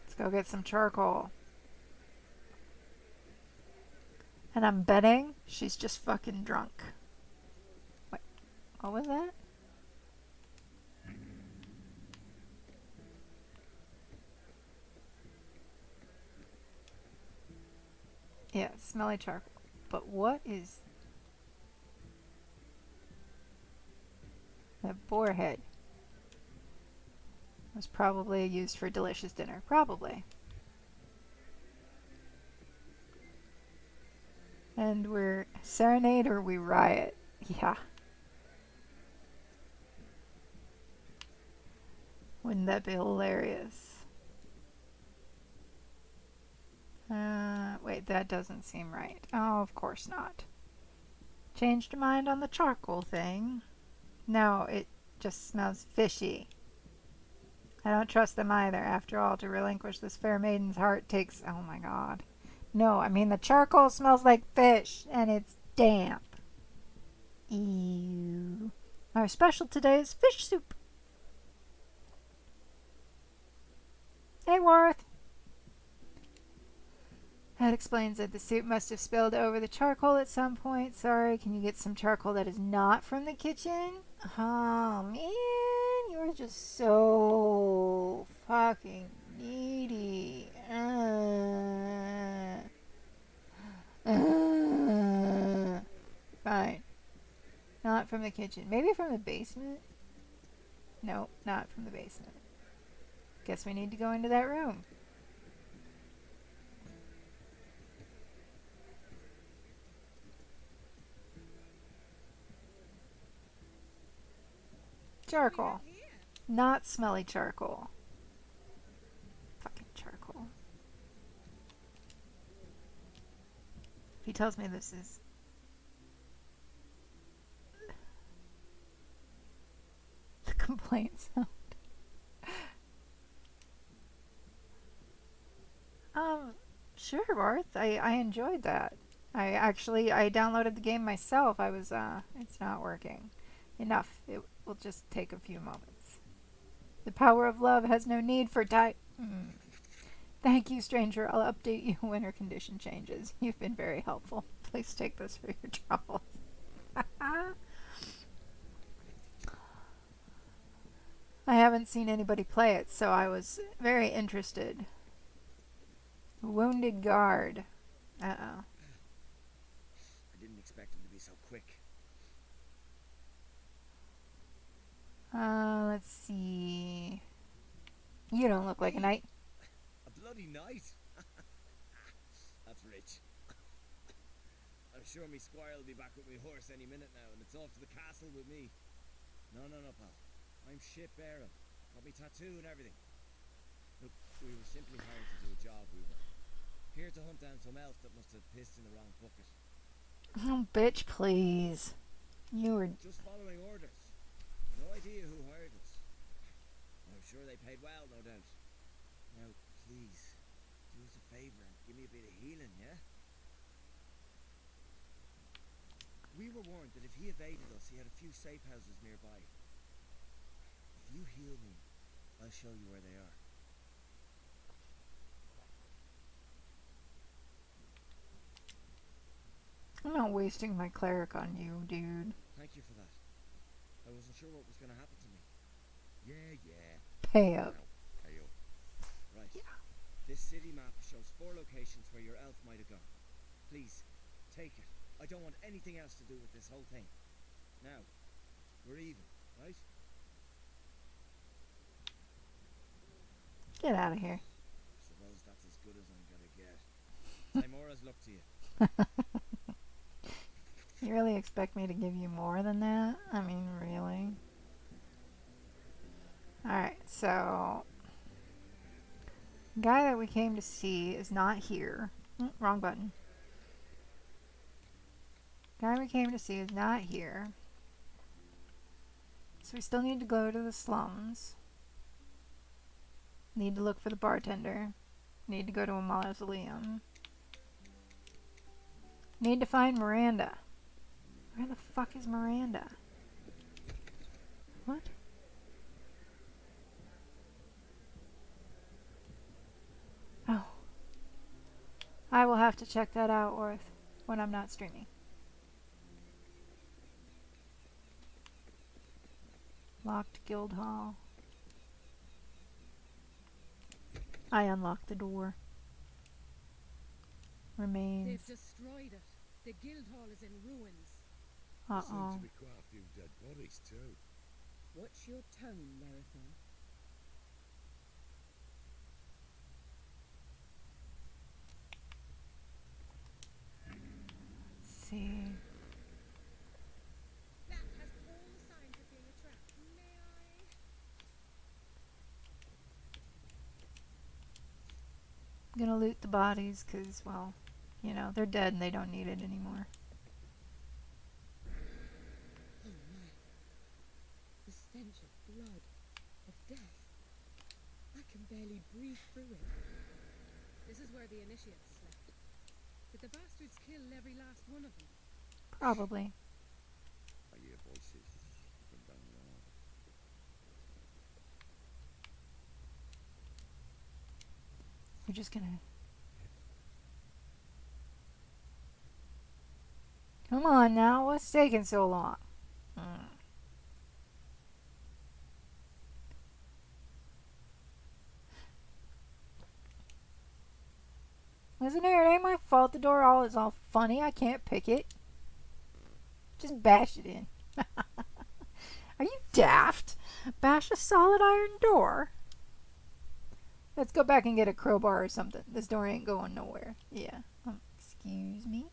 Let's go get some charcoal. And I'm betting she's just fucking drunk. Wait, what was that? Yeah, smelly charcoal. But what is... That boar head was probably used for delicious dinner. Probably. And we're serenade or we riot. Yeah. Wouldn't that be hilarious? Wait, that doesn't seem right. Oh, of course not. Changed your mind on the charcoal thing? No, it just smells fishy. I don't trust them either. After all, to relinquish this fair maiden's heart takes... Oh my god. No, I mean the charcoal smells like fish, and it's damp. Ew. Our special today is fish soup. Hey, Worth. That explains it. The soup must have spilled over the charcoal at some point. Sorry, can you get some charcoal that is not from the kitchen? Oh, man. You're just so fucking needy. Fine. Not from the kitchen. Maybe from the basement? No, not from the basement. Guess we need to go into that room. Charcoal. Not smelly charcoal. Fucking charcoal. If he tells me this is... the complaint sound. Sure, Barth. I enjoyed that. I downloaded the game myself. It's not working. Enough. It will just take a few moments. The power of love has no need for Thank you, stranger. I'll update you when her condition changes. You've been very helpful. Please take this for your troubles. I haven't seen anybody play it, so I was very interested. Wounded guard. Uh-oh. I didn't expect him to be so quick. Let's see. You don't look like a knight. A bloody knight? That's rich. I'm sure me squire will be back with me horse any minute now, and it's off to the castle with me. No, pal. I'm ship-bearer. Got me tattoo and everything. Look, we were simply hired to do a job we were. Here to hunt down some elf that must have pissed in the wrong bucket. Oh, bitch, please. You were... Just following orders. No idea who hired us. I'm sure they paid well, no doubt. Now, please, do us a favour and give me a bit of healing, yeah? We were warned that if he evaded us, he had a few safe houses nearby. If you heal me, I'll show you where they are. I'm not wasting my cleric on you, dude. Thank you for that. I wasn't sure what was going to happen to me. Yeah. Pay up. Now, pay up. Right. Yeah. This city map shows 4 locations where your elf might have gone. Please, take it. I don't want anything else to do with this whole thing. Now, we're even, right? Get out of here. Suppose that's as good as I'm gonna get. Timora's luck to you. You really expect me to give you more than that? I mean, really? Alright, so... the guy that we came to see is not here. Wrong button. Guy we came to see is not here. So we still need to go to the slums. Need to look for the bartender. Need to go to a mausoleum. Need to find Miranda. Where the fuck is Miranda? What? Oh. I will have to check that out, Orth, when I'm not streaming. Locked guild hall. I unlocked the door. Remains. They've destroyed it. The guild hall is in ruins. There seem Uh-oh. to be quite a few dead bodies too. What's your tone, Marathon? Let's see. That has all the signs of being a trap. May I? I'm gonna loot the bodies because, well, you know, they're dead and they don't need it anymore. Oh my. The stench of blood, of death. I can barely breathe through it. This is where the initiates slept. Did the bastards kill every last one of them? Probably. I hear voices from down the hall. We're just gonna... Come on now, what's taking so long? Listen here, it ain't my fault the door all is all funny. I can't pick it. Just bash it in. Are you daft? Bash a solid iron door? Let's go back and get a crowbar or something. This door ain't going nowhere. Yeah. Excuse me?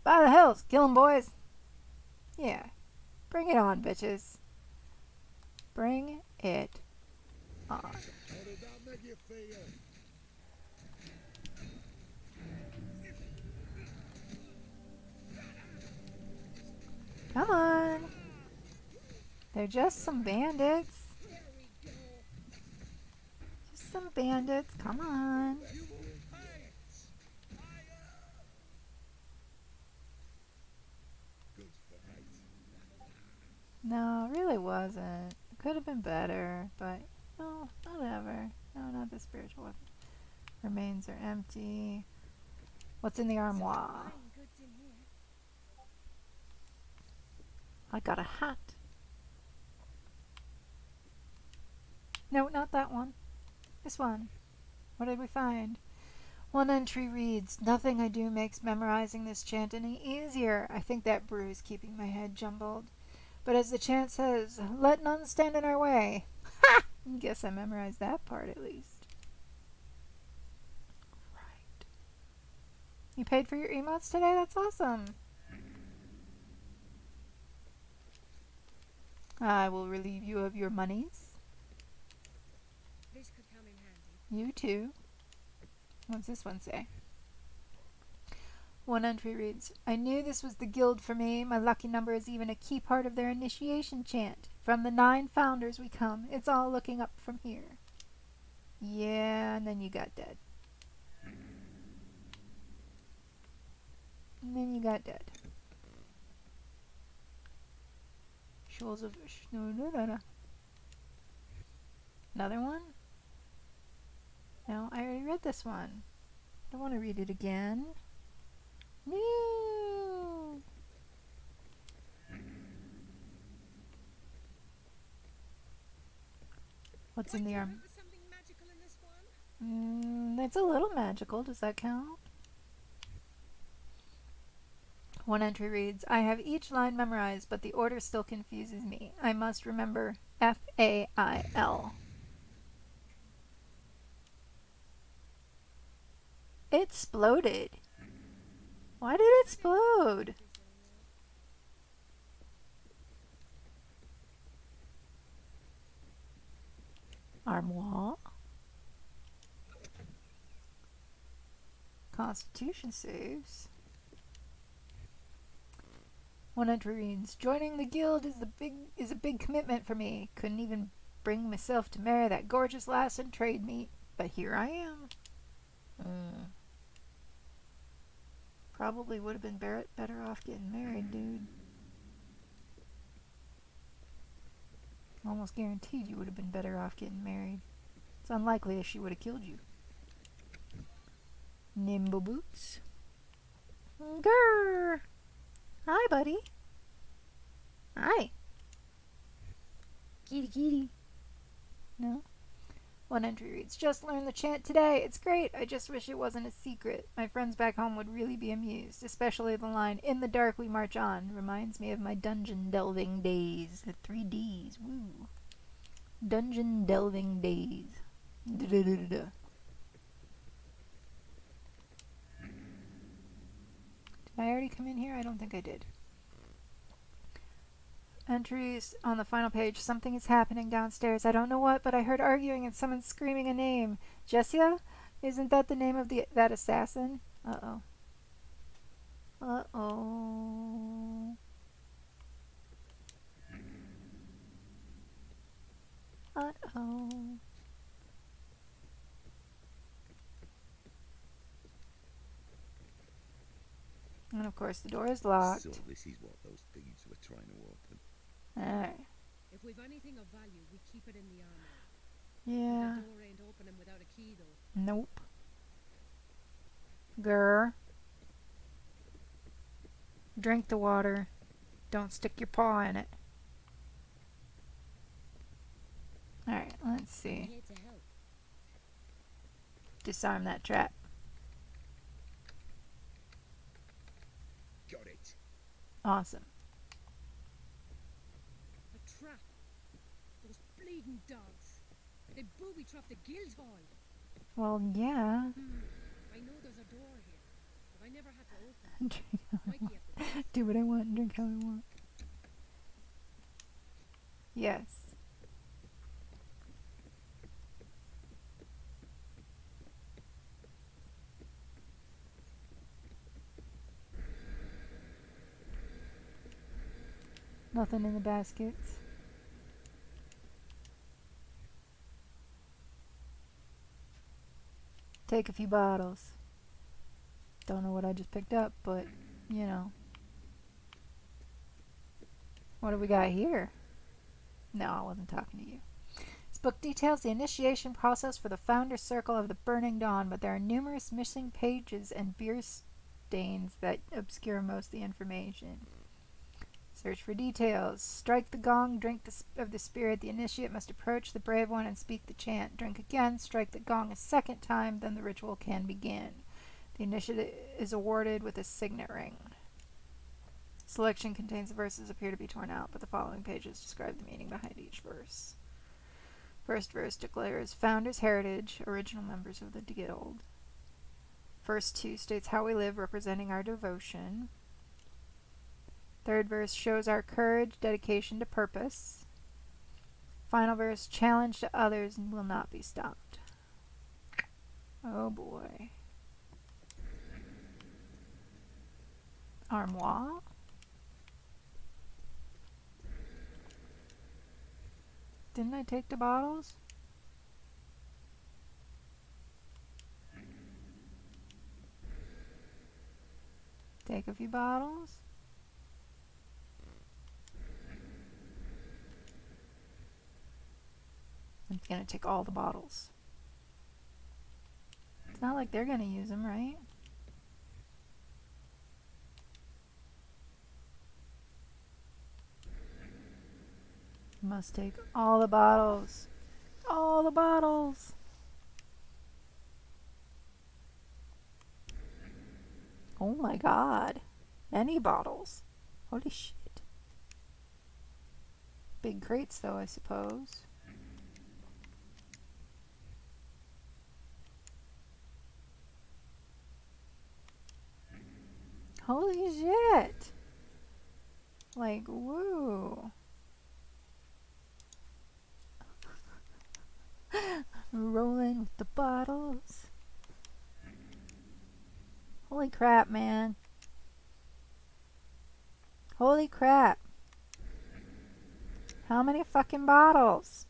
By the hills, kill 'em, boys. Yeah. Bring it on, bitches. Bring it on. How did that make you feel? Come on. They're just some bandits. Just some bandits. Come on. Good fight. No, it really wasn't. It could have been better, but no, whatever. No, not the spiritual weapon. Remains are empty. What's in the armoire? Fine goods in here. I got a hat. No, not that one. This one. What did we find? One entry reads, "Nothing I do makes memorizing this chant any easier." I think that brew is keeping my head jumbled. But as the chant says, "Let none stand in our way." Ha! Guess I memorized that part at least. Right. You paid for your emotes today? That's awesome. I will relieve you of your monies. This could come in handy. You too. What's this one say? One entry reads, "I knew this was the guild for me. My lucky number is even a key part of their initiation chant. From the 9 founders we come. It's all looking up from here." Yeah, and then you got dead. And then you got dead. Shoals of... No. Another one? No, I already read this one. I don't want to read it again. No. What's in the arm? Remember something magical in this one? It's a little magical. Does that count? One entry reads, I have each line memorized, but the order still confuses me. I must remember F-A-I-L. It exploded. Why did it explode? Armoire. Constitution saves. One entry reads, joining the guild is a big commitment for me. Couldn't even bring myself to marry that gorgeous lass in trade meet, but here I am. Probably would have been better off getting married, dude. Almost guaranteed you would have been better off getting married. It's unlikely that she would have killed you. Nimble Boots. Grrr! Hi, buddy. Hi. Kitty kitty. No? One entry reads, just learned the chant today. It's great. I just wish it wasn't a secret. My friends back home would really be amused, especially the line, in the dark we march on. Reminds me of my dungeon delving days. The 3 Ds. Woo. Dungeon delving days. Da-da-da-da-da. Did I already come in here? I don't think I did. Entries on the final page. Something is happening downstairs. I don't know what, but I heard arguing and someone screaming a name. Jessia? Isn't that the name of that assassin? Uh-oh. Uh-oh. Uh-oh. And of course the door is locked. So this is what those thieves were trying to open. Alright. If we've anything of value, we keep it in the armor. Yeah. The door ain't opening without a key, though. Nope. Grr. Drink the water. Don't stick your paw in it. Alright, let's see. Here to help. Disarm that trap. Got it. Awesome. A trap. Those bleeding dogs. They booby-trapped the guild hall. Well, yeah. I know there's a door here, but I never had to open it. Might be at the best. Do what I want and drink how I want. Yes. Nothing in the baskets. Take a few bottles. Don't know what I just picked up, but, you know. What do we got here? No, I wasn't talking to you. This book details the initiation process for the Founder's Circle of the Burning Dawn, but there are numerous missing pages and beer stains that obscure most of the information. Search for details. Strike the gong, drink of the spirit. The initiate must approach the brave one and speak the chant. Drink again, strike the gong a second time, then the ritual can begin. The initiate is awarded with a signet ring. Selection contains the verses appear to be torn out, but the following pages describe the meaning behind each verse. First verse declares Founder's heritage, original members of the guild. Verse 2 states how we live, representing our devotion. Third verse shows our courage, dedication to purpose. Final verse, challenge to others and will not be stopped. Oh boy. Armoire. Didn't I take the bottles? Take a few bottles. I'm gonna take all the bottles. It's not like they're gonna use them, right? Must take all the bottles. All the bottles! Oh my god. Any bottles. Holy shit. Big crates though, I suppose. Holy shit. Like, woo. Rolling with the bottles. Holy crap, man. Holy crap. How many fucking bottles?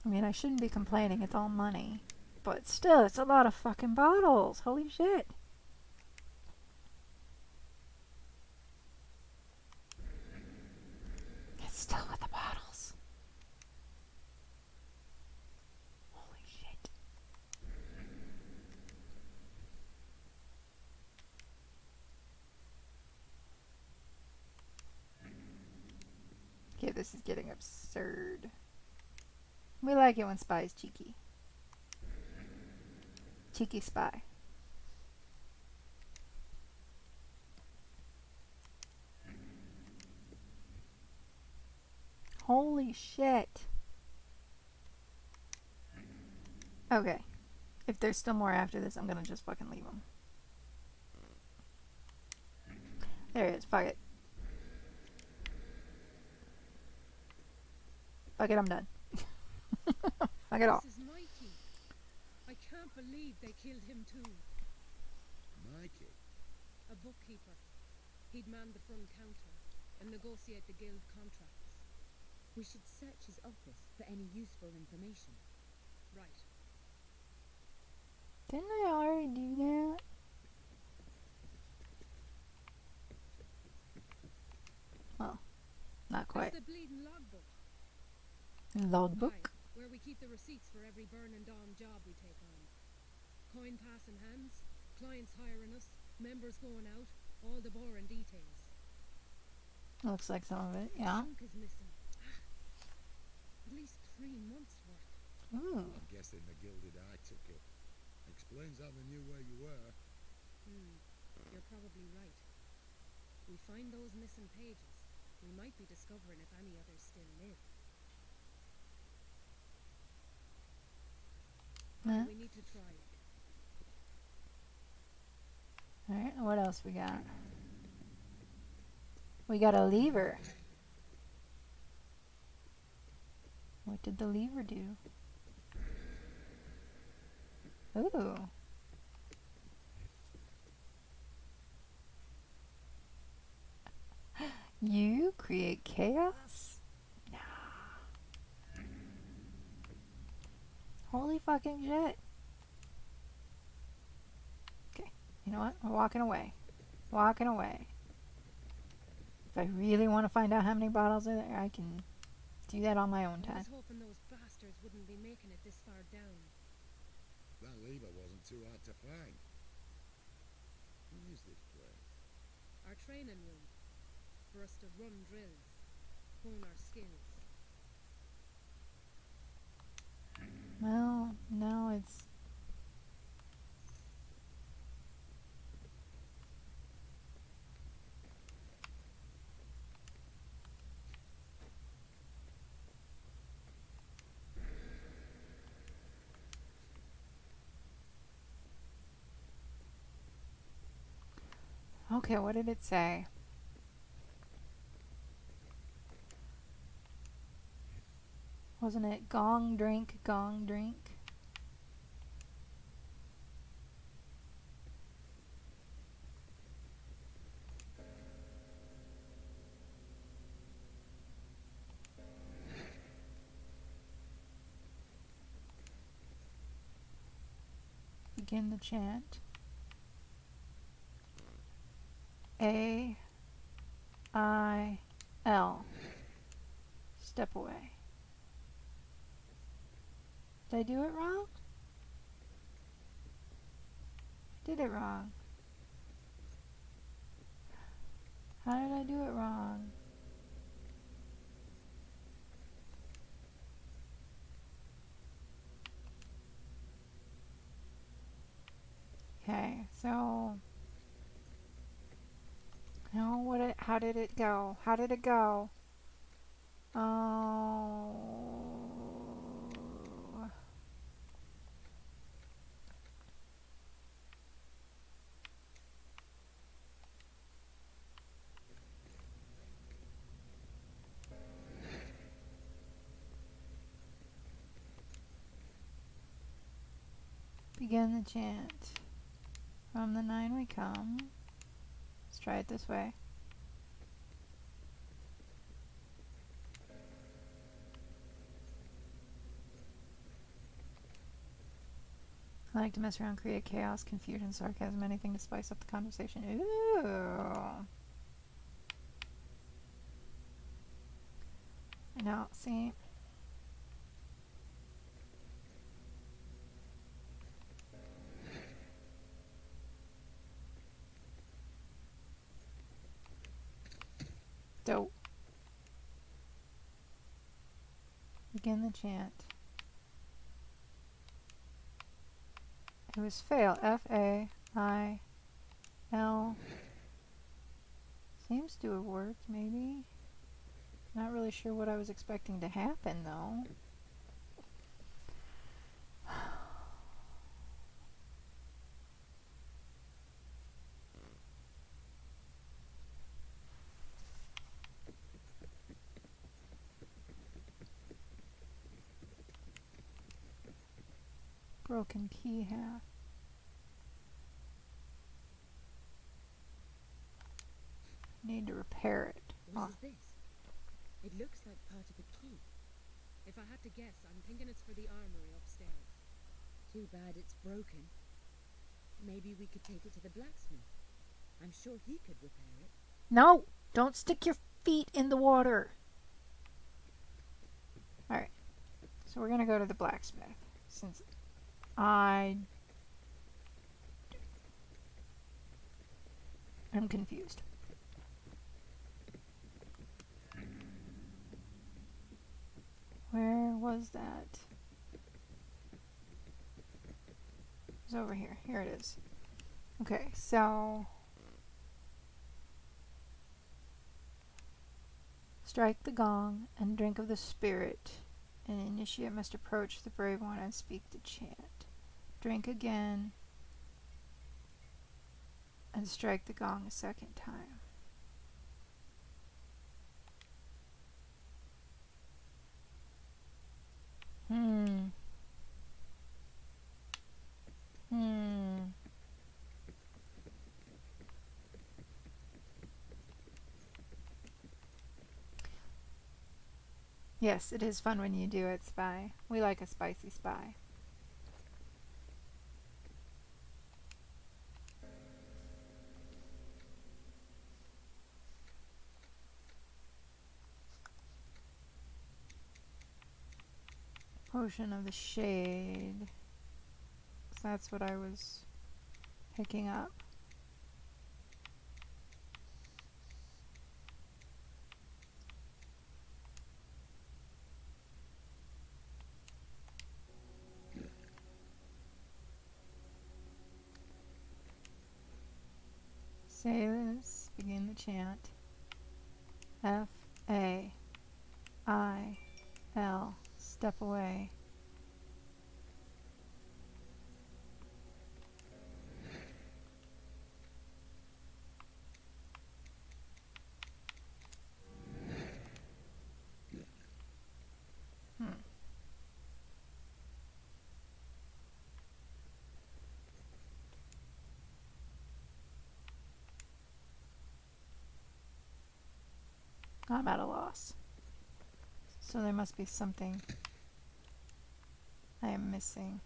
I mean, I shouldn't be complaining, it's all money. But still, it's a lot of fucking bottles. Holy shit. It's still with the bottles. Holy shit. Okay, this is getting absurd. We like it when Spy's cheeky. Cheeky Spy. Holy shit. Okay. If there's still more after this, I'm gonna just fucking leave them. There it is. Fuck it. Fuck it, I'm done. Fuck it all. This is Mikey. I can't believe they killed him too. Mikey? A bookkeeper. He'd man the front counter and negotiate the guild contracts. We should search his office for any useful information. Right. Didn't I already do that? Well, not quite. That's the bleeding logbook. Logbook? Aye, where we keep the receipts for every burn and dawn job we take on. Coin passing hands, clients hiring us, members going out, all the boring details. Looks like some of it, yeah. Chunk is missing. At least 3 months' worth. Ooh. I'm guessing the Gilded Eye took it. Explains how they knew where you were. You're probably right. We find those missing pages, we might be discovering if any others still live. Huh? We need to try it. Alright, what else we got? We got a lever. What did the lever do? Ooh. You create chaos? Nah. Holy fucking shit. Okay, you know what? We're walking away. Walking away. If I really want to find out how many bottles are there, I can do that on my own I time. was hoping those bastards wouldn't be making it this far down. That lever wasn't too hard to find. What is this place? Our training room. For us to run drills. Hone our skills. Well, no, it's... Okay, what did it say? Wasn't it gong drink, gong drink? Begin the chant. A-I-L. Step away. Did I do it wrong? I did it wrong. How did I do it wrong? Okay, so how did it go? How did it go? Oh, begin the chant. From the 9 we come. Let's try it this way. I like to mess around, create chaos, confusion, sarcasm, anything to spice up the conversation. Ooh. Now, see. Dope. Begin the chant. It was fail. F-A-I-L. Seems to have worked, maybe. Not really sure what I was expecting to happen, though. Broken key half. Need to repair it. What is this? It looks like part of a key. If I had to guess, I'm thinking it's for the armory upstairs. Too bad it's broken. Maybe we could take it to the blacksmith. I'm sure he could repair it. No! Don't stick your feet in the water! Alright. So we're gonna go to the blacksmith. Since I'm confused. Where was that? It was over here. Here it is. Okay, so strike the gong and drink of the spirit. An initiate must approach the brave one and speak the chant. Drink again and strike the gong a second time. Yes, it is fun when you do it, Spy. We like a spicy spy. Potion of the Shade. So that's what I was picking up. Say this, begin the chant. F-A-I-L, step away. I'm at a loss. So there must be something I am missing.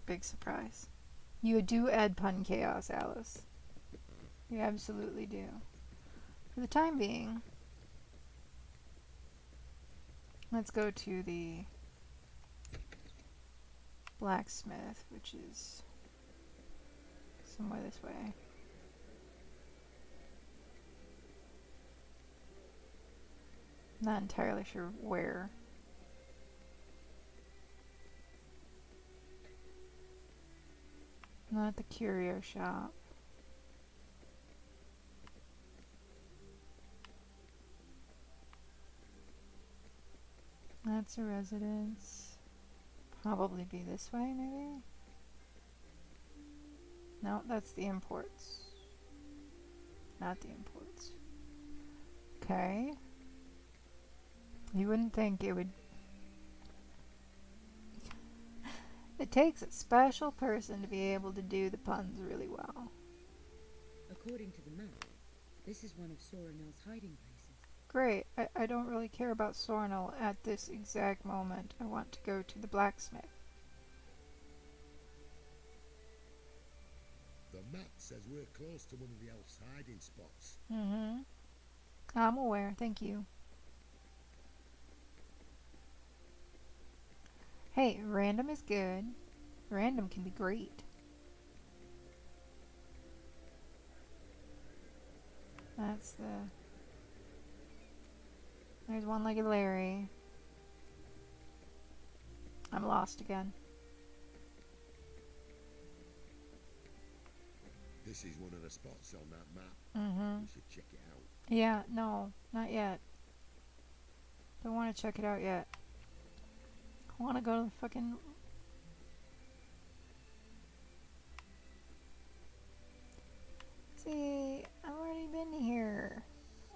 Big surprise. You do add pun chaos, Alice. You absolutely do. For the time being, let's go to the blacksmith, which is somewhere this way. Not entirely sure where. Not the curio shop. That's a residence. Probably be this way, maybe? No, that's the imports. Not the imports. Okay. You wouldn't think it would... It takes a special person to be able to do the puns really well. According to the map, this is one of Sorinel's hiding places. Great. I don't really care about Sornel at this exact moment. I want to go to the blacksmith. The map says we're close to one of the elf's hiding spots. Mm-hmm. I'm aware. Thank you. Hey, random is good. Random can be great. That's the... There's one-legged Larry. I'm lost again. This is one of the spots on that map. Mm-hmm. We should check it out. Yeah, no, not yet. Don't want to check it out yet. I want to go to the fucking... See, I've already been here.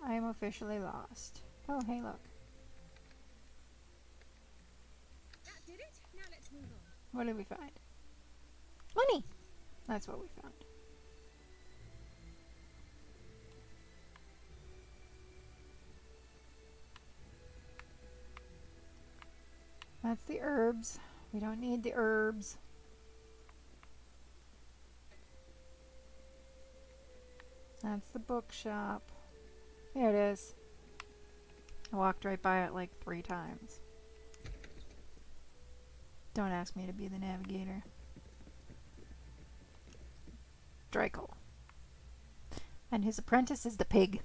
I am officially lost. Oh, hey, look. That did it. Now let's move on. What did we find? Money! That's what we found. That's the herbs. We don't need the herbs. That's the bookshop. Here it is. I walked right by it like 3 times. Don't ask me to be the navigator. Drakel. And his apprentice is the pig.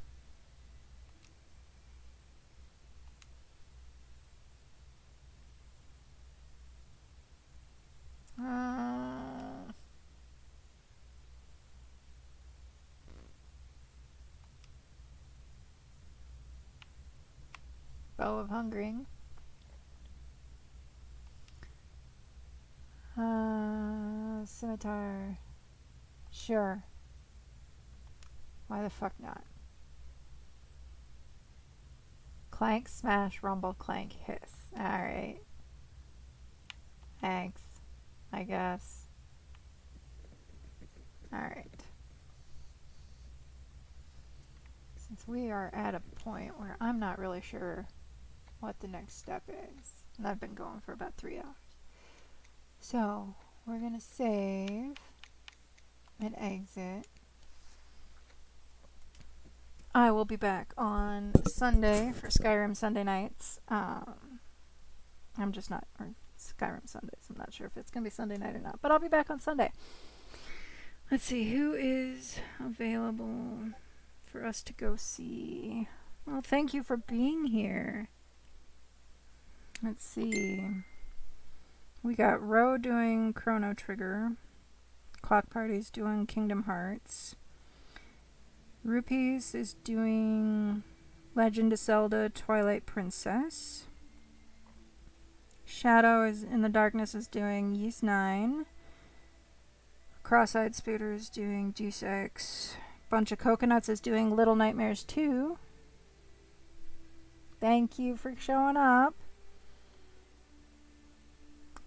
Bow of Hungering. Scimitar. Sure. Why the fuck not? Clank, smash, rumble, clank, hiss. Alright. Thanks. I guess. Alright. Since we are at a point where I'm not really sure what the next step is, and I've been going for about 3 hours. So, we're gonna save and exit. I will be back on Sunday for Skyrim Sunday nights. I'm just not, or Skyrim Sundays. I'm not sure if it's gonna be Sunday night or not, but I'll be back on Sunday. Let's see, who is available for us to go see? Well, thank you for being here. Let's see. We got Ro doing Chrono Trigger. Clock Party's doing Kingdom Hearts. Rupees is doing Legend of Zelda Twilight Princess. Shadow is in the Darkness is doing Ys 9. Cross-Eyed Spooter is doing Deus Ex. Bunch of Coconuts is doing Little Nightmares 2. Thank you for showing up.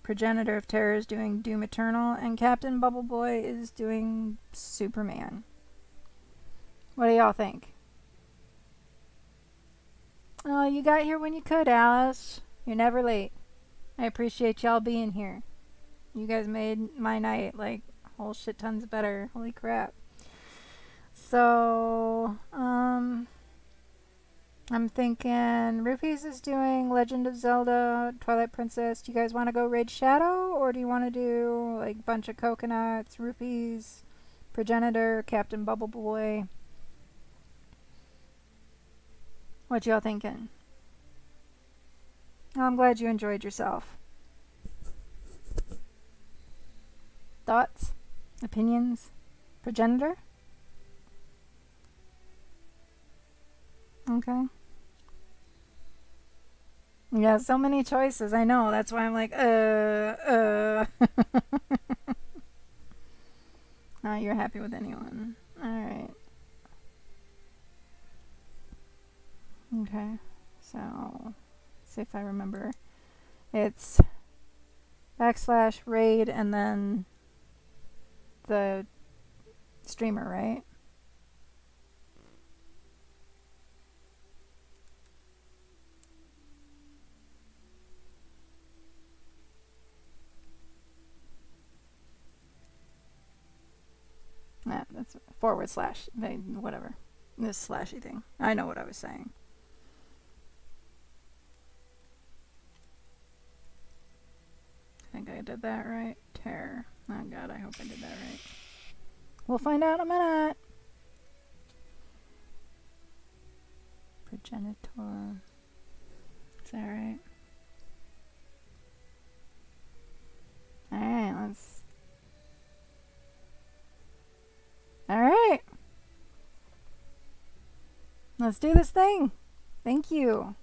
Progenitor of Terror is doing Doom Eternal, and Captain Bubble Boy is doing Superman. What do y'all think? Oh, you got here when you could, Alice. You're never late. I appreciate y'all being here. You guys made my night like whole shit tons better. Holy crap. So, I'm thinking Rupees is doing Legend of Zelda Twilight Princess. Do you guys want to go raid Shadow, or do you want to do like bunch of Coconuts, Rupees, Progenitor, Captain Bubble Boy? What y'all thinking? Oh, I'm glad you enjoyed yourself. Thoughts? Opinions? Progenitor? Okay. Yeah, so many choices. I know. That's why I'm like, Not you're happy with anyone. Alright. Okay. So, let's see if I remember. It's / raid and then the streamer, right? Nah, that's / whatever. This slashy thing. I know what I was saying. I think I did that right. Terror. Oh god, I hope I did that right. We'll find out in a minute. Progenitor. Is that right? Alright, let's... Alright! Let's do this thing! Thank you!